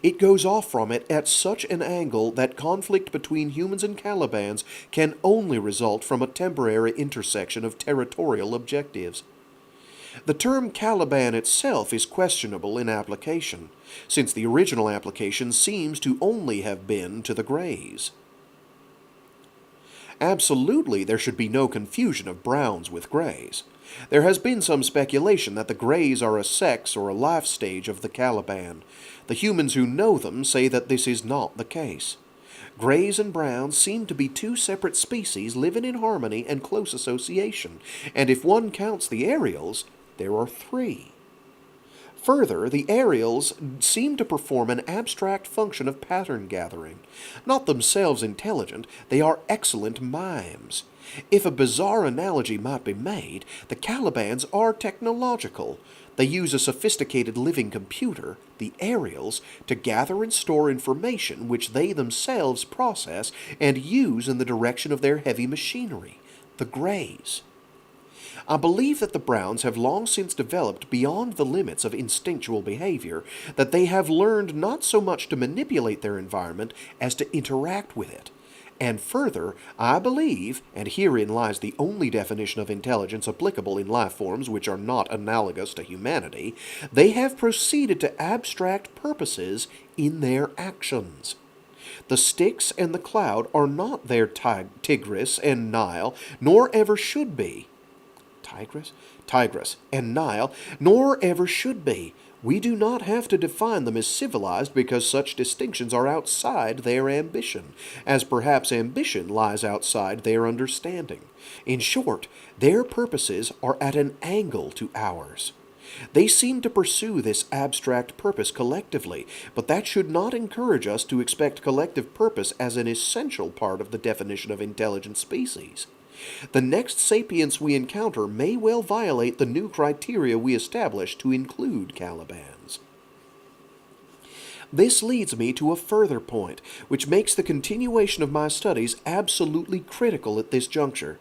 It goes off from it at such an angle that conflict between humans and Calibans can only result from a temporary intersection of territorial objectives. The term Caliban itself is questionable in application, since the original application seems to only have been to the Greys. Absolutely, there should be no confusion of browns with Greys. There has been some speculation that the Greys are a sex or a life stage of the Caliban. The humans who know them say that this is not the case. Greys and browns seem to be two separate species living in harmony and close association, and if one counts the Ariels, there are 3. Further, the Ariels seem to perform an abstract function of pattern gathering. Not themselves intelligent, they are excellent mimes. If a bizarre analogy might be made, the Calibans are technological. They use a sophisticated living computer, the Ariels, to gather and store information which they themselves process and use in the direction of their heavy machinery, the Greys. I believe that the Browns have long since developed beyond the limits of instinctual behavior, that they have learned not so much to manipulate their environment as to interact with it. And further, I believe, and herein lies the only definition of intelligence applicable in life forms which are not analogous to humanity, they have proceeded to abstract purposes in their actions. The Styx and the Cloud are not their Tigris and Nile, nor ever should be. Tigris and Nile, nor ever should be. We do not have to define them as civilized because such distinctions are outside their ambition, as perhaps ambition lies outside their understanding. In short, their purposes are at an angle to ours. They seem to pursue this abstract purpose collectively, but that should not encourage us to expect collective purpose as an essential part of the definition of intelligent species. The next sapience we encounter may well violate the new criteria we established to include Calibans. This leads me to a further point, which makes the continuation of my studies absolutely critical at this juncture.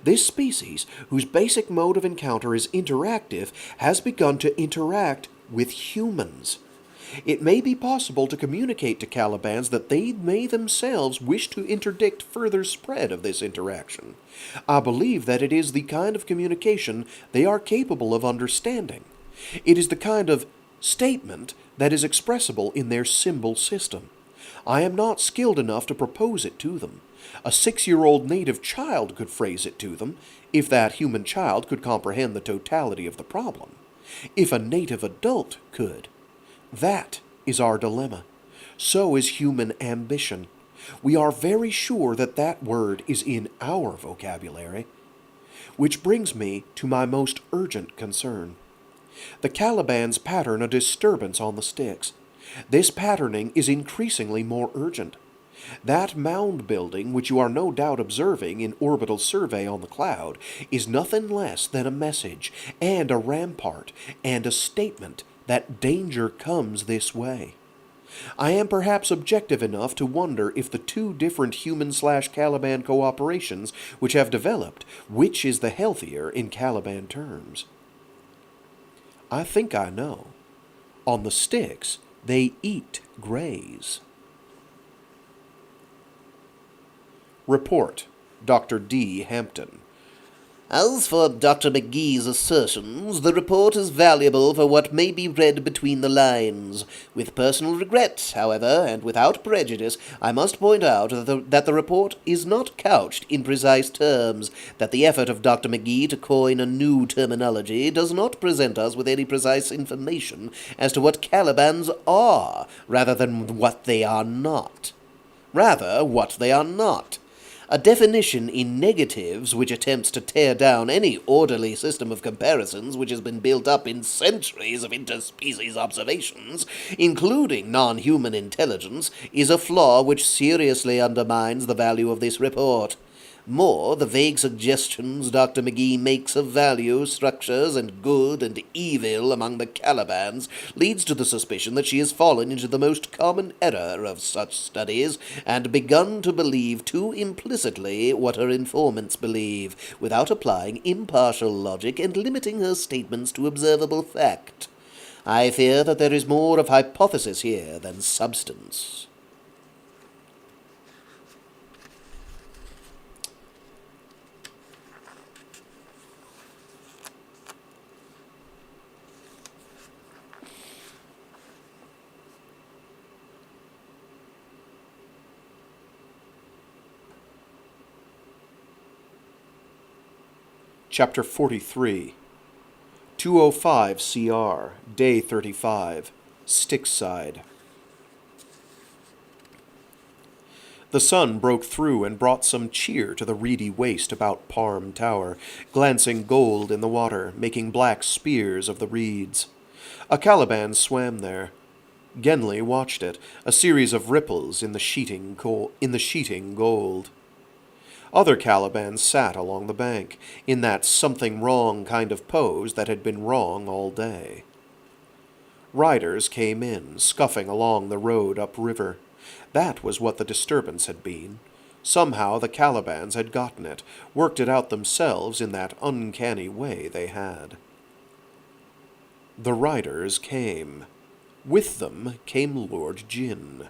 This species, whose basic mode of encounter is interactive, has begun to interact with humans. It may be possible to communicate to Calibans that they may themselves wish to interdict further spread of this interaction. I believe that it is the kind of communication they are capable of understanding. It is the kind of statement that is expressible in their symbol system. I am not skilled enough to propose it to them. A 6-year-old native child could phrase it to them, if that human child could comprehend the totality of the problem. If a native adult could. That is our dilemma. So is human ambition. We are very sure that that word is in our vocabulary. Which brings me to my most urgent concern. The Calibans pattern a disturbance on the Styx. This patterning is increasingly more urgent. That mound building, which you are no doubt observing in orbital survey on the Cloud, is nothing less than a message, and a rampart, and a statement that danger comes this way. I am perhaps objective enough to wonder if the two different human/Caliban cooperations which have developed, which is the healthier in Caliban terms. I think I know. On the Styx, they eat greys. Report, Dr. D. Hampton. As for Dr. McGee's assertions, the report is valuable for what may be read between the lines. With personal regret, however, and without prejudice, I must point out that the report is not couched in precise terms, that the effort of Dr. McGee to coin a new terminology does not present us with any precise information as to what Calibans are, rather what they are not. A definition in negatives which attempts to tear down any orderly system of comparisons which has been built up in centuries of interspecies observations, including non-human intelligence, is a flaw which seriously undermines the value of this report. More, the vague suggestions Dr. McGee makes of value, structures, and good and evil among the Calibans leads to the suspicion that she has fallen into the most common error of such studies, and begun to believe too implicitly what her informants believe, without applying impartial logic and limiting her statements to observable fact. I fear that there is more of hypothesis here than substance. Chapter 43, 205 CR, Day 35, Styxside. The sun broke through and brought some cheer to the reedy waste about Parm Tower, glancing gold in the water, making black spears of the reeds. A Caliban swam there. Genly watched it, a series of ripples in the sheeting gold. Other Calibans sat along the bank, in that something wrong kind of pose that had been wrong all day. Riders came in, scuffing along the road upriver. That was what the disturbance had been. Somehow the Calibans had gotten it, worked it out themselves in that uncanny way they had. The riders came. With them came Lord Jin.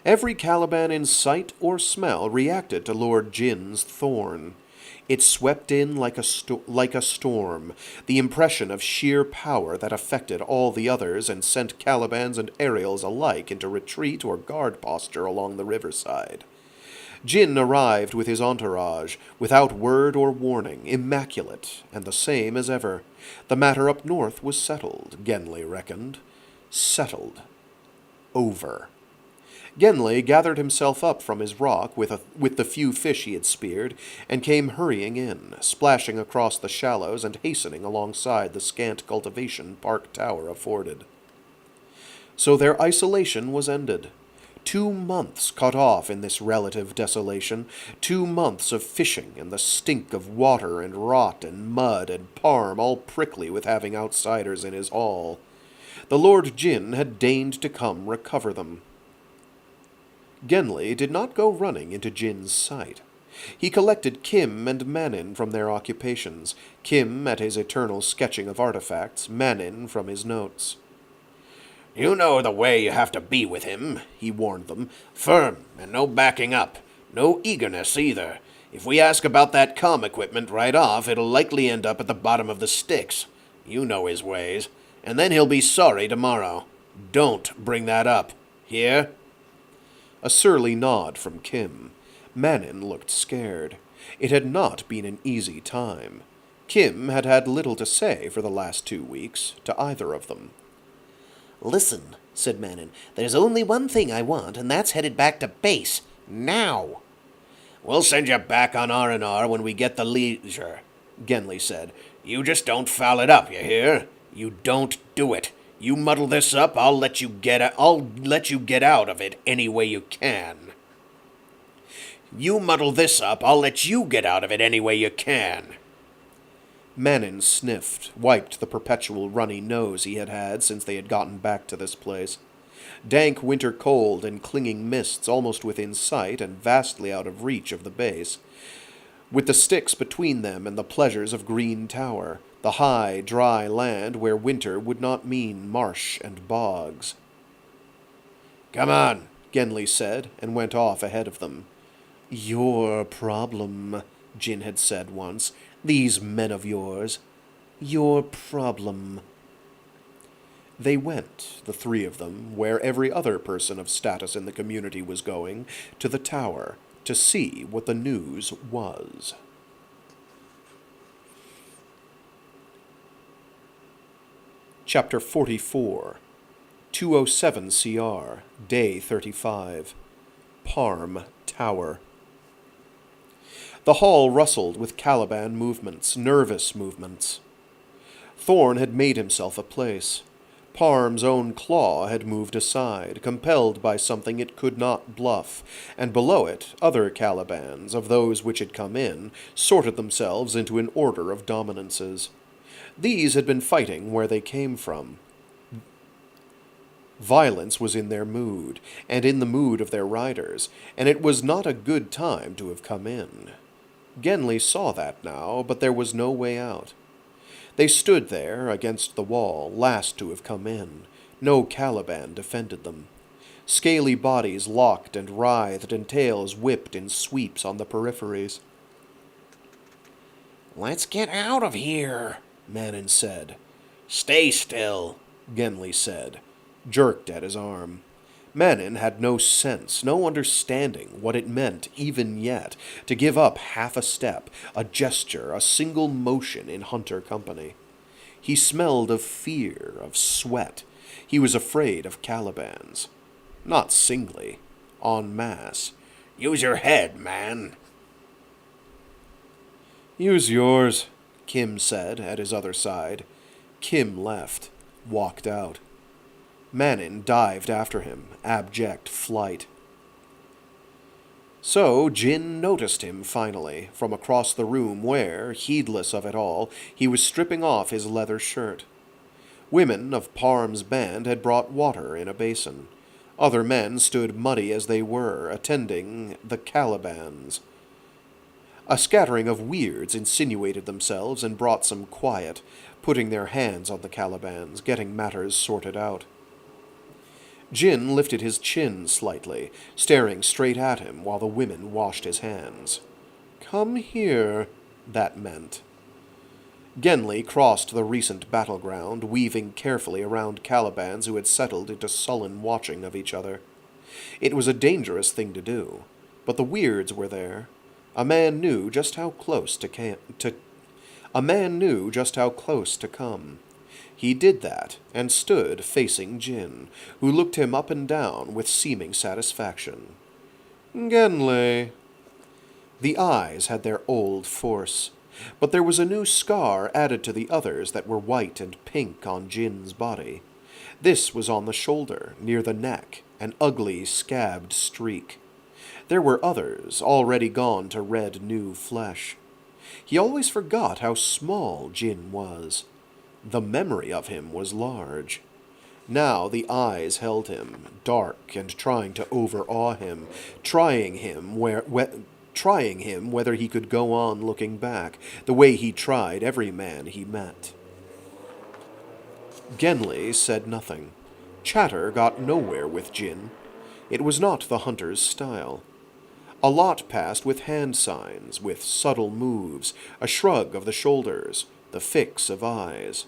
Every Caliban in sight or smell reacted to Lord Jin's thorn. It swept in like a storm, the impression of sheer power that affected all the others and sent Calibans and Ariels alike into retreat or guard posture along the riverside. Jin arrived with his entourage, without word or warning, immaculate, and the same as ever. The matter up north was settled, Genly reckoned. Settled. Over. Genly gathered himself up from his rock with the few fish he had speared, and came hurrying in, splashing across the shallows and hastening alongside the scant cultivation Park Tower afforded. So their isolation was ended. 2 months cut off in this relative desolation, 2 months of fishing and the stink of water and rot and mud and Parm all prickly with having outsiders in his hall. The Lord Jin had deigned to come recover them. Genly did not go running into Jin's sight. He collected Kim and Manin from their occupations, Kim at his eternal sketching of artifacts, Manin from his notes. You know the way you have to be with him, he warned them. Firm, and no backing up. No eagerness, either. If we ask about that comm equipment right off, it'll likely end up at the bottom of the Styx. You know his ways. And then he'll be sorry tomorrow. Don't bring that up. Hear? A surly nod from Kim. Manin looked scared. It had not been an easy time. Kim had had little to say for the last 2 weeks, to either of them. Listen, said Manin, there's only one thing I want, and that's headed back to base. Now. We'll send you back on R&R when we get the leisure, Genly said. You just don't foul it up, you hear? You don't do it. You muddle this up, I'll let you get out of it any way you can. You muddle this up, I'll let you get out of it any way you can. Manin sniffed, wiped the perpetual runny nose he had had since they had gotten back to this place. Dank winter cold and clinging mists almost within sight and vastly out of reach of the base, with the Styx between them and the pleasures of Green Tower, the high, dry land where winter would not mean marsh and bogs. Come on, Genly said, and went off ahead of them. Your problem, Jin had said once. These men of yours. Your problem. They went, the 3 of them, where every other person of status in the community was going, to the tower, to see what the news was. Chapter 44. 207 CR, Day 35. Parm Tower. The hall rustled with Caliban movements, nervous movements. Thorn had made himself a place. Parm's own claw had moved aside, compelled by something it could not bluff, and below it other Calibans, of those which had come in, sorted themselves into an order of dominances. These had been fighting where they came from. Violence was in their mood, and in the mood of their riders, and it was not a good time to have come in. Genly saw that now, but there was no way out. They stood there, against the wall, last to have come in. No Caliban defended them. Scaly bodies locked and writhed, and tails whipped in sweeps on the peripheries. Let's get out of here, Manin said. Stay still, Genly said, jerked at his arm. Manin had no sense, no understanding what it meant, even yet, to give up half a step, a gesture, a single motion in hunter company. He smelled of fear, of sweat. He was afraid of Calibans. Not singly, en masse. Use your head, man. Use yours, Kim said at his other side. Kim left, walked out. Manin dived after him, abject flight. So Jin noticed him finally, from across the room where, heedless of it all, he was stripping off his leather shirt. Women of Parm's band had brought water in a basin. Other men stood muddy as they were, attending the Calibans. A scattering of weirds insinuated themselves and brought some quiet, putting their hands on the Calibans, getting matters sorted out. Jin lifted his chin slightly, staring straight at him while the women washed his hands. "Come here," that meant. Genli crossed the recent battleground, weaving carefully around Calibans who had settled into sullen watching of each other. It was a dangerous thing to do, but the weirds were there. A man knew just how close to come. He did that, and stood facing Jin, who looked him up and down with seeming satisfaction. "Genli." The eyes had their old force, but there was a new scar added to the others that were white and pink on Jin's body. This was on the shoulder, near the neck, an ugly, scabbed streak. There were others, already gone to red new flesh. He always forgot how small Jin was. The memory of him was large. Now the eyes held him, dark and trying to overawe him, trying him whether he could go on looking back, the way he tried every man he met. Genli said nothing. Chatter got nowhere with Jin. It was not the hunter's style. A lot passed with hand signs, with subtle moves, a shrug of the shoulders, the fix of eyes.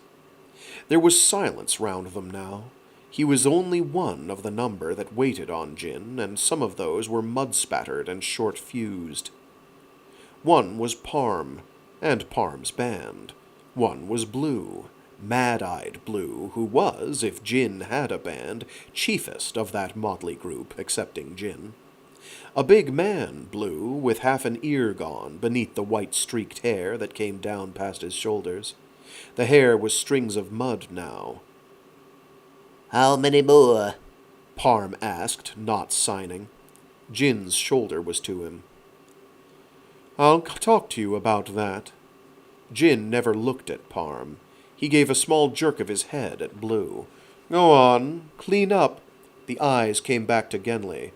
There was silence round them now. He was only one of the number that waited on Jin, and some of those were mud-spattered and short-fused. One was Parm, and Parm's band. One was Blue, mad-eyed Blue, who was, if Jin had a band, chiefest of that motley group, excepting Jin. A big man, Blue, with half an ear gone beneath the white-streaked hair that came down past his shoulders. The hair was strings of mud now. How many more? Parm asked, not signing. Jin's shoulder was to him. "I'll talk to you about that." Jin never looked at Parm. He gave a small jerk of his head at Blue. "Go on, clean up." The eyes came back to Genli.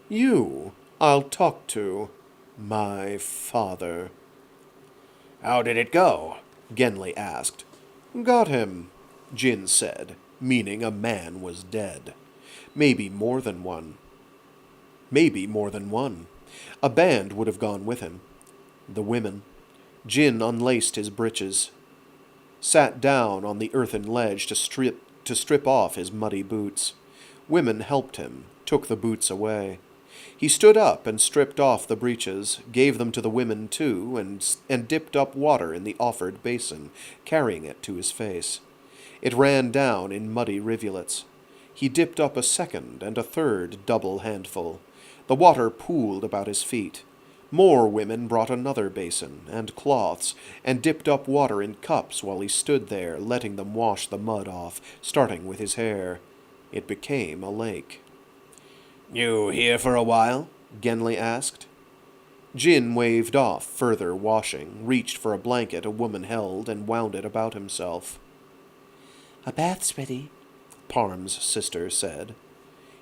"You, I'll talk to. My father." How did it go? Genli asked. "Got him," Jin said, meaning a man was dead. Maybe more than one. A band would have gone with him. The women. Jin unlaced his breeches, sat down on the earthen ledge to strip off his muddy boots. Women helped him, took the boots away. He stood up and stripped off the breeches, gave them to the women too, and dipped up water in the offered basin, carrying it to his face. It ran down in muddy rivulets. He dipped up a second and a third double handful. The water pooled about his feet. More women brought another basin and cloths, and dipped up water in cups while he stood there, letting them wash the mud off, starting with his hair. It became a lake. You here for a while? Genli asked. Jin waved off further washing, reached for a blanket a woman held, and wound it about himself. A bath's ready, Parm's sister said.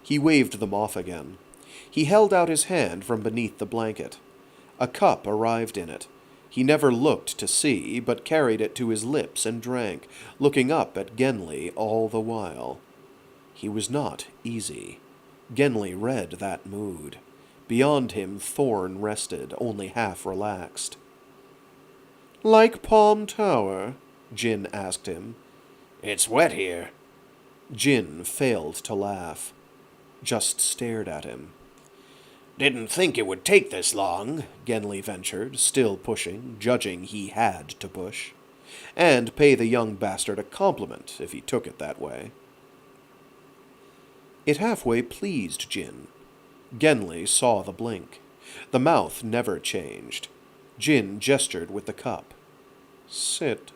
He waved them off again. He held out his hand from beneath the blanket. A cup arrived in it. He never looked to see, but carried it to his lips and drank, looking up at Genli all the while. He was not easy. Genli read that mood. Beyond him Thorn rested, only half relaxed. "Like Palm Tower?" Jin asked him. It's wet here. Jin failed to laugh, just stared at him. Didn't think it would take this long, Genli ventured, still pushing, judging he had to push. And pay the young bastard a compliment, if he took it that way. It halfway pleased Jin. Genli saw the blink. The mouth never changed. Jin gestured with the cup. "Sit."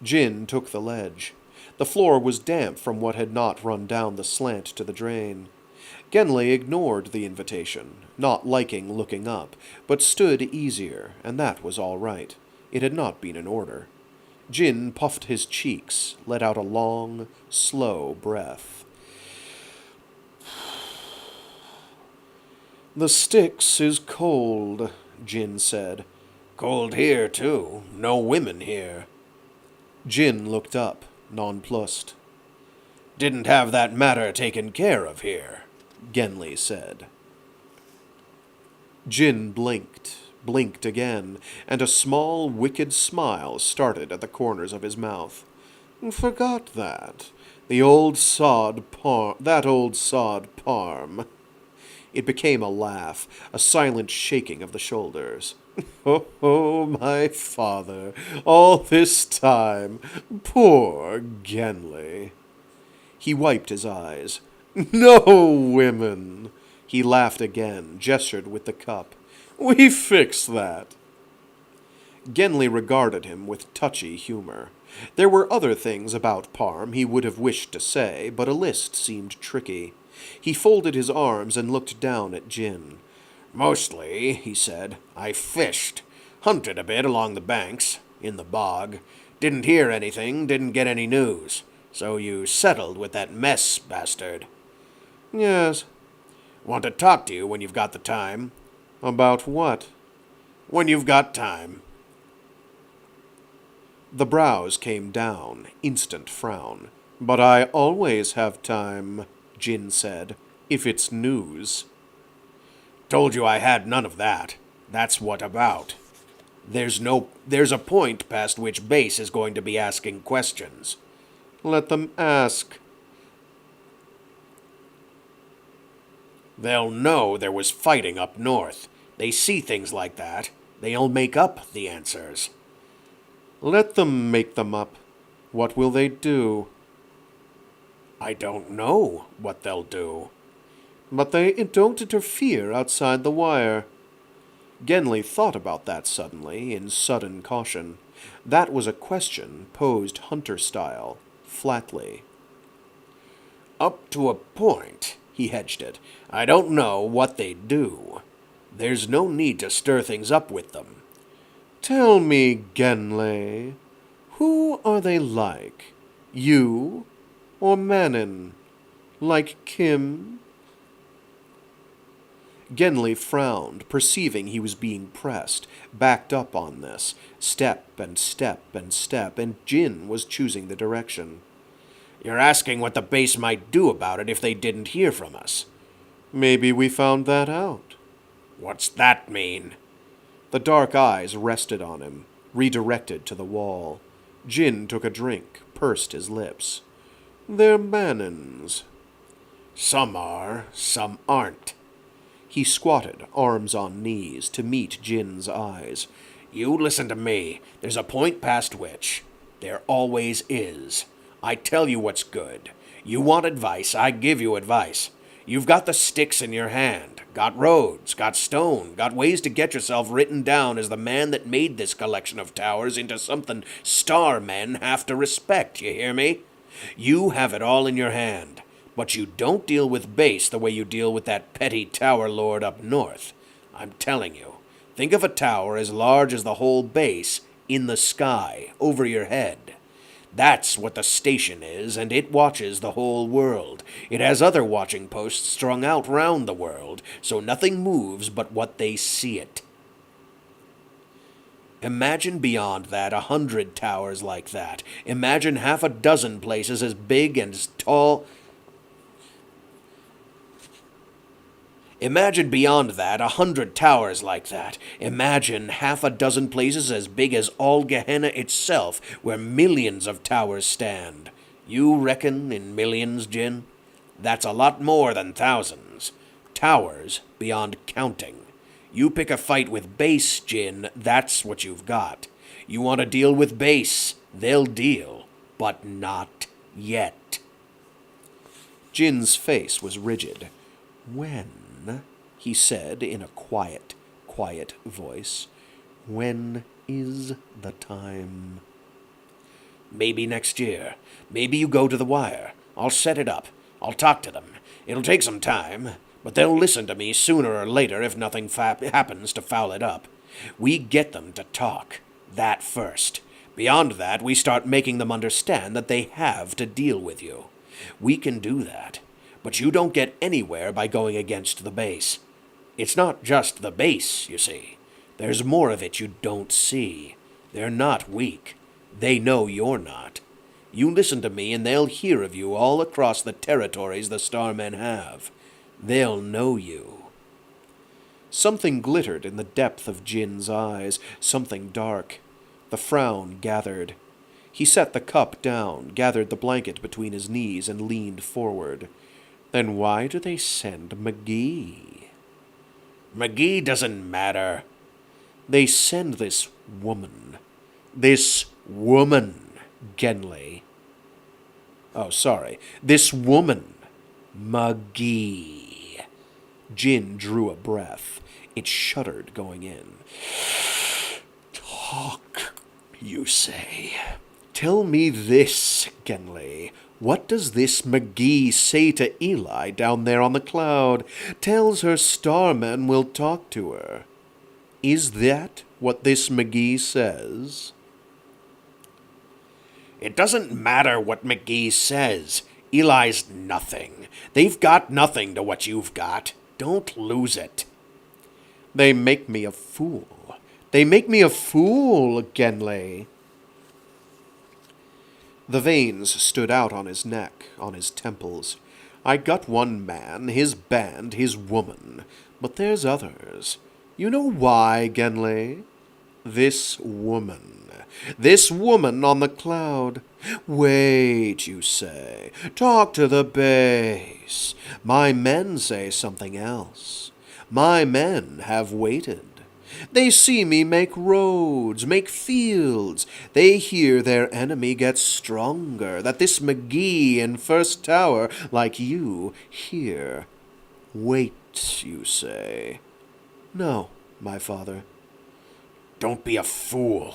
Jin took the ledge. The floor was damp from what had not run down the slant to the drain. Genli ignored the invitation, not liking looking up, but stood easier, and that was all right. It had not been an order. Jin puffed his cheeks, let out a long, slow breath. The Styx is cold, Jin said. Cold here, too. No women here. Jin looked up, nonplussed. Didn't have that matter taken care of here, Genli said. Jin blinked again, and a small, wicked smile started at the corners of his mouth. Forgot that. That old sod Parm. It became a laugh, a silent shaking of the shoulders. Oh, my father, all this time, poor Genli. He wiped his eyes. No women. He laughed again, gestured with the cup. We fix that. Genli regarded him with touchy humor. There were other things about Parm he would have wished to say, but a list seemed tricky. He folded his arms and looked down at Jin. Mostly, he said, I fished. Hunted a bit along the banks, in the bog. Didn't hear anything, didn't get any news. So you settled with that mess bastard. Yes. Want to talk to you when you've got the time. About what? When you've got time. The brows came down, instant frown. But I always have time, Jin said, if it's news. Told you I had none of that. That's what about. There's a point past which base is going to be asking questions. Let them ask. They'll know there was fighting up north. They see things like that. They'll make up the answers. Let them make them up. What will they do? I don't know what they'll do. But they don't interfere outside the wire. Genli thought about that suddenly, in sudden caution. That was a question posed hunter-style, flatly. Up to a point, he hedged it. I don't know what they do. There's no need to stir things up with them. Tell me, Genli, who are they like? You or Manin? Like Kim? Genli frowned, perceiving he was being pressed, backed up on this, step and step and step, and Jin was choosing the direction. You're asking what the base might do about it if they didn't hear from us. Maybe we found that out. What's that mean? The dark eyes rested on him, redirected to the wall. Jin took a drink, pursed his lips. They're Manins. Some are, some aren't. He squatted, arms on knees, to meet Jin's eyes. You listen to me. There's a point past which there always is. I tell you what's good. You want advice, I give you advice. You've got the sticks in your hand, got roads, got stone, got ways to get yourself written down as the man that made this collection of towers into something star men have to respect, you hear me? You have it all in your hand, but you don't deal with base the way you deal with that petty tower lord up north. I'm telling you, think of a tower as large as the whole base in the sky, over your head. That's what the station is, and it watches the whole world. It has other watching posts strung out round the world, so nothing moves but what they see it. Imagine beyond that 100 towers like that. Imagine half a dozen places as big and as tall. Imagine beyond that 100 towers like that. Imagine half a dozen places as big as all Gehenna itself, where millions of towers stand. You reckon in millions, Jin? That's a lot more than thousands. Towers beyond counting. You pick a fight with base, Jin, that's what you've got. You want to deal with base, they'll deal, but not yet. Jin's face was rigid. When? He said in a quiet voice. When is the time? Maybe next year. Maybe you go to the wire. I'll set it up. I'll talk to them. It'll take some time, but they'll listen to me sooner or later if nothing happens to foul it up. We get them to talk. That first. Beyond that, we start making them understand that they have to deal with you. We can do that. But you don't get anywhere by going against the base. It's not just the base, you see. There's more of it you don't see. They're not weak. They know you're not. You listen to me and they'll hear of you all across the territories the Starmen have. They'll know you. Something glittered in the depth of Jin's eyes, something dark. The frown gathered. He set the cup down, gathered the blanket between his knees, and leaned forward. Then why do they send McGee? McGee doesn't matter. They send this woman. This woman, Genley. Oh, sorry. This woman. McGee. Jin drew a breath. It shuddered going in. Talk, you say. Tell me this, Genley. What does this McGee say to Eli down there on the cloud? Tells her starmen will talk to her. Is that what this McGee says? It doesn't matter what McGee says. Eli's nothing. They've got nothing to what you've got. Don't lose it. They make me a fool. They make me a fool, Genley. The veins stood out on his neck, on his temples. I got one man, his band, his woman, but there's others. You know why, Genley? This woman. This woman on the cloud. Wait, you say. Talk to the base. My men say something else. My men have waited. They see me make roads, make fields. They hear their enemy gets stronger, that this McGee in First Tower, like you, here. Wait, you say. No, my father. Don't be a fool.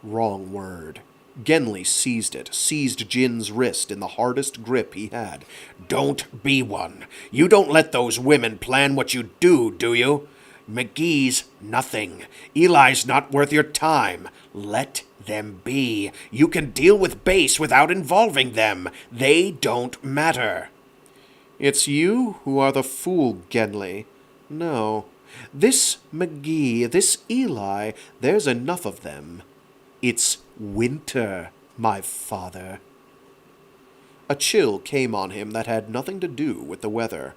Wrong word. Genley seized it, seized Jin's wrist in the hardest grip he had. Don't be one. You don't let those women plan what you do you? McGee's nothing. Eli's not worth your time. Let them be. You can deal with base without involving them. They don't matter. It's you who are the fool, Genley. No. This McGee, this Eli, there's enough of them. It's winter, my father. A chill came on him that had nothing to do with the weather.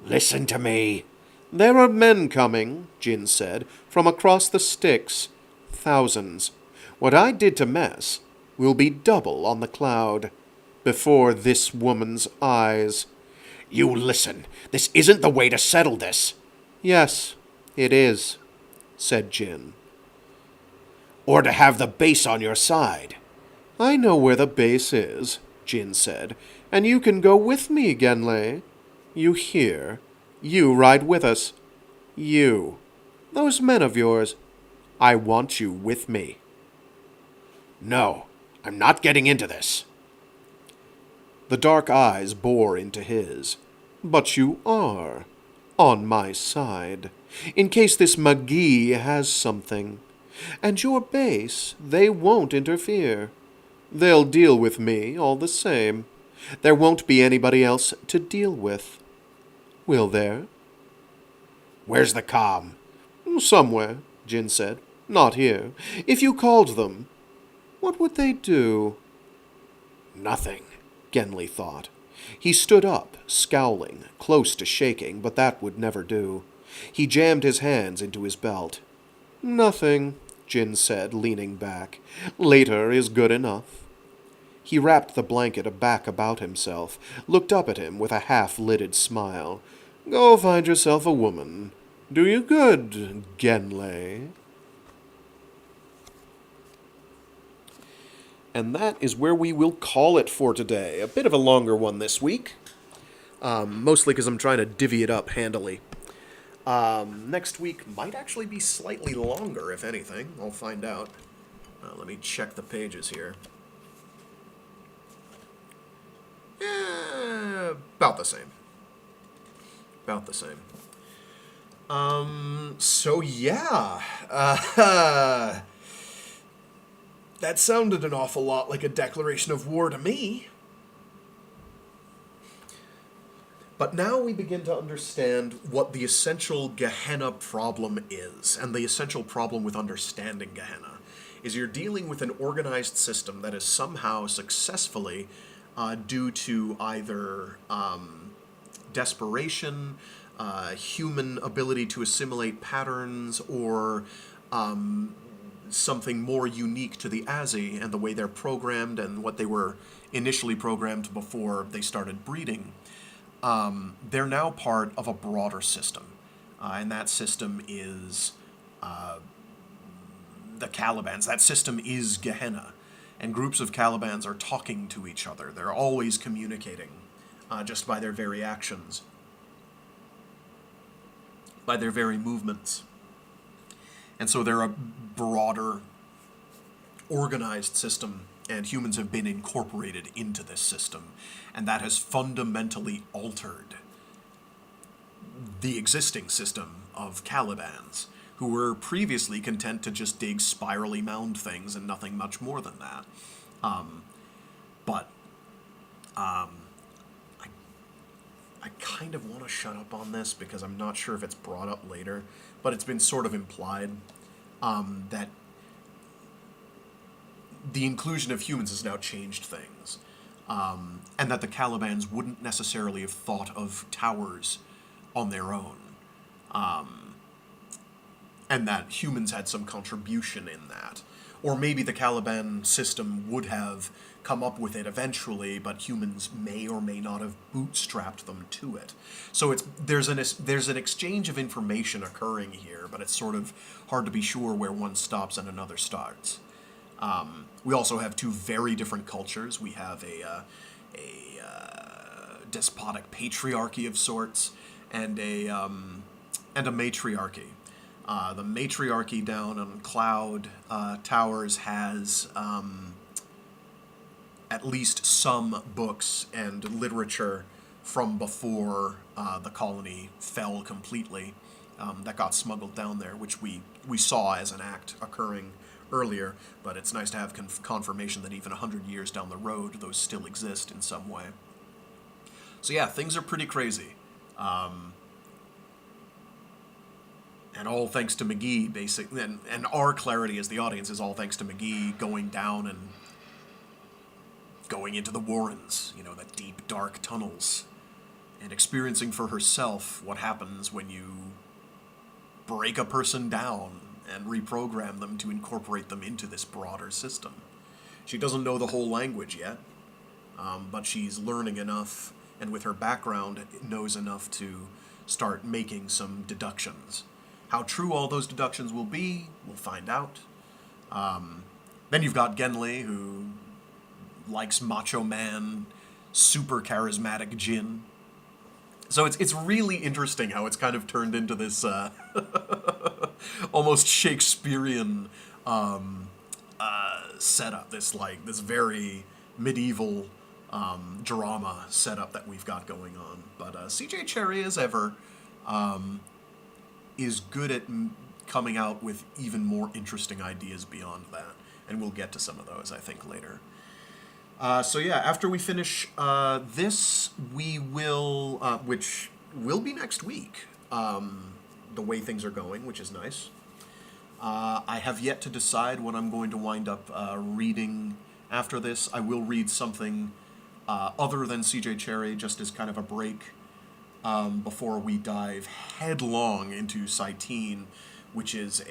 Listen to me. There are men coming, Jin said, from across the Styx. Thousands. What I did to Mess will be double on the cloud. Before this woman's eyes. You listen. This isn't the way to settle this. Yes, it is, said Jin. Or to have the base on your side. I know where the base is, Jin said, and you can go with me, Genley. You hear? You ride with us. You. Those men of yours. I want you with me. No, I'm not getting into this. The dark eyes bore into his. But you are. On my side. In case this McGee has something. And your base, they won't interfere. They'll deal with me all the same. There won't be anybody else to deal with. Will there? Where's the comm? Somewhere, Jin said. Not here. If you called them, what would they do? Nothing, Genley thought. He stood up, scowling, close to shaking, but that would never do. He jammed his hands into his belt. Nothing, Jin said, leaning back. Later is good enough. He wrapped the blanket back about himself, looked up at him with a half-lidded smile. Go find yourself a woman. Do you good, Genley. And that is where we will call it for today. A bit of a longer one this week. Mostly because I'm trying to divvy it up handily. Next week might actually be slightly longer, if anything. I'll find out. Let me check the pages here. About the same. About the same. So yeah. That sounded an awful lot like a declaration of war to me. But now we begin to understand what the essential Gehenna problem is, and the essential problem with understanding Gehenna is you're dealing with an organized system that is somehow successfully, due to either desperation, human ability to assimilate patterns, or something more unique to the Azzy and the way they're programmed and what they were initially programmed before they started breeding. They're now part of a broader system, and that system is the Calibans. That system is Gehenna, and groups of Calibans are talking to each other. They're always communicating, just by their very actions, by their very movements. And so they're a broader, organized system, and humans have been incorporated into this system, and that has fundamentally altered the existing system of Calibans, who were previously content to just dig spirally mound things and nothing much more than that. I kind of want to shut up on this because I'm not sure if it's brought up later, but it's been sort of implied that the inclusion of humans has now changed things, and that the Calibans wouldn't necessarily have thought of towers on their own, and that humans had some contribution in that. Or maybe the Caliban system would have come up with it eventually, but humans may or may not have bootstrapped them to it. So there's an exchange of information occurring here, but it's sort of hard to be sure where one stops and another starts. We also have two very different cultures. We have a despotic patriarchy of sorts, and a matriarchy. The matriarchy down on Cloud Towers has at least some books and literature from before the colony fell completely that got smuggled down there, which we saw as an act occurring earlier, but it's nice to have confirmation that even 100 years down the road, those still exist in some way. So yeah, things are pretty crazy. And all thanks to McGee, basically, and our clarity as the audience is all thanks to McGee going down and going into the Warrens, the deep, dark tunnels, and experiencing for herself what happens when you break a person down and reprogram them to incorporate them into this broader system. She doesn't know the whole language yet, but she's learning enough, and with her background, knows enough to start making some deductions. How true all those deductions will be, we'll find out. Then you've got Genli, who likes Macho Man, super charismatic Jin. So it's really interesting how it's kind of turned into this almost Shakespearean setup. This very medieval drama setup that we've got going on. But CJ Cherryh, as ever, is good at coming out with even more interesting ideas beyond that. And we'll get to some of those, I think, later. So yeah, after we finish this, we will, which will be next week, the way things are going, which is nice. I have yet to decide what I'm going to wind up reading after this. I will read something other than CJ Cherryh, just as kind of a break, before we dive headlong into Cytine, which is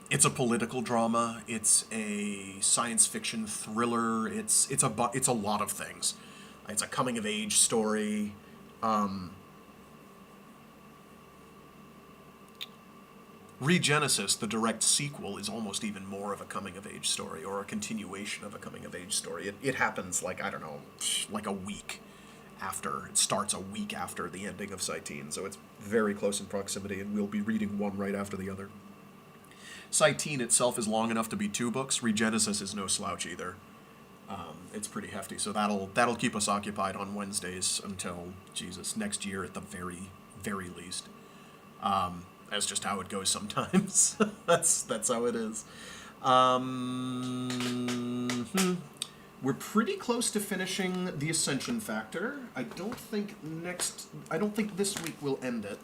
it's a political drama. It's a science fiction thriller. It's a lot of things. It's a coming of age story. Regenesis, the direct sequel, is almost even more of a coming of age story, or a continuation of a coming of age story. It happens like a week after. It starts a week after the ending of Cytine, so it's very close in proximity, and we'll be reading one right after the other. Cytine itself is long enough to be 2 books. Regenesis is no slouch either. It's pretty hefty, so that'll keep us occupied on Wednesdays until, next year at the very, very least. That's just how it goes sometimes. That's how it is. we're pretty close to finishing the Ascension Factor. I don't think this week we'll end it.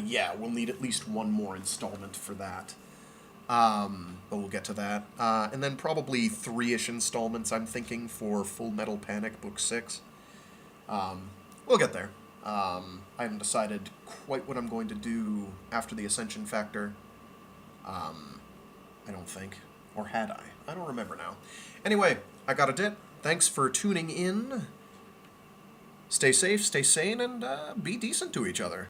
Yeah, we'll need at least one more installment for that. But we'll get to that. And then probably 3-ish installments, I'm thinking, for Full Metal Panic Book 6. We'll get there. I haven't decided quite what I'm going to do after the Ascension Factor. I don't think. Or had I? I don't remember now. Anyway, I got a dit. Thanks for tuning in. Stay safe, stay sane, and be decent to each other.